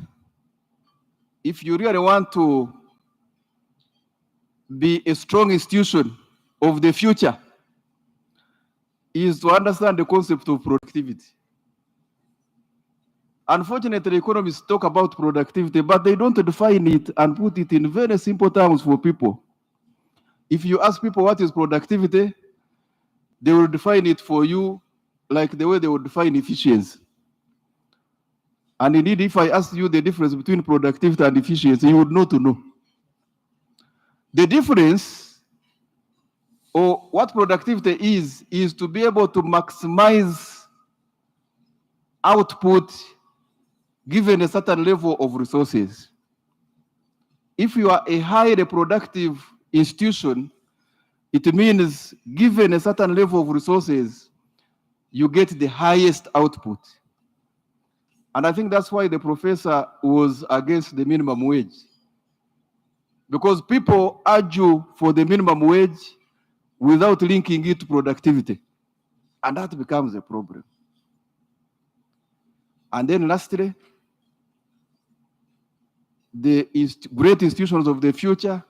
if you really want to be a strong institution of the future, is to understand the concept of productivity. Unfortunately, economists talk about productivity, but they don't define it and put it in very simple terms for people. If you ask people what is productivity, they will define it for you like the way they would define efficiency. And indeed, if I ask you the difference between productivity and efficiency, you would know to know. The difference, or what productivity is to be able to maximize output given a certain level of resources. If you are a highly productive institution, it means given a certain level of resources, you get the highest output. And I think that's why the professor was against the minimum wage. Because people argue for the minimum wage without linking it to productivity. And that becomes a problem. And then lastly, the great institutions of the future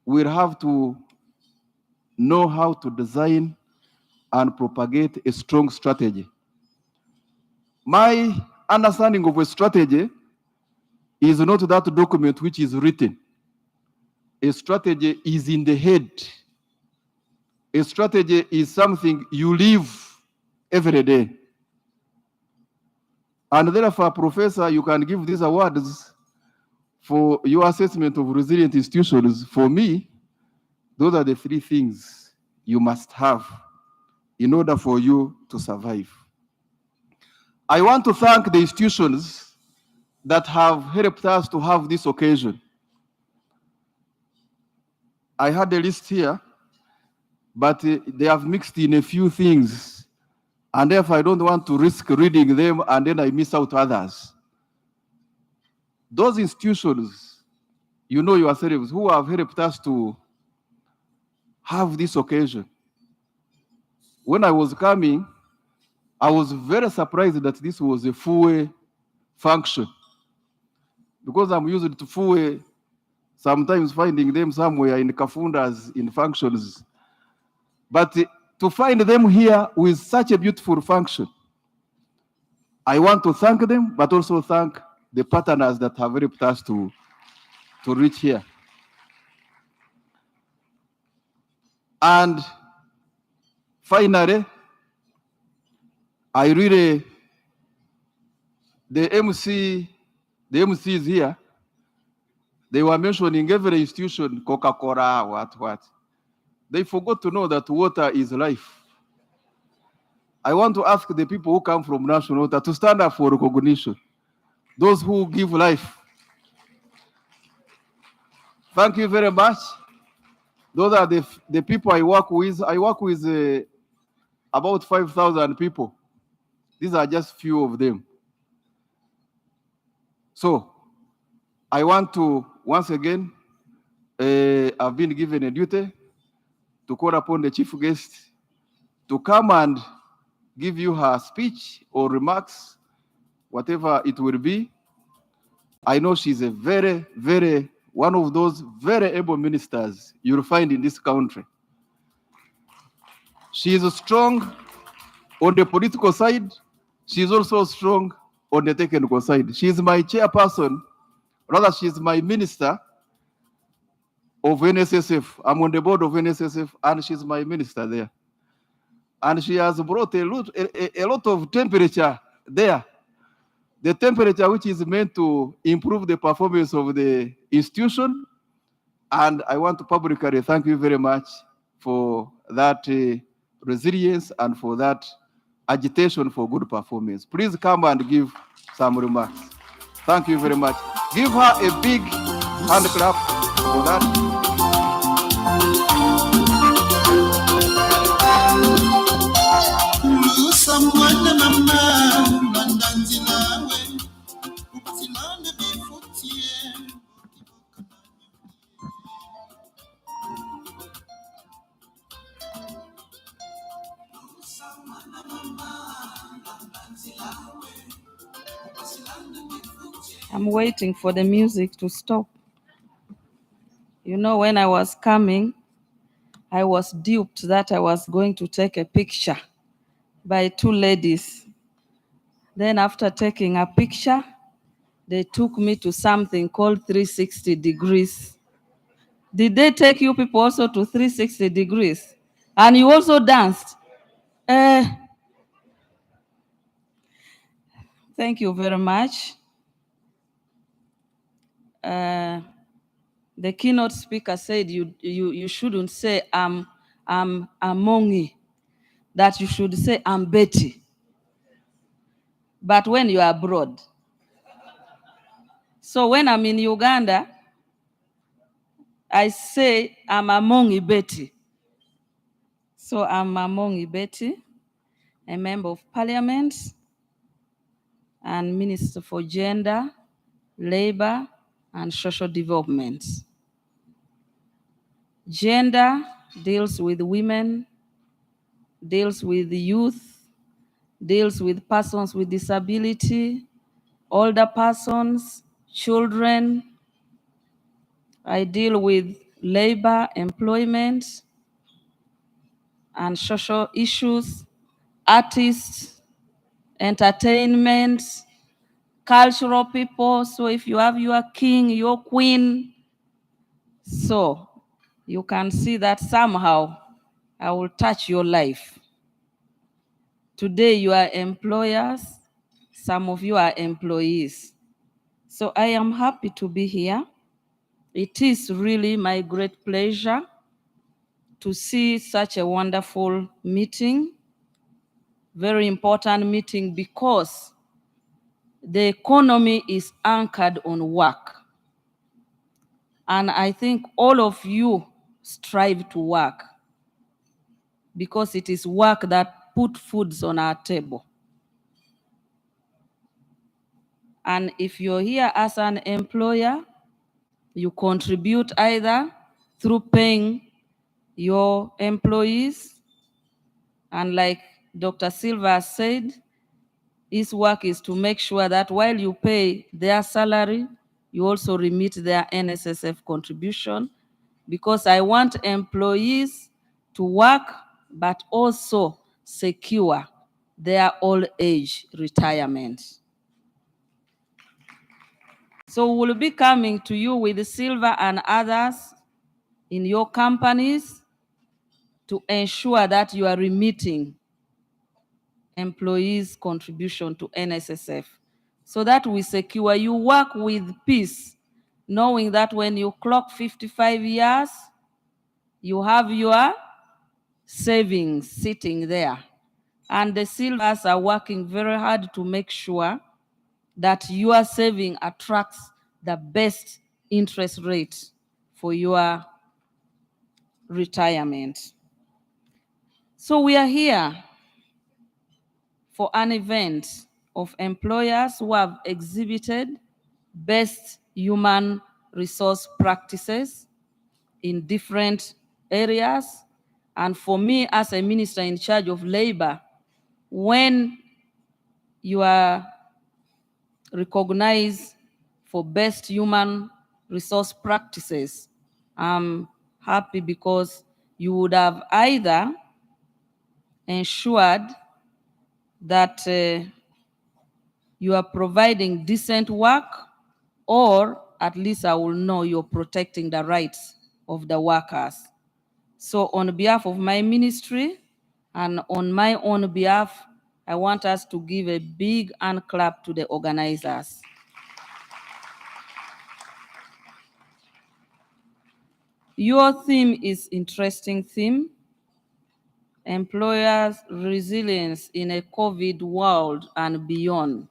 will have to know how to design and propagate a strong strategy. My understanding of a strategy is not that document which is written. A strategy is in the head. A strategy is something you live every day. And therefore, Professor, you can give these awards for your assessment of resilient institutions. For me, those are the three things you must have in order for you to survive. I want to thank the institutions that have helped us to have this occasion. I had a list here, but they have mixed in a few things, and therefore I don't want to risk reading them and then I miss out others. Those institutions, you know yourselves, who have helped us to have this occasion. When I was coming, I was very surprised that this was a full function, because I'm used to full, sometimes finding them somewhere in Kafundas, in functions. But to find them here with such a beautiful function, I want to thank them, but also thank the partners that have helped us to reach here. And finally, I really, the MCs here, they were mentioning every institution, Coca-Cola, what. They forgot to know that water is life. I want to ask the people who come from National Water to stand up for recognition. Those who give life. Thank you very much. Those are the people I work with. I work with about 5,000 people. These are just few of them. So, I want to, once again, I've been given a duty to call upon the chief guest to come and give you her speech or remarks, whatever it will be. I know she's a very, one of those very able ministers you'll find in this country. She is strong on the political side. She is also strong on the technical side. She is my chairperson, rather she is my minister of NSSF. I'm on the board of NSSF, and she's my minister there. And she has brought a lot of temperature there. The temperature which is meant to improve the performance of the institution. And I want to publicly thank you very much for that resilience and for that agitation for good performance. Please come and give some remarks. Thank you very much. Give her a big hand clap for that. I'm waiting for the music to stop. You know, when I was coming, I was duped that I was going to take a picture by two ladies. Then after taking a picture, they took me to something called 360 degrees. Did they take you people also to 360 degrees? And you also danced? Thank you very much. The keynote speaker said you shouldn't say I'm Mongi, that you should say I'm Betty. But when you are abroad. So when I'm in Uganda, I say I'm Mongi Betty. So I'm Mongi Betty, a member of parliament and Minister for Gender, Labor, and Social Development. Gender deals with women, deals with youth, deals with persons with disability, older persons, children. I deal with labor, employment, and social issues, artists, entertainment, cultural people. So if you have your king, your queen, so you can see that somehow I will touch your life. Today you are employers, some of you are employees. So I am happy to be here. It is really my great pleasure to see such a wonderful meeting, very important meeting, because the economy is anchored on work. And I think all of you strive to work because it is work that put foods on our table. And if you're here as an employer, you contribute either through paying your employees, and like Dr. Silva said, his work is to make sure that while you pay their salary, you also remit their NSSF contribution, because I want employees to work but also secure their old age retirement. So we'll be coming to you with Silva and others in your companies to ensure that you are remitting employees' contribution to NSSF, so that we secure you work with peace, knowing that when you clock 55 years, you have your savings sitting there. And the Silvers are working very hard to make sure that your saving attracts the best interest rate for your retirement. So we are here for an event of employers who have exhibited best human resource practices in different areas. And for me, as a minister in charge of labor, when you are recognized for best human resource practices, I'm happy because you would have either ensured that you are providing decent work, or at least I will know you're protecting the rights of the workers. So on behalf of my ministry and on my own behalf, I want us to give a big hand clap to the organizers. Your theme is interesting theme, employers' resilience in a COVID world and beyond.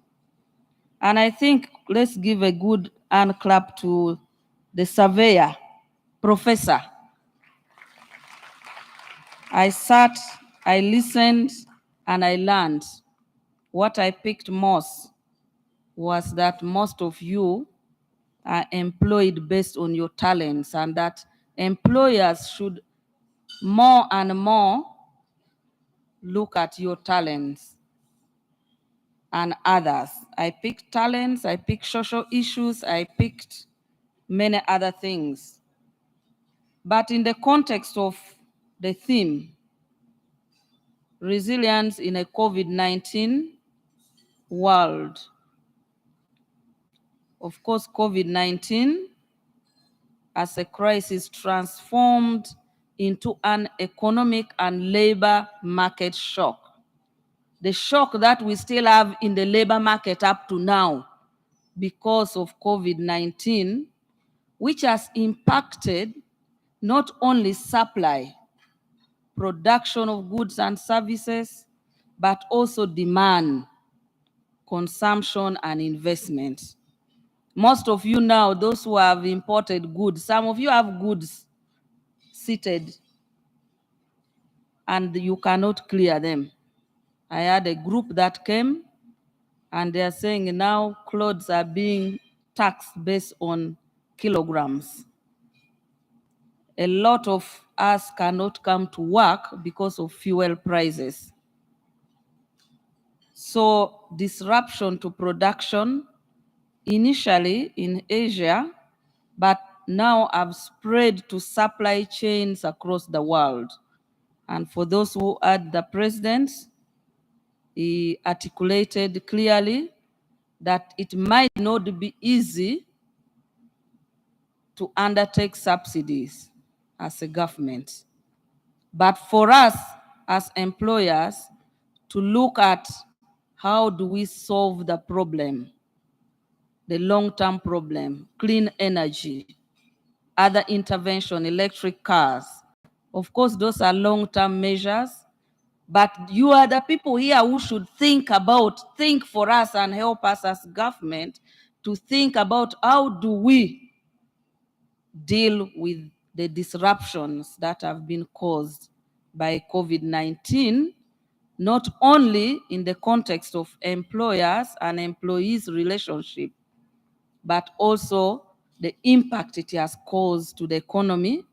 And I think let's give a good hand clap to the surveyor, professor. I sat, I listened, and I learned. What I picked most was that most of you are employed based on your talents, and that employers should more and more look at your talents and others. I picked talents, I picked social issues, I picked many other things. But in the context of the theme, resilience in a COVID-19 world, of course, COVID-19 as a crisis transformed into an economic and labor market shock. The shock that we still have in the labor market up to now because of COVID-19, which has impacted not only supply, production of goods and services, but also demand, consumption, and investment. Most of you now, those who have imported goods, some of you have goods seated and you cannot clear them. I had a group that came and they are saying now clothes are being taxed based on kilograms. A lot of us cannot come to work because of fuel prices. So disruption to production, initially in Asia, but now have spread to supply chains across the world. And for those who heard the president, he articulated clearly that it might not be easy to undertake subsidies as a government. But for us as employers to look at how do we solve the problem, the long-term problem, clean energy, other intervention, electric cars. Of course, those are long-term measures, but you are the people here who should think for us and help us as government to think about how do we deal with the disruptions that have been caused by COVID-19, not only in the context of employers and employees relationship, but also the impact it has caused to the economy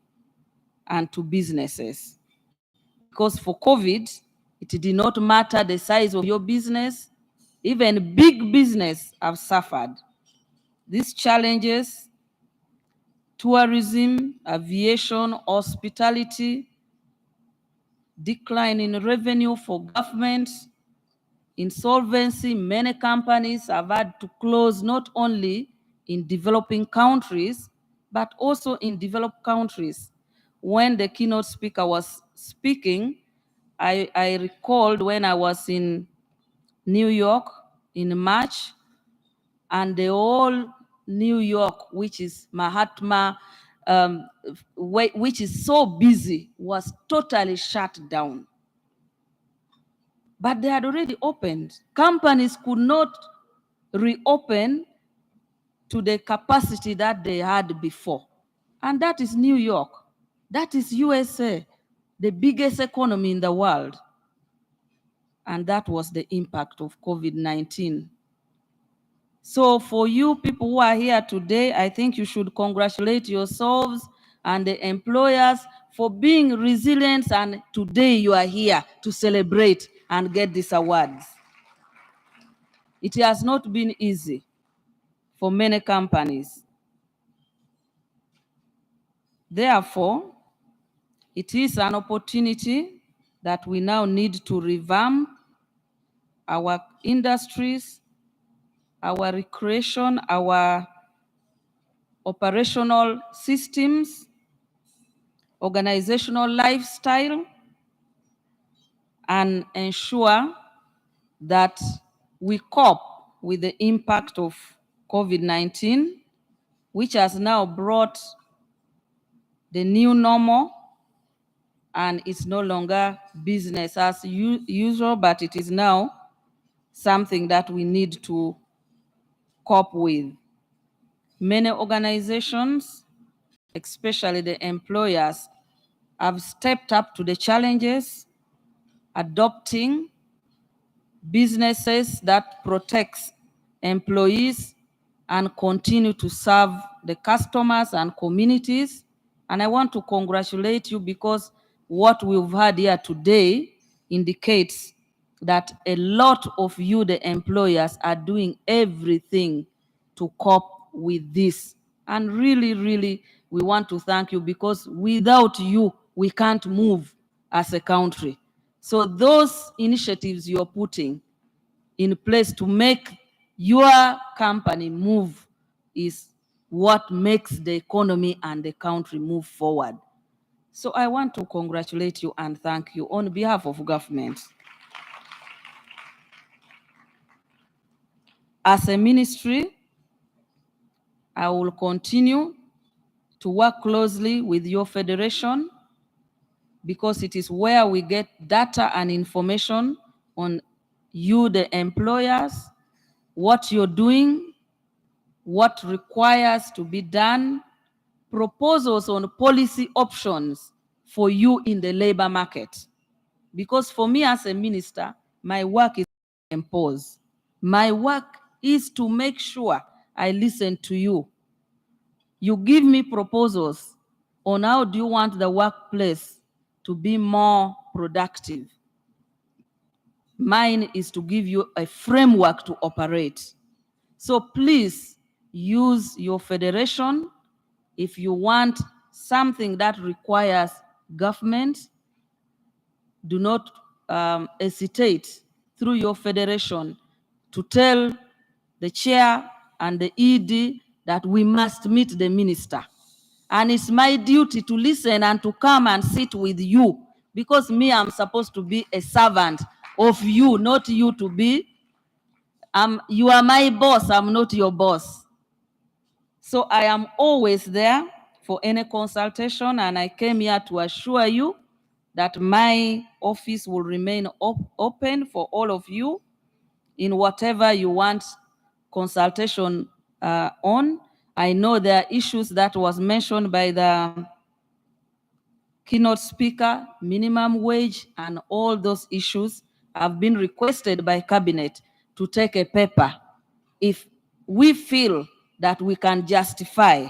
and to businesses. Because for COVID, it did not matter the size of your business, even big business have suffered. These challenges, tourism, aviation, hospitality, decline in revenue for governments, insolvency, many companies have had to close not only in developing countries, but also in developed countries. When the keynote speaker was speaking, I recalled when I was in New York in March, and the whole New York, which is Mahatma, which is so busy, was totally shut down. But they had already opened. Companies could not reopen to the capacity that they had before. And that is New York. That is USA, the biggest economy in the world. And that was the impact of COVID-19. So for you people who are here today, I think you should congratulate yourselves and the employers for being resilient, and today you are here to celebrate and get these awards. It has not been easy for many companies. Therefore, it is an opportunity that we now need to revamp our industries our recreation, our operational systems, organizational lifestyle, and ensure that we cope with the impact of COVID-19, which has now brought the new normal, and it's no longer business as usual, but it is now something that we need to cope with. Many organizations, especially the employers, have stepped up to the challenges, adopting businesses that protects employees and continue to serve the customers and communities. And I want to congratulate you because what we've had here today indicates that a lot of you, the employers, are doing everything to cope with this. And really, really, we want to thank you because without you, we can't move as a country. So those initiatives you're putting in place to make your company move is what makes the economy and the country move forward. So I want to congratulate you and thank you on behalf of government. As a ministry, I will continue to work closely with your federation because it is where we get data and information on you, the employers, what you're doing, what requires to be done, proposals on policy options for you in the labor market. Because for me as a minister, my work is to impose. My work is to make sure I listen to you. You give me proposals on how do you want the workplace to be more productive. Mine is to give you a framework to operate. So please use your federation if you want something that requires government. Do not hesitate through your federation to tell the chair and the ED that we must meet the minister. And it's my duty to listen and to come and sit with you because me, I'm supposed to be a servant of you, not you to be. You are my boss, I'm not your boss. So I am always there for any consultation, and I came here to assure you that my office will remain open for all of you in whatever you want consultation on. I know there are issues that was mentioned by the keynote speaker, minimum wage, and all those issues have been requested by cabinet to take a paper. If we feel that we can justify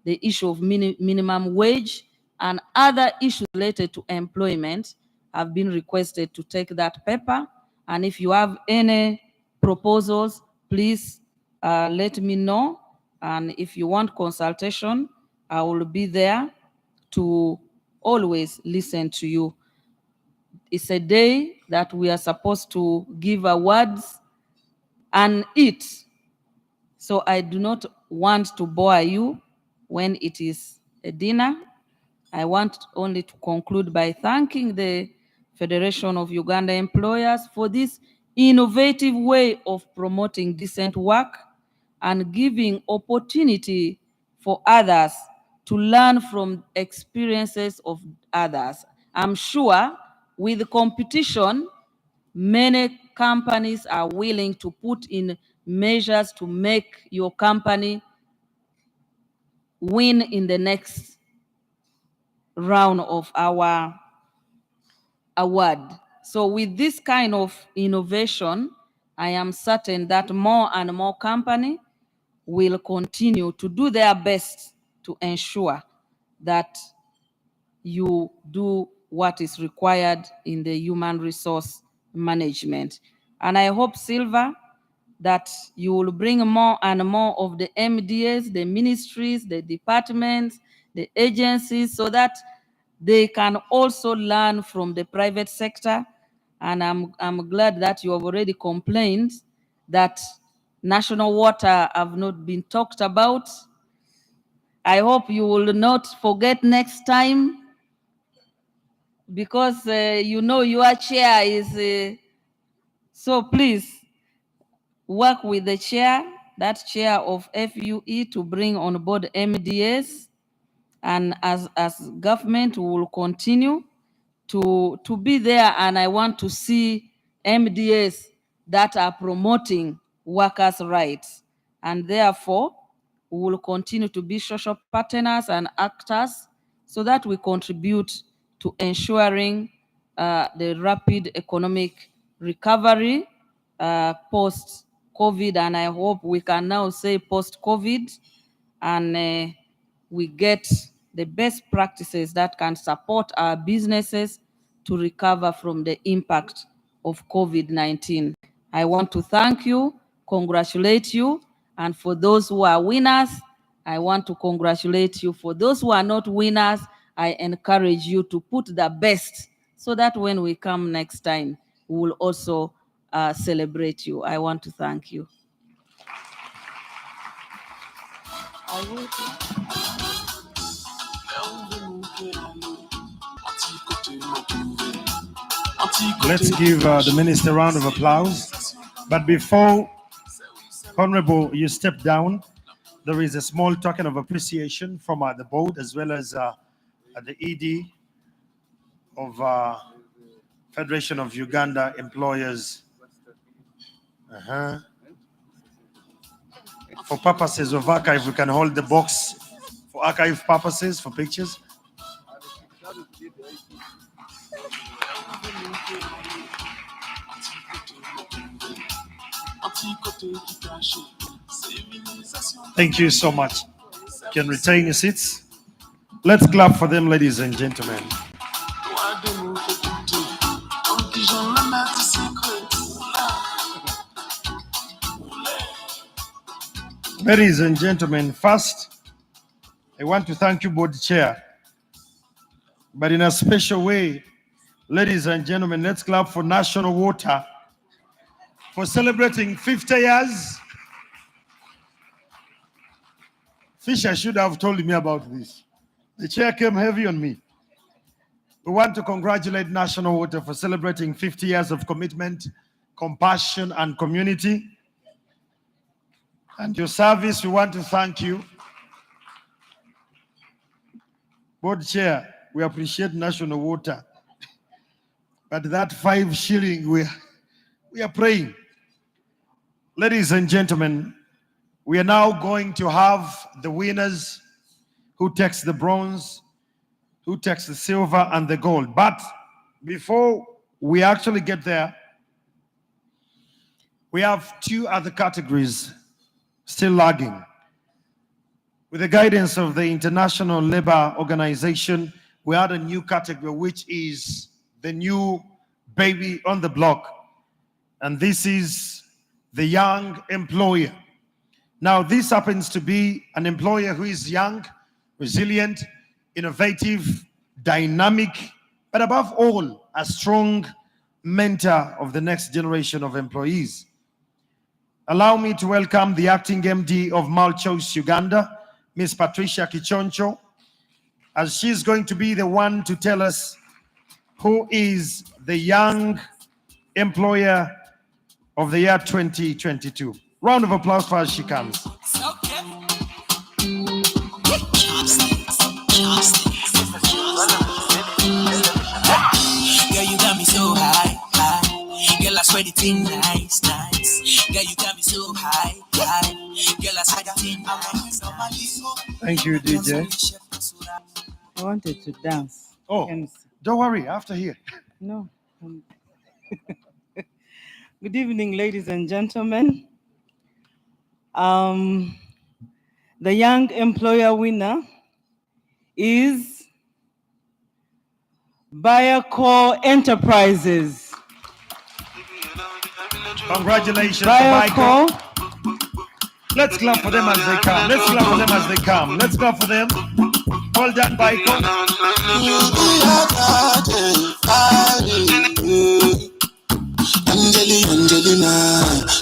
the issue of minimum wage and other issues related to employment, have been requested to take that paper. And if you have any proposals, please let me know. And if you want consultation, I will be there to always listen to you. It's a day that we are supposed to give awards and eat. So I do not want to bore you when it is a dinner. I want only to conclude by thanking the Federation of Uganda Employers for this innovative way of promoting decent work and giving opportunity for others to learn from experiences of others. I'm sure with competition, many companies are willing to put in measures to make your company win in the next round of our award. So with this kind of innovation, I am certain that more and more companies will continue to do their best to ensure that you do what is required in the human resource management. And I hope, Silva, that you will bring more and more of the MDAs, the ministries, the departments, the agencies, so that they can also learn from the private sector. And I'm glad that you have already complained that national water have not been talked about. I hope you will not forget next time, because you know your chair is, so please work with the chair, that chair of FUE, to bring on board MDS. And as government, we will continue to be there, and I want to see MDS that are promoting workers' rights. And therefore, we will continue to be social partners and actors so that we contribute to ensuring the rapid economic recovery post-COVID, and I hope we can now say post-COVID, and we get the best practices that can support our businesses to recover from the impact of COVID-19. I want to thank you, congratulate you, and for those who are winners, I want to congratulate you. For those who are not winners, I encourage you to put the best so that when we come next time, we will also celebrate you. I want to thank you. Let's give the minister a round of applause. But before, Honorable, you step down, there is a small token of appreciation from the board as well as the ED of Federation of Uganda Employers. For purposes of archive, we can hold the box for archive purposes, for pictures. Thank you so much. You can retain your seats. Let's clap for them, ladies and gentlemen. Ladies and gentlemen, first, I want to thank you, board chair. But in a special way, ladies and gentlemen, let's clap for National Water for celebrating 50 years. Fisher should have told me about this. The chair came heavy on me. We want to congratulate National Water for celebrating 50 years of commitment, compassion, and community. And your service, we want to thank you. Board chair, we appreciate National Water. But that 5 shilling, we are praying. Ladies and gentlemen, we are now going to have the winners, who takes the bronze, who takes the silver and the gold. But before we actually get there, we have 2 other categories still lagging. With the guidance of the International Labour Organization, we add a new category, which is the new baby on the block. And this is the young employer. Now, this happens to be an employer who is young, resilient, innovative, dynamic, but above all, a strong mentor of the next generation of employees. Allow me to welcome the acting MD of Malchoice Uganda, Ms. Patricia Kichoncho, as she's going to be the one to tell us who is the young employer of the year 2022. Round of applause for as she comes. Girl, you got me so high, high. Girl, I swear the thing nice, nice. Girl, you got me so high, high. Girl, I swear the thing nice. Thank you, DJ. I wanted to dance. Oh, don't worry, after here. No. Good evening, ladies and gentlemen. The young employer winner is Biocore Enterprises. Congratulations, Biocore. Let's clap for them as they come. Let's clap for them as they come. Let's clap for them. Well done, Biocore. Angelina,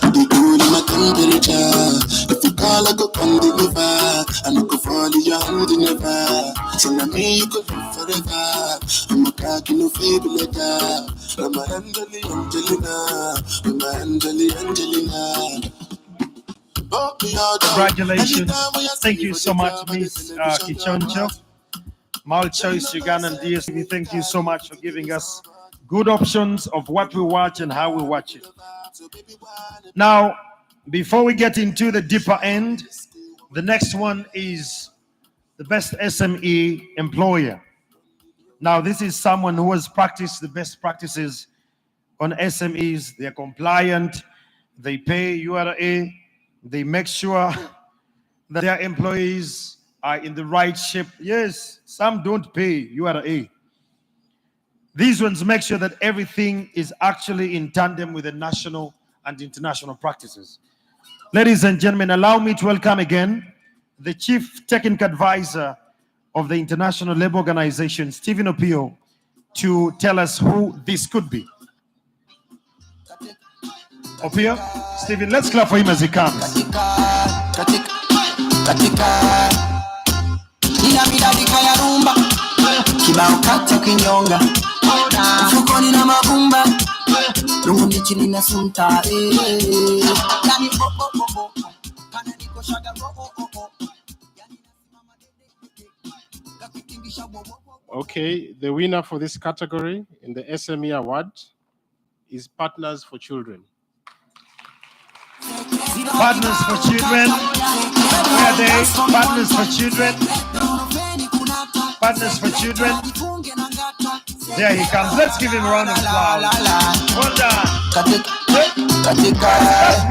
the cool in my If you call, I go come deliver. I no go fall in your hand never. So now me you go live forever. I'm a cocky no fable letter. I'm a Angelina. I'm a Angelina. Congratulations. Thank you so much, Miss Kichoncho. Mal-choice Ugandan DSTV, thank you so much for giving us good options of what we watch and how we watch it. Now, before we get into the deeper end, the next one is the best SME employer. Now, this is someone who has practiced the best practices on SMEs. They're compliant, they pay URA, they make sure that their employees are in the right shape. Yes, some don't pay URA. These ones make sure that everything is actually in tandem with the national and international practices. Ladies and gentlemen, allow me to welcome again the Chief Technical Advisor of the International Labour Organization, Stephen Opio, to tell us who this could be. Opio, Stephen, let's clap for him as he comes. Kibao kata kinyonga mfukoni na mabumba lungu ndichini na sunta yani kana niko shaga Okay, the winner for this category in the SME award is Partners for Children. Partners for Children. Where are they? Partners for Children. Partners for Children. There he comes. Let's give him a round of applause. Well done. That's the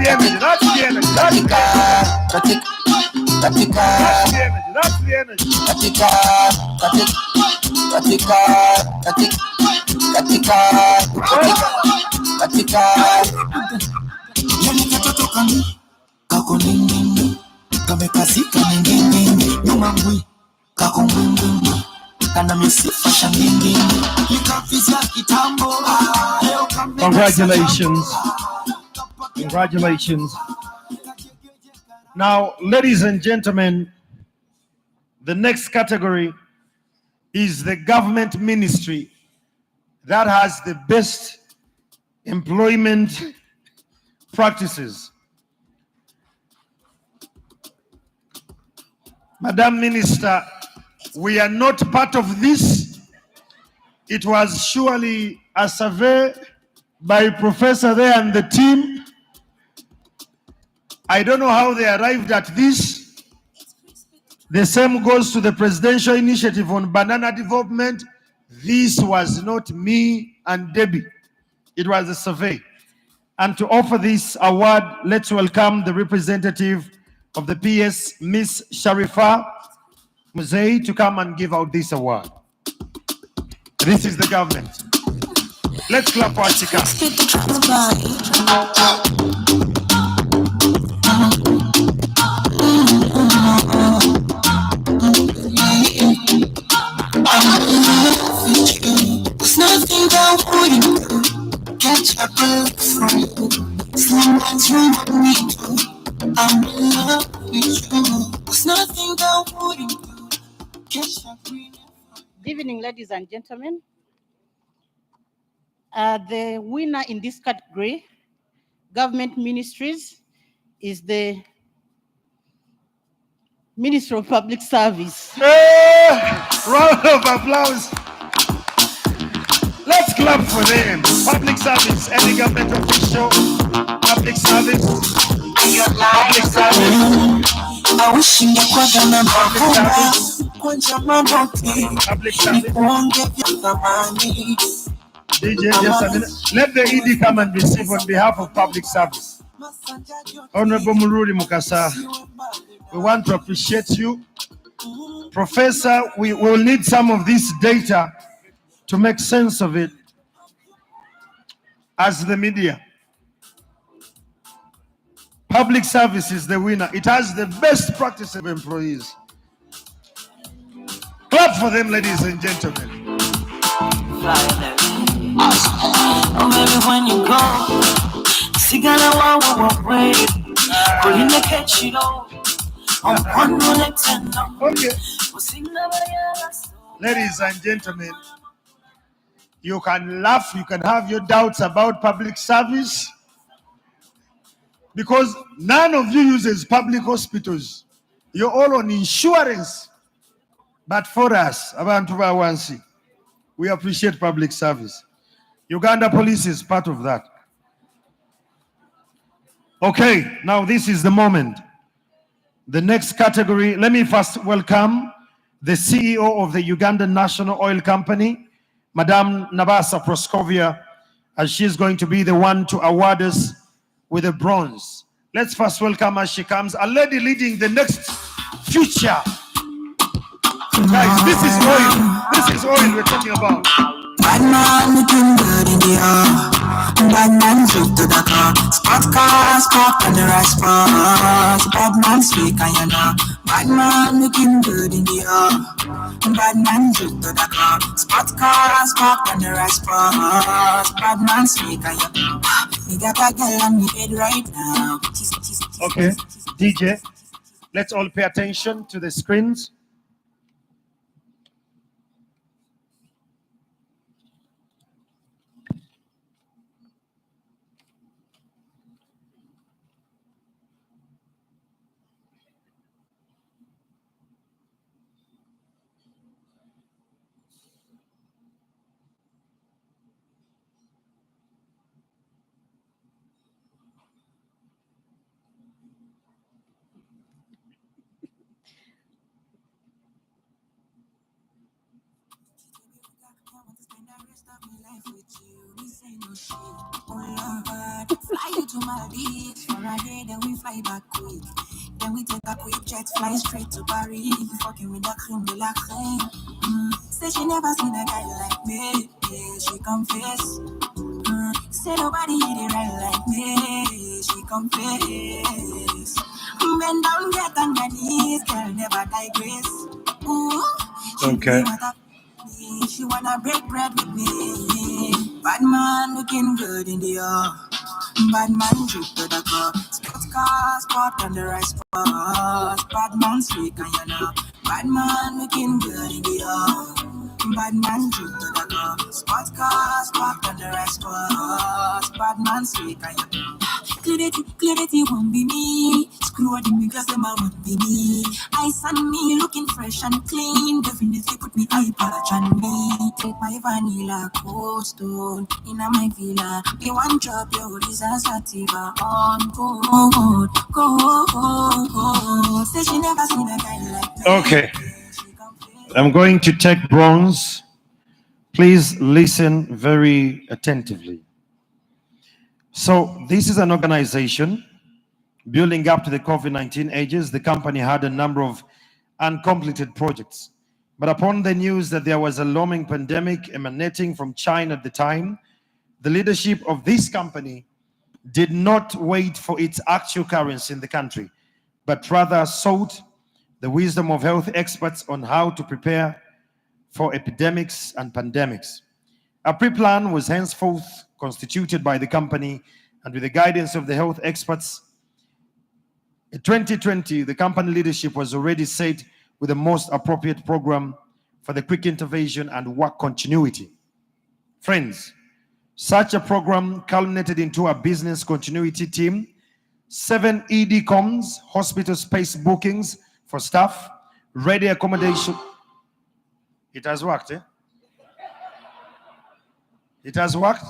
energy. That's the energy. That's the energy. That's the energy. Yani katoto kami kako ningini kamekazika ningini nyuma ngwi kako ngwingwini kana misifa shangingini nikafizia kitambo. Congratulations. Congratulations. Now, ladies and gentlemen, the next category is the government ministry that has the best employment practices. Madam Minister, we are not part of this. It was surely a survey by Professor there and the team. I don't know how they arrived at this. The same goes to the presidential initiative on banana development. This was not me and Debbie. It was a survey. And to offer this award, let's welcome the representative of the PS, Miss Sharifa Muzei, to come and give out this award. This is the government. Let's clap for Chika. There's nothing that wouldn't catch a break from you. Someone's wrong with me too. I'm in love with you. There's nothing that wouldn't catch a break. Good evening, ladies and gentlemen. The winner in this category, Government Ministries, is the Minister of Public Service. Round of applause. Let's clap for them. Public service, any government official, public service, public service. I wish you could have public service. Public service. DJ, just a minute. Let the ED come and receive on behalf of public service. Honorable Mururi Mukasa, we want to appreciate you. Professor, we will need some of this data to make sense of it as the media. Public service is the winner. It has the best practice of employees. Clap for them, ladies and gentlemen. Oh, baby, when you go, sigara wa way. Ladies and gentlemen, you can laugh, you can have your doubts about public service because none of you uses public hospitals. You're all on insurance. But for us, Abantu Bawansi, we appreciate public service. Uganda Police is part of that. Okay, now this is the moment. The next category, let me first welcome the CEO of the Ugandan National Oil Company, Madame Nabasa Proskovia, as she's going to be the one to award us with a bronze. Let's first welcome as she comes, a lady leading the next future. Guys, this is oil. This is oil we're talking about. Bad man looking good in the bad man drip to the car. Spot cars parked on the right spot. Bad man speak and you know. Bad man looking good in the bad man drip to the car. Spot cars parked on the right spot. Bad man speak and you know. We got a girl on the bed right now. Okay, DJ, let's all pay attention to the screens. Fly you to Maldives for a day, then we fly back quick. Then we take a quick jet, fly straight to Paris. Fucking with the creme de la creme. Say she never seen a guy like me. Yeah, she confess. Say nobody hit it right like me. She confess. Bend down, get on your knees, girl, never digress. Okay. She wanna break bread with me. Bad man looking good in the bad man drip to the car. Sports car, spot on the right spot. Bad man speak and you know. Bad man looking good in the bad man drip to the car. Sports car, spot on the right spot. Bad man speak and you know. Clarity won't be me. Screw the niggas, them I won't be me. Ice on me, looking fresh and clean. Definitely put me hyper on me. Take my vanilla cold stone in my villa. You want drop your results sativa on go. Say she never seen a guy like me. Okay, I'm going to take bronze. Please listen very attentively. So this is an organization building up to the COVID-19 ages. The company had a number of uncompleted projects. But upon the news that there was a looming pandemic emanating from China at the time, the leadership of this company did not wait for its actual currency in the country, but rather sought the wisdom of health experts on how to prepare for epidemics and pandemics. A pre-plan was henceforth constituted by the company, and with the guidance of the health experts, in 2020, the company leadership was already set with the most appropriate program for the quick intervention and work continuity. Friends, such a program culminated into a business continuity team, 7 ED comms, hospital space bookings for staff, ready accommodation. It has worked, eh? It has worked.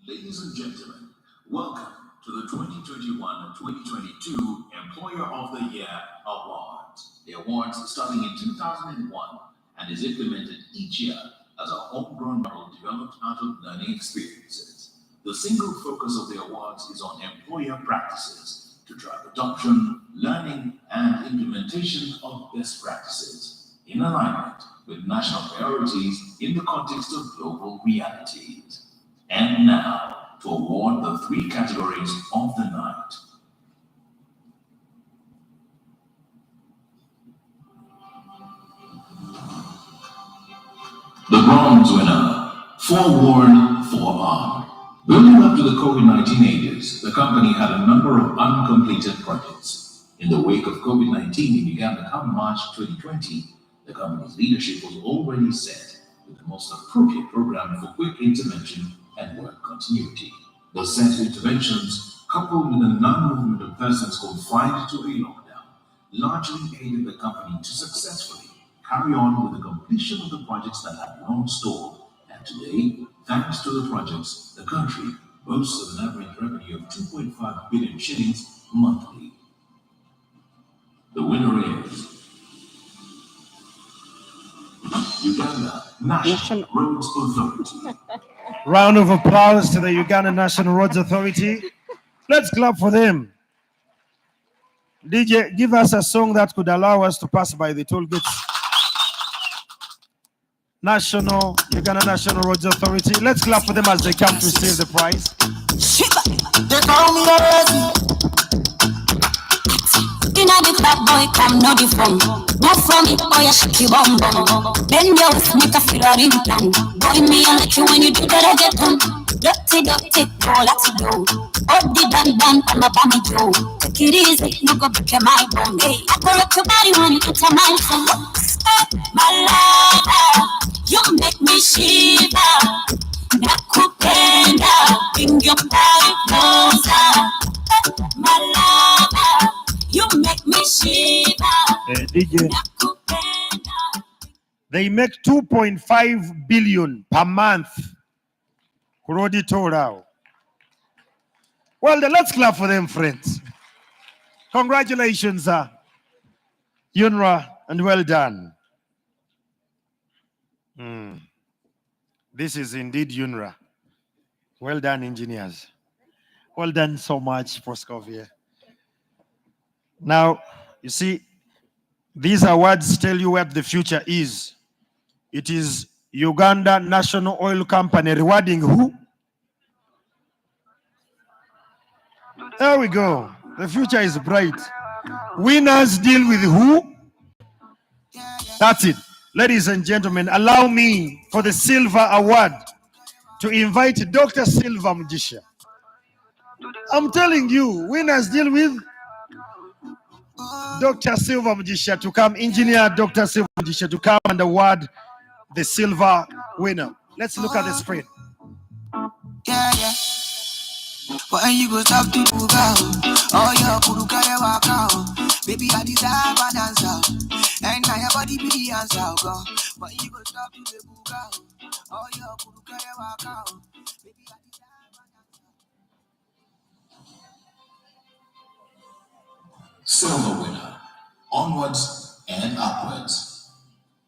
Ladies and gentlemen, welcome to the 2021-2022 Employer of the Year Awards. The awards starting in 2001 and is implemented each year as a homegrown model developed out of learning experiences. The single focus of the awards is on employer practices to drive adoption, learning, and implementation of best practices in alignment with national priorities in the context of global realities. And now, to award the 3 categories of the night. The bronze winner, forewarned, forearmed. Building up to the COVID-19 ages, the company had a number of uncompleted projects. In the wake of COVID-19 in Uganda come March 2020, the company's leadership was already set with the most appropriate program for quick intervention and work continuity. The set interventions, coupled with the non-movement of persons confined to a lockdown, largely aided the company to successfully carry on with the completion of the projects that had long stalled. And today, thanks to the projects, the country boasts of an average revenue of 2.5 billion shillings monthly. The winner is Uganda National Roads Authority. Round of applause to the Uganda National Roads Authority. Let's clap for them. DJ, give us a song that could allow us to pass by the toll gates. Uganda National Roads Authority. Let's clap for them as they come to receive the prize. They call me Rosie. Inna the bad boy come no different. Not from it, boy, shake your bum bum. Bend your waist, make a feel a ring plan. Boy, me I like you when you do that I get done. Dirty, go, let's go. All the dan, I'm a bammy Joe. Take it easy, no go break my bone. Hey, I pull up your body when you put a mind from. My love, you make me shiver. Nakupenda, bring your body closer. My love, you make me shiver. DJ. They make 2.5 billion per month. Kurodi Torao. Well, then let's clap for them, friends. Congratulations, UNRWA, and well done. This is indeed UNRWA. Well done, engineers. Well done so much, Proskovia. Now, you see, these awards tell you what the future is. It is Uganda National Oil Company rewarding who? There we go. The future is bright. Winners deal with who? That's it. Ladies and gentlemen, allow me for the Silver Award to invite Dr. Silva Mujisha. I'm telling you, winners deal with Dr. Silva Mujisha to come, engineer Dr. Silva Mujisha to come and award the silver winner. Let's look at the screen. Yeah. When you go stop to move out, oh your kuru kare waka out. Baby I deserve an answer, and now your body be the answer, girl. When you go stop to the move out, oh your kuru kare waka out. Baby I deserve an answer. Silver winner, onwards and upwards.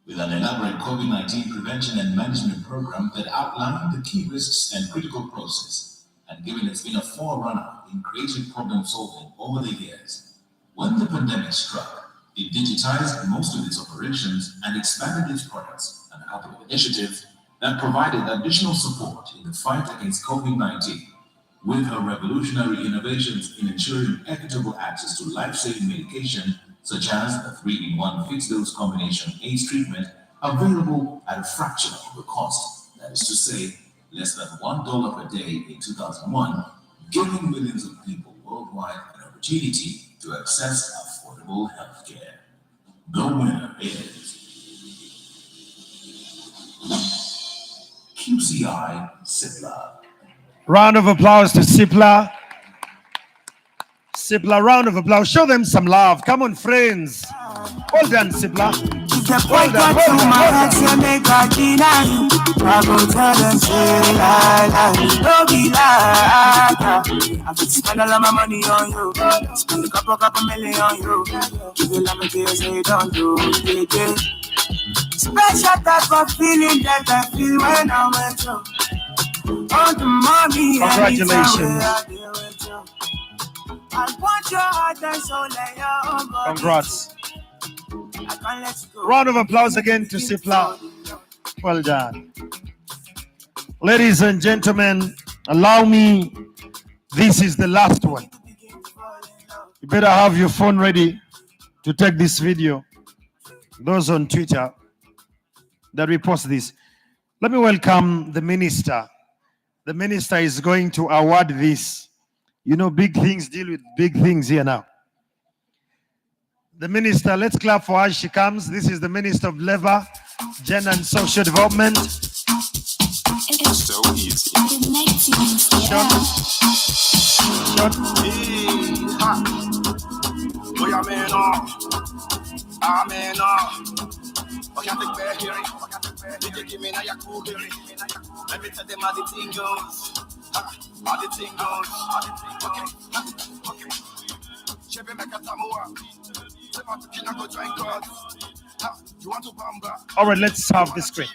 With an elaborate COVID-19 prevention and management program that outlined the key risks and critical process, and given it's been a forerunner in creative problem solving over the years. When the pandemic struck, it digitized most of its operations and expanded its products, and a couple of initiatives that provided additional support in the fight against COVID-19. With her revolutionary innovations in ensuring equitable access to life-saving medication, such as a 3-in-1 fixed-dose combination ACE treatment available at a fraction of the cost, that is to say, less than $1 per day in 2001, giving millions of people worldwide an opportunity to access affordable health care. The winner is QCI Sipla. Round of applause to Sipla. Sipla, round of applause. Show them some love. Come on, friends. Well done, Sipla. Well done, well done, well done. I go tell them, say, don't be like I fit spend all of my money on you. Spend a couple million on you. If you love me, say, don't do it. Special type of feeling that I feel when I'm with you. Oh, the mommy, congratulations. I want your heart and soul and your own body. Congrats. Round of applause again to Sipla. Well done. Ladies and gentlemen, allow me. This is the last one. You better have your phone ready to take this video. Those on Twitter that we post this. Let me welcome the minister. The minister is going to award this. You know, big things deal with big things here now. The minister, let's clap for her as she comes. This is the Minister of Labor, Gender and Social Development. It's so easy. Let me tell them how the thing goes. How the thing goes. Okay. Chebe meka tamua. Sema tukina go join God. You want to bamba? All right, let's have the screen.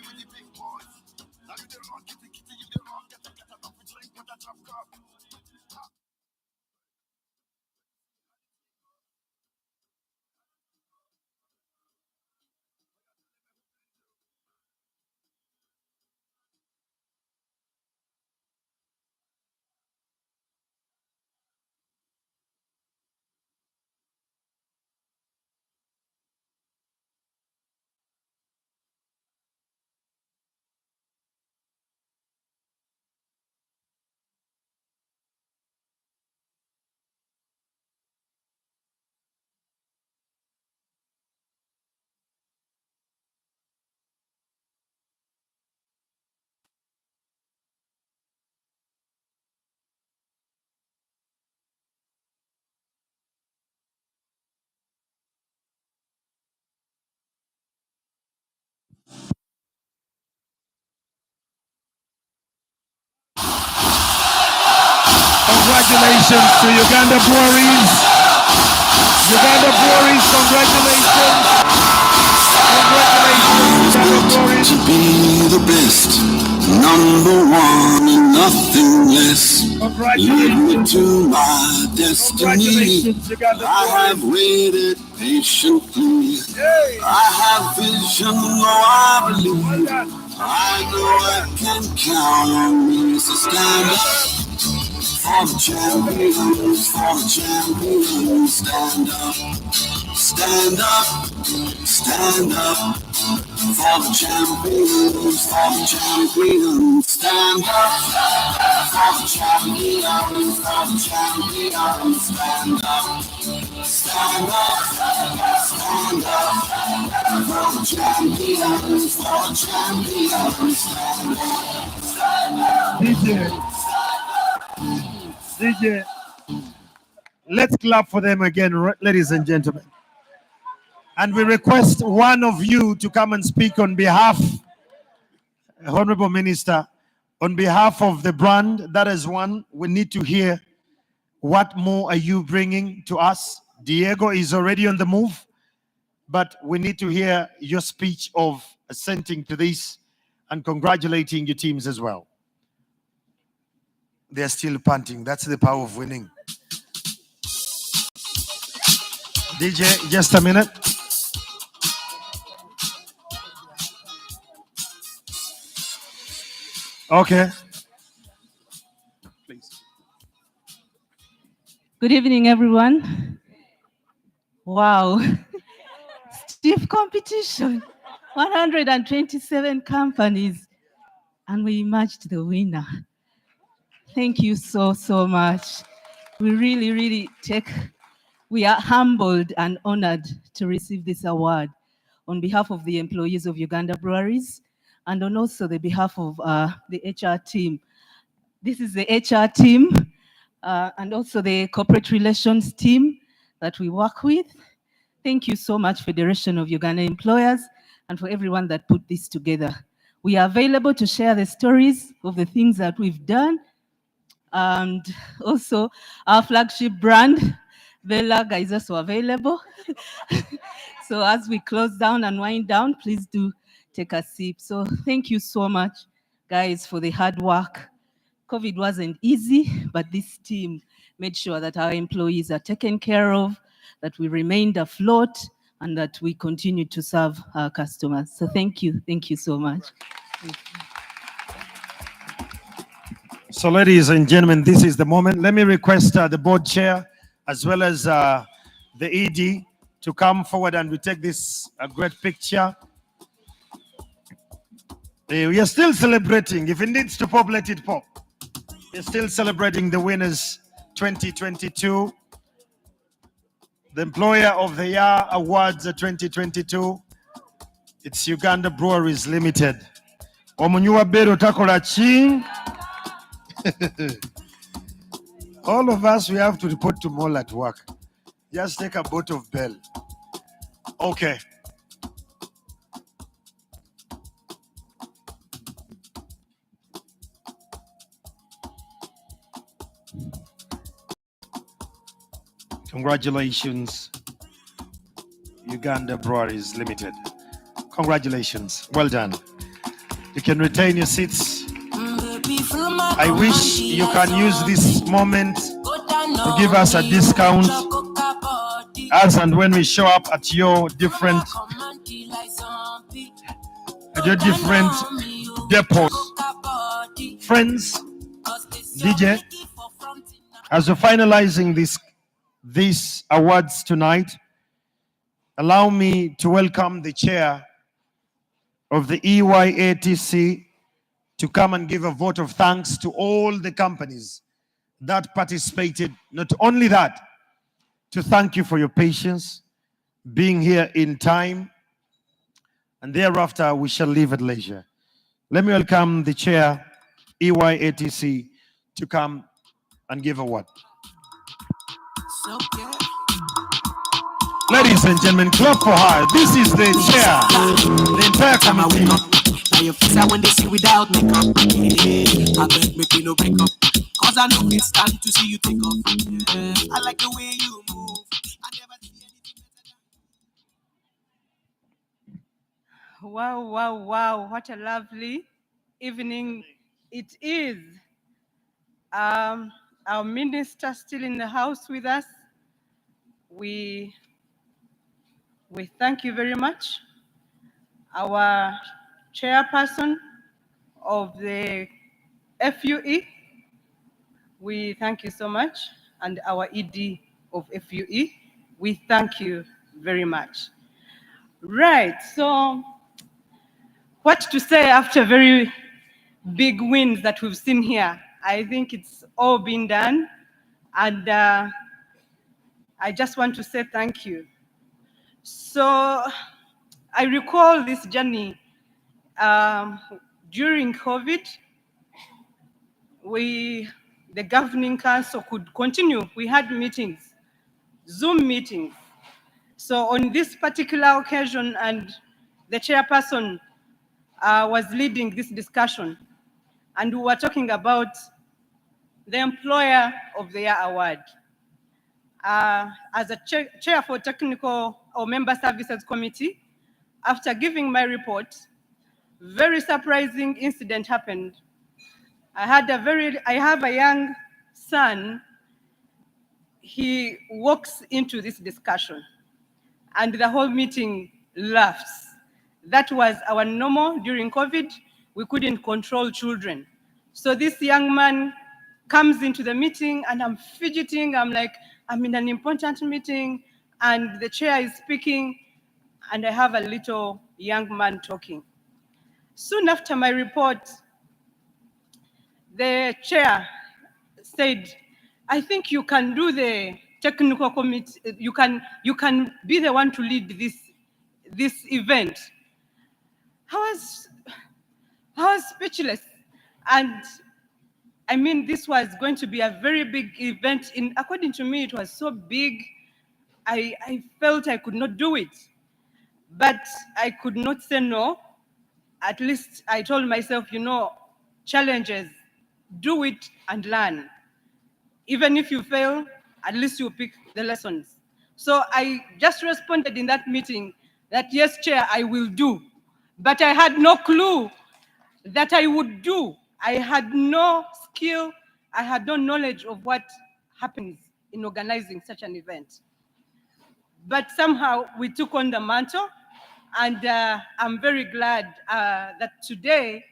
Congratulations to Uganda Breweries. Uganda Breweries, congratulations. Congratulations, To be the best, number one and nothing less. Lead me to my destiny. I have waited patiently. I have vision, oh I believe. I know I can count on me. So stand up for the champions, stand up, stand up, stand up. For the champions, stand up. For the champions, stand up. Stand up, stand up. For the champions, stand up. DJ, let's clap for them again, ladies and gentlemen. And we request one of you to come and speak on behalf, Honorable Minister, on behalf of the brand. That is one. We need to hear what more are you bringing to us. Diego is already on the move, but we need to hear your speech of assenting to this and congratulating your teams as well. They're still panting. That's the power of winning. DJ, just a minute. Okay. Please. Good evening, everyone. Wow. Stiff competition. 127 companies. And we emerged the winner. Thank you so much. We really we are humbled and honored to receive this award on behalf of the employees of Uganda Breweries and on also the behalf of the HR team. This is the HR team and also the corporate relations team that we work with. Thank you so much, Federation of Uganda Employers, and for everyone that put this together. We are available to share the stories of the things that we've done. And also our flagship brand, Velaga, is also available. So as we close down and wind down, please do take a sip. So thank you so much, guys, for the hard work. COVID wasn't easy, but this team made sure that our employees are taken care of, that we remained afloat, and that we continue to serve our customers. So thank you so much. So ladies and gentlemen, this is the moment. Let me request the board chair as well as the ED to come forward and we take this great picture. We are still celebrating. If it needs to pop, let it pop. We're still celebrating the winners 2022. The Employer of the Year Awards 2022. It's Uganda Breweries Limited. Omunywa Bero Takola Ching. All of us, we have to report to mall at work. Just take a bottle of Bell. Okay. Congratulations, Uganda Breweries Limited. Congratulations. Well done. You can retain your seats. I wish you can use this moment to give us a discount as and when we show up at your different depots. Friends, DJ, as we're finalizing these awards tonight, allow me to welcome the chair of the EYATC to come and give a vote of thanks to all the companies that participated. Not only that, to thank you for your patience, being here in time, and thereafter we shall leave at leisure. Let me welcome the chair, EYATC, to come and give a word. Ladies and gentlemen, clap for her. This is the chair, the entire committee. Now your face when they see without makeup. I beg me no break up. Cause I know it's time to see you take off. I like the way you move. I never see anything better. Wow, wow, wow. What a lovely evening it is. Our minister still in the house with us. We thank you very much. Our chairperson of the FUE, we thank you so much. And our ED of FUE, we thank you very much. Right, so what to say after very big wins that we've seen here? I think it's all been done. And I just want to say thank you. So I recall this journey during COVID. The governing council could continue. We had meetings, Zoom meetings. So on this particular occasion, and the chairperson was leading this discussion, and we were talking about the Employer of the Year Award. As a chair for Technical or Member Services Committee, after giving my report, very surprising incident happened. I have a young son. He walks into this discussion and the whole meeting laughs. That was our normal during COVID. We couldn't control children. So this young man comes into the meeting and I'm fidgeting. I'm like, I'm in an important meeting and the chair is speaking and I have a little young man talking. Soon after my report, the chair said, I think you can do the technical committee, you can be the one to lead this event. I was speechless. And I mean, this was going to be a very big event. According to me, it was so big, I felt I could not do it. But I could not say no. At least I told myself, challenges, do it and learn. Even if you fail, at least you pick the lessons. So I just responded in that meeting that, yes, Chair, I will do. But I had no clue that I would do. I had no skill. I had no knowledge of what happens in organizing such an event. But somehow we took on the mantle, and I'm very glad that today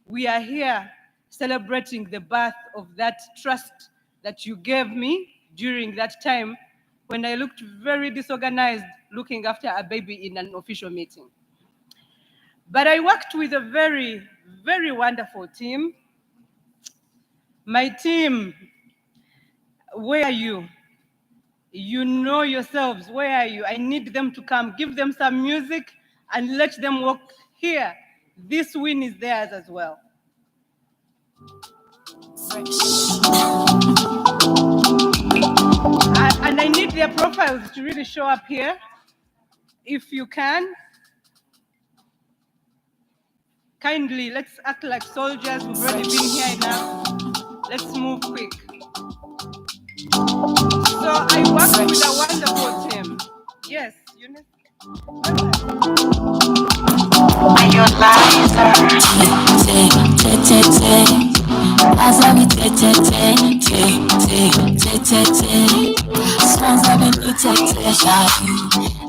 we are here celebrating the birth of that trust that you gave me during that time when I looked very disorganized looking after a baby in an official meeting. But I worked with a very, very wonderful team. My team, where are you? You know yourselves, where are you? I need them to come. Give them some music and let them walk here. This win is theirs as well. And I need their profiles to really show up here. If you can, kindly, let's act like soldiers. We've already been here enough. Let's move quick. So I worked with a wonderful team. Yes, Eunice.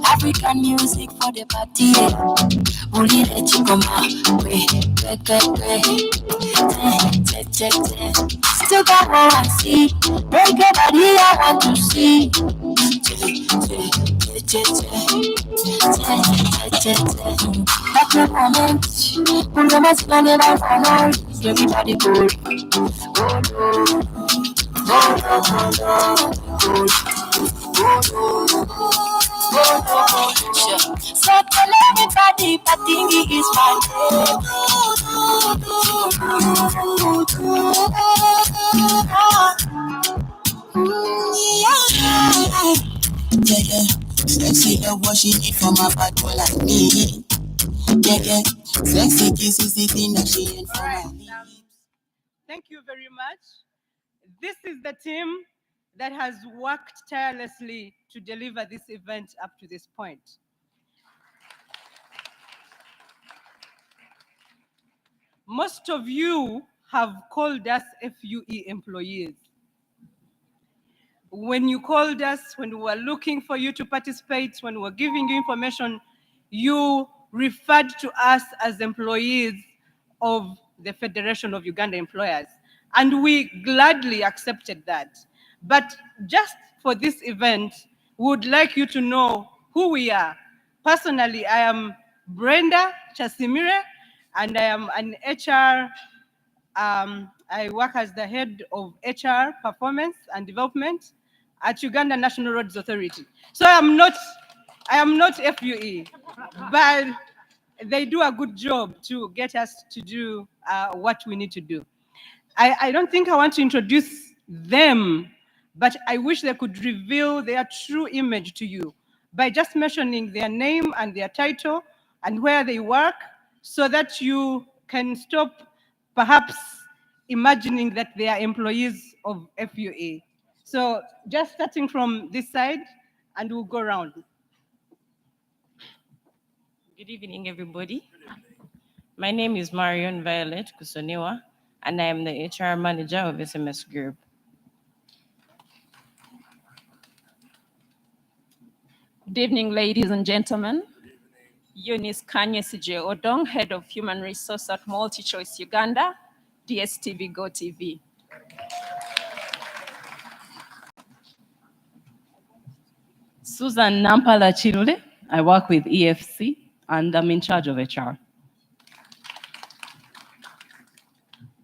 African music for the party. Only the chikoma. Still got what I see. Break your body, I want to see. That's the moment. Pull the mask and never final. Everybody go. So tell everybody Patingi is my Sexy love what she need from a bad boy like me. Sexy kiss is the thing that she need for my lips. Thank you very much. This is the team that has worked tirelessly to deliver this event up to this point. Most of you have called us FUE employees. When you called us, when we were looking for you to participate, when we were giving you information, you referred to us as employees of the Federation of Uganda Employers. And we gladly accepted that. But just for this event, we would like you to know who we are. Personally, I am Brenda Chasimire, and I am an HR. I work as the head of HR performance and development at Uganda National Roads Authority. So I am not FUE, but they do a good job to get us to do what we need to do. I don't think I want to introduce them, but I wish they could reveal their true image to you by just mentioning their name and their title and where they work, so that you can stop perhaps imagining that they are employees of FUA. So just starting from this side, and we'll go around. Good evening, everybody. My name is Marion Violet Kusonewa, and I am the HR manager of SMS Group. Good evening, ladies and gentlemen. Eunice Kanyesije Odong, Head of Human Resource at MultiChoice Uganda, DSTV Go TV. Susan Nampala Chirule. I work with EFC and I'm in charge of HR.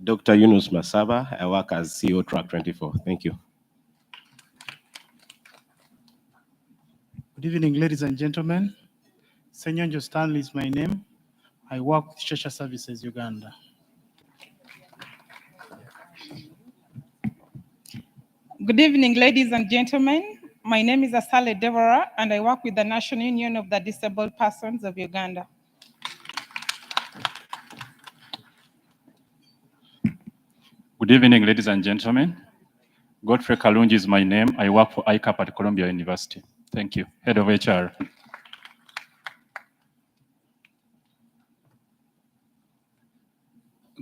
Dr. Yunus Masaba. I work as CEO Track 24. Thank you. Good evening, ladies and gentlemen. Senyonjo Stanley is my name. I work with Shesha Services Uganda. Good evening, ladies and gentlemen. My name is Asale Deborah, and I work with the National Union of the Disabled Persons of Uganda. Good evening, ladies and gentlemen. Godfrey Kalunji is my name. I work for ICAP at Columbia University. Thank you. Head of HR.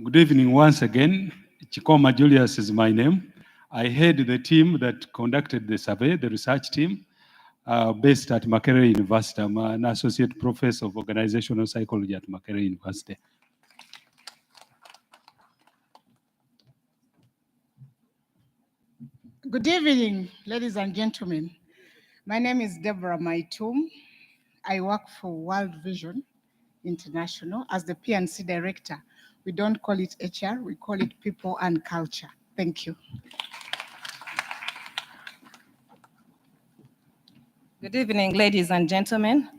Good evening once again. Chikoma Julius is my name. I head the team that conducted the survey, the research team, based at Makerere University. I'm an associate professor of organizational psychology at Makerere University. Good evening, ladies and gentlemen. My name is Deborah Maitum. I work for World Vision International as the P&C Director We don't call it HR, we call it people and culture. Thank you. Good evening, ladies and gentlemen.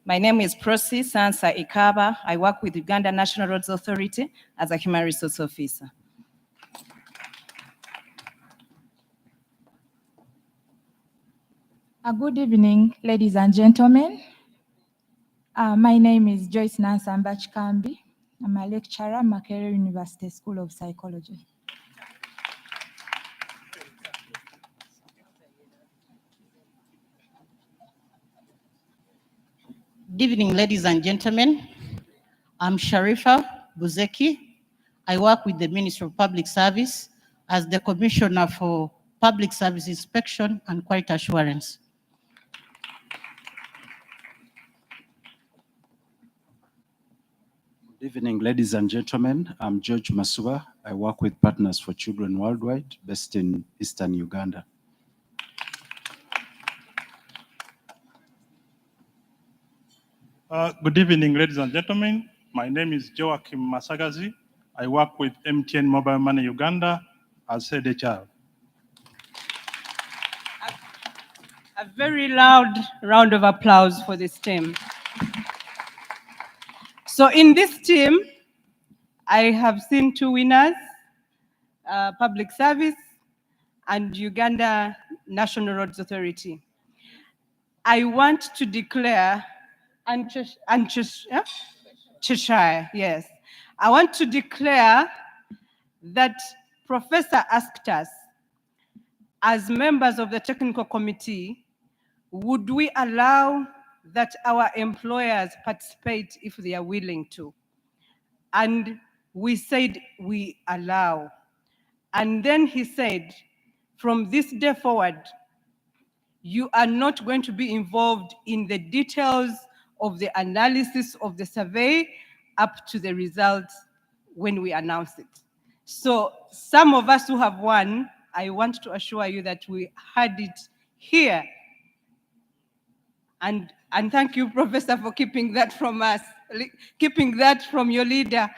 My name is Prosi Sansa Ikaba. I work with Uganda National Roads Authority as a human resource officer. Good evening, ladies and gentlemen. My name is Joyce Nansamba Chikambi. I'm a lecturer at Makerere University School of Psychology. Good evening, ladies and gentlemen. I'm Sharifa Buzeki. I work with the Ministry of Public Service as the Commissioner for Public Service Inspection and Quality Assurance. Good evening, ladies and gentlemen. I'm George Masuba. I work with Partners for Children Worldwide, based in Eastern Uganda. Good evening, ladies and gentlemen. My name is Joachim Masagazi. I work with MTN Mobile Money Uganda as head HR. A very loud round of applause for this team. So in this team, I have seen two winners, Public Service and Uganda National Roads Authority. I want to declare, Cheshire, yes. I want to declare that Professor asked us, as members of the technical committee, would we allow that our employers participate if they are willing to? And we said we allow. And then he said, from this day forward, you are not going to be involved in the details of the analysis of the survey up to the results when we announce it. So some of us who have won, I want to assure you that we had it here. And thank you, Professor, for keeping that from us. Keeping that from your leader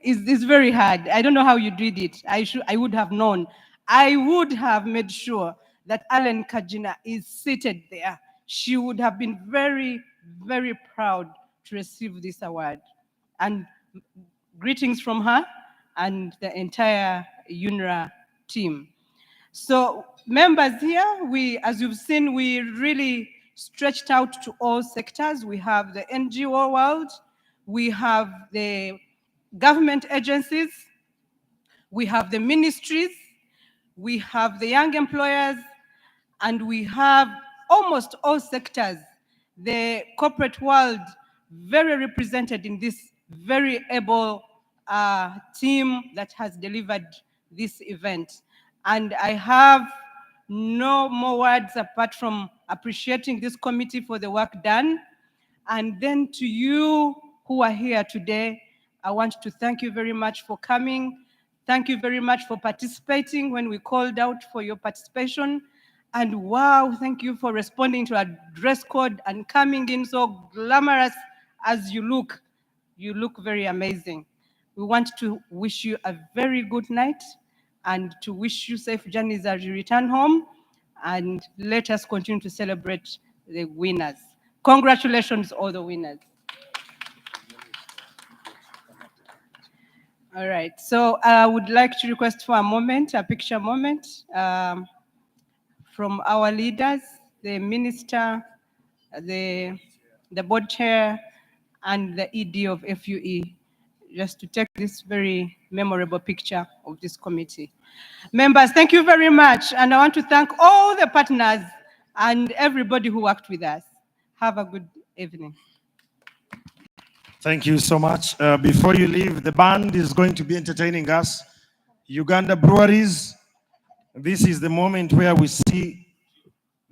is very hard. I don't know how you did it. I would have known. I would have made sure that Alan Kajina is seated there. She would have been very, very proud to receive this award. And greetings from her and the entire UNRWA team. So members here, as you've seen, we really stretched out to all sectors. We have the NGO world, we have the government agencies, we have the ministries, we have the young employers, and we have almost all sectors, the corporate world very represented in this very able team that has delivered this event. And I have no more words apart from appreciating this committee for the work done. And then to you who are here today, I want to thank you very much for coming. Thank you very much for participating when we called out for your participation. And wow, thank you for responding to our dress code and coming in so glamorous as you look. You look very amazing. We want to wish you a very good night and to wish you safe journeys as you return home. And let us continue to celebrate the winners. Congratulations, all the winners. All right, so I would like to request for a moment, a picture moment from our leaders, the minister, the board chair, and the ED of FUE, just to take this very memorable picture of this committee. Members, thank you very much. And I want to thank all the partners and everybody who worked with us. Have a good evening. Thank you so much. Before you leave, the band is going to be entertaining us. Uganda Breweries. This is the moment where we see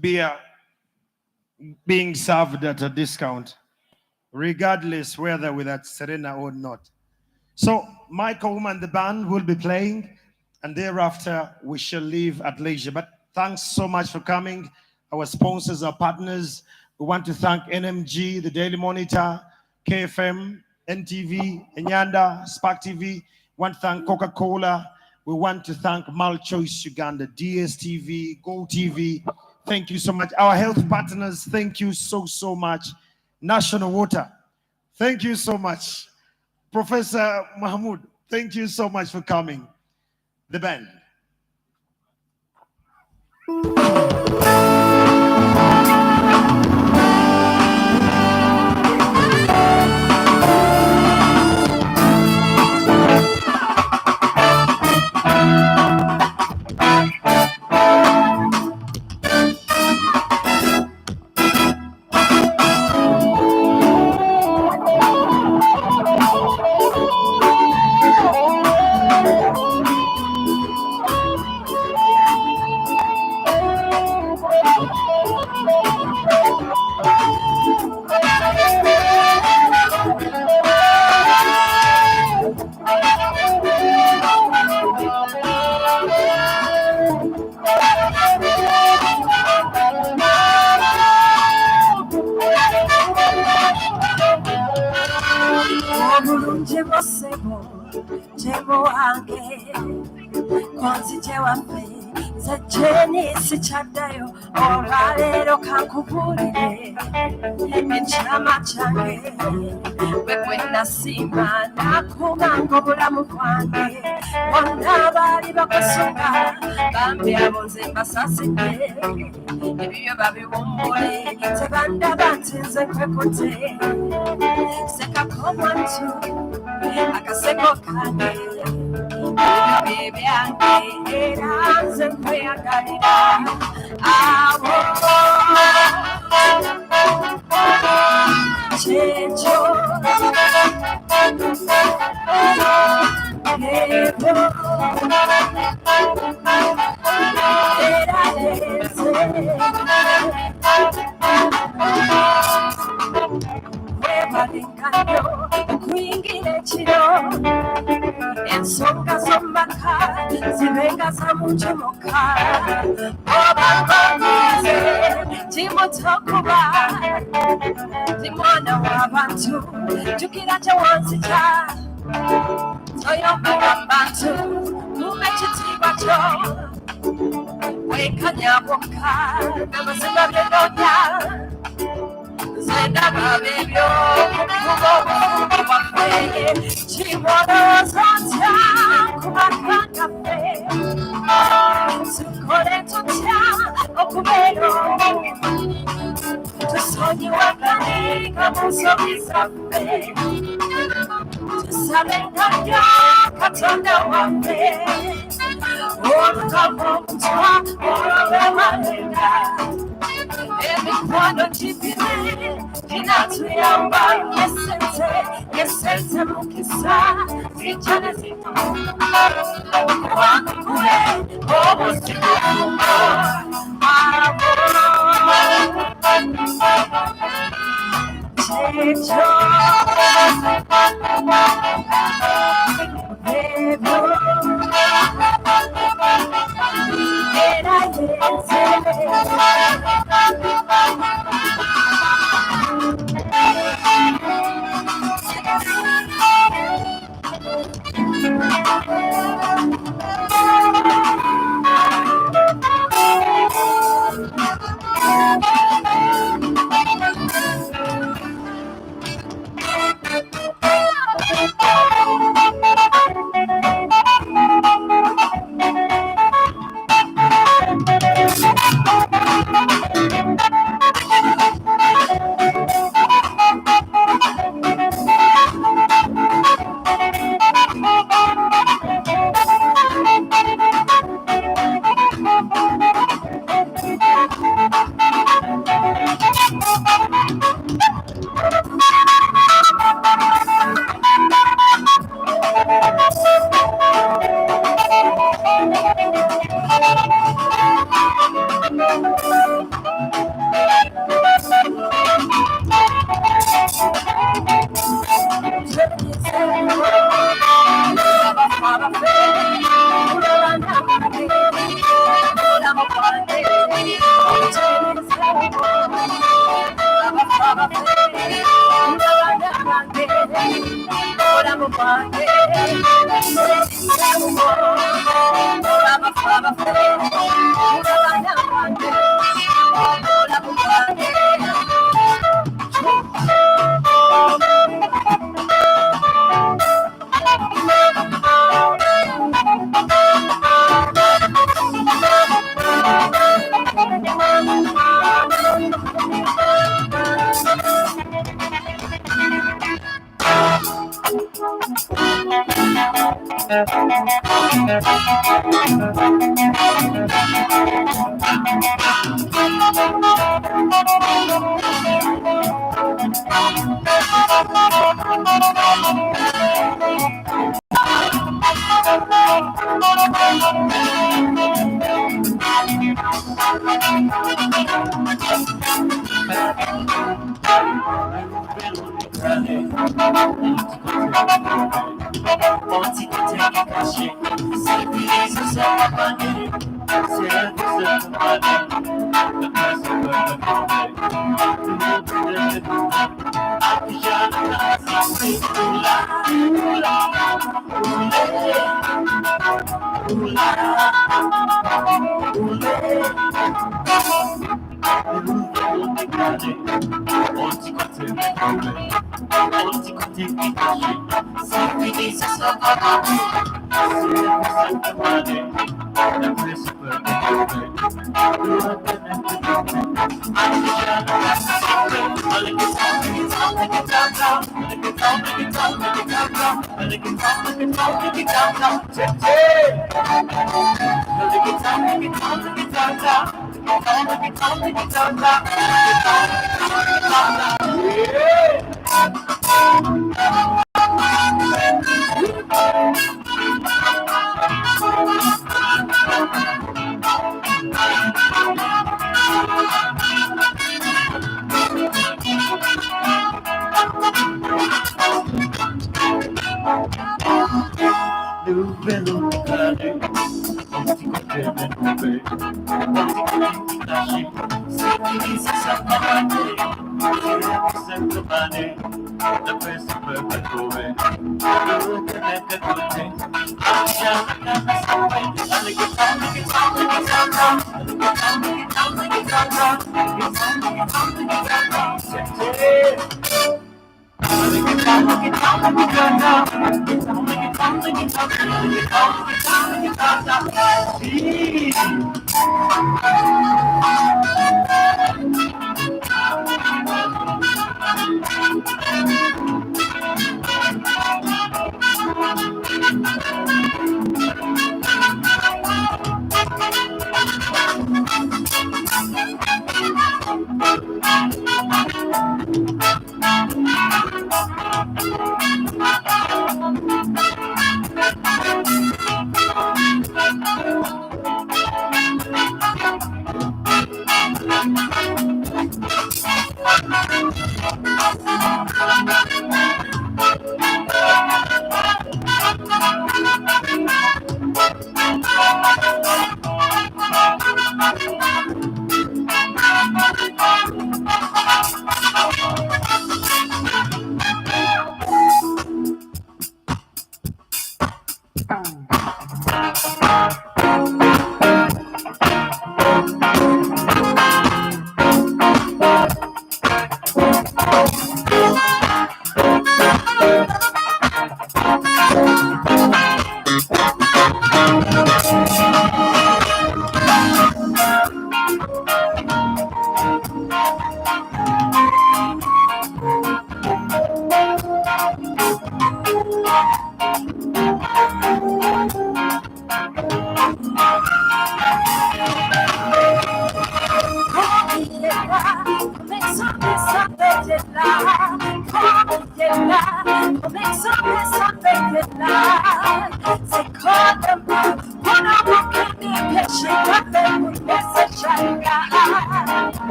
beer being served at a discount, regardless whether with that Serena or not. So Michael and the band will be playing, and thereafter we shall leave at leisure. But thanks so much for coming. Our sponsors, our partners. We want to thank NMG, the Daily Monitor, KFM, NTV, Enyanda, Spark TV. Want to thank Coca-Cola. We want to thank MalChoice Uganda, DSTV, Go TV. Thank you so much. Our health partners, thank you so much. National Water, thank you so much. Professor Mahmoud, thank you so much for coming. The band. Chadayo, Oralero Kankuburi, Enchama Change, Wekwena Sima, Nakumango Bulamukwane, Wandabari Bakasuka, Bambia Bozemba Sassine, Ibio Babi Wombole, Tabanda Bantins and Kwekote, Seka Komantu, Akaseko Kane. Baby, I dance and pray a Ensonga z'omaka zibenga za mucho moka obakomize timotokuba timwana w'abantu jukira tewanzija toyokuba bantu mume kitiibwa kyo wekanyaboka n'amazima by'enoonya zendaba bebyo kuba obufubi waffe Chimono Santa, Kumaka Cafe, Sukore Tutia, Okumero, to Sony Wakani, Kamuso Isafe, to Salenda, Katana Wafe, or Kamu, or Malena. Everyone on TV, Pinatu Yamba, yes, Mukisa, Richard Zito, Wakue, almost to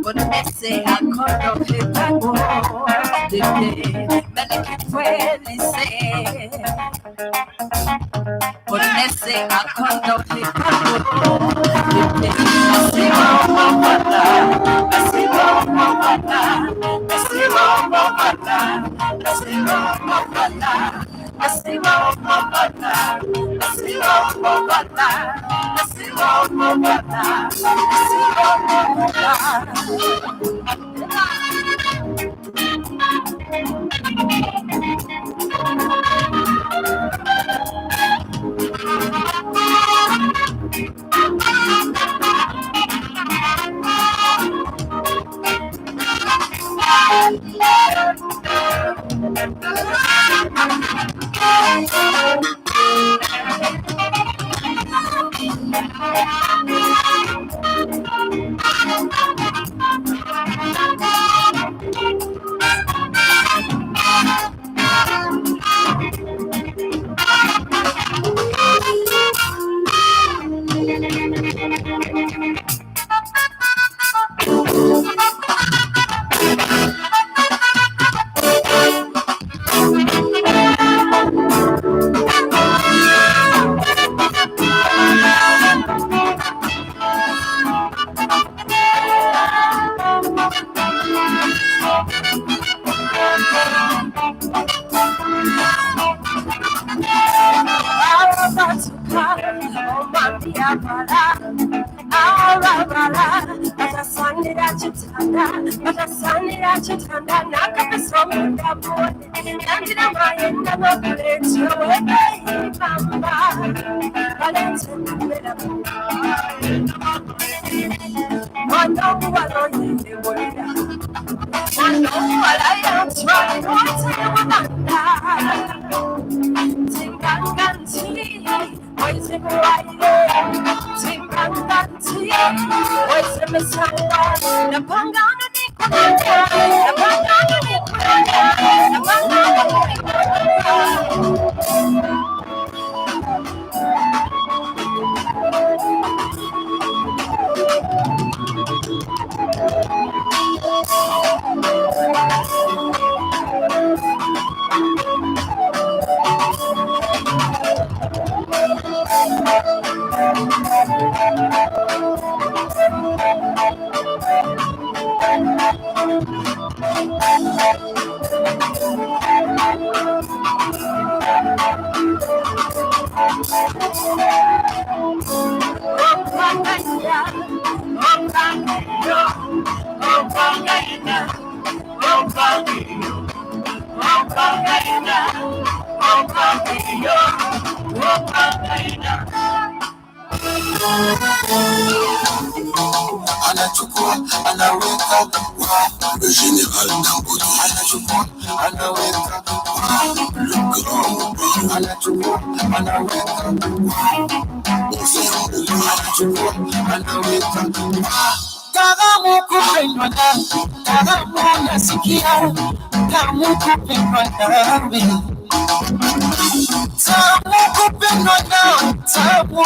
But they say I caught up with that boy. That they really say. But they say I caught up with that boy. I see I see Anachukua, anaweka le général Dangote. Anachukua, anaweka le grand. Anachukua, anaweka anachukua, anaweka karamu kupendwa nami, karamu nasikia, tamu kupendwa nami, tamu kupendwa nami, tamu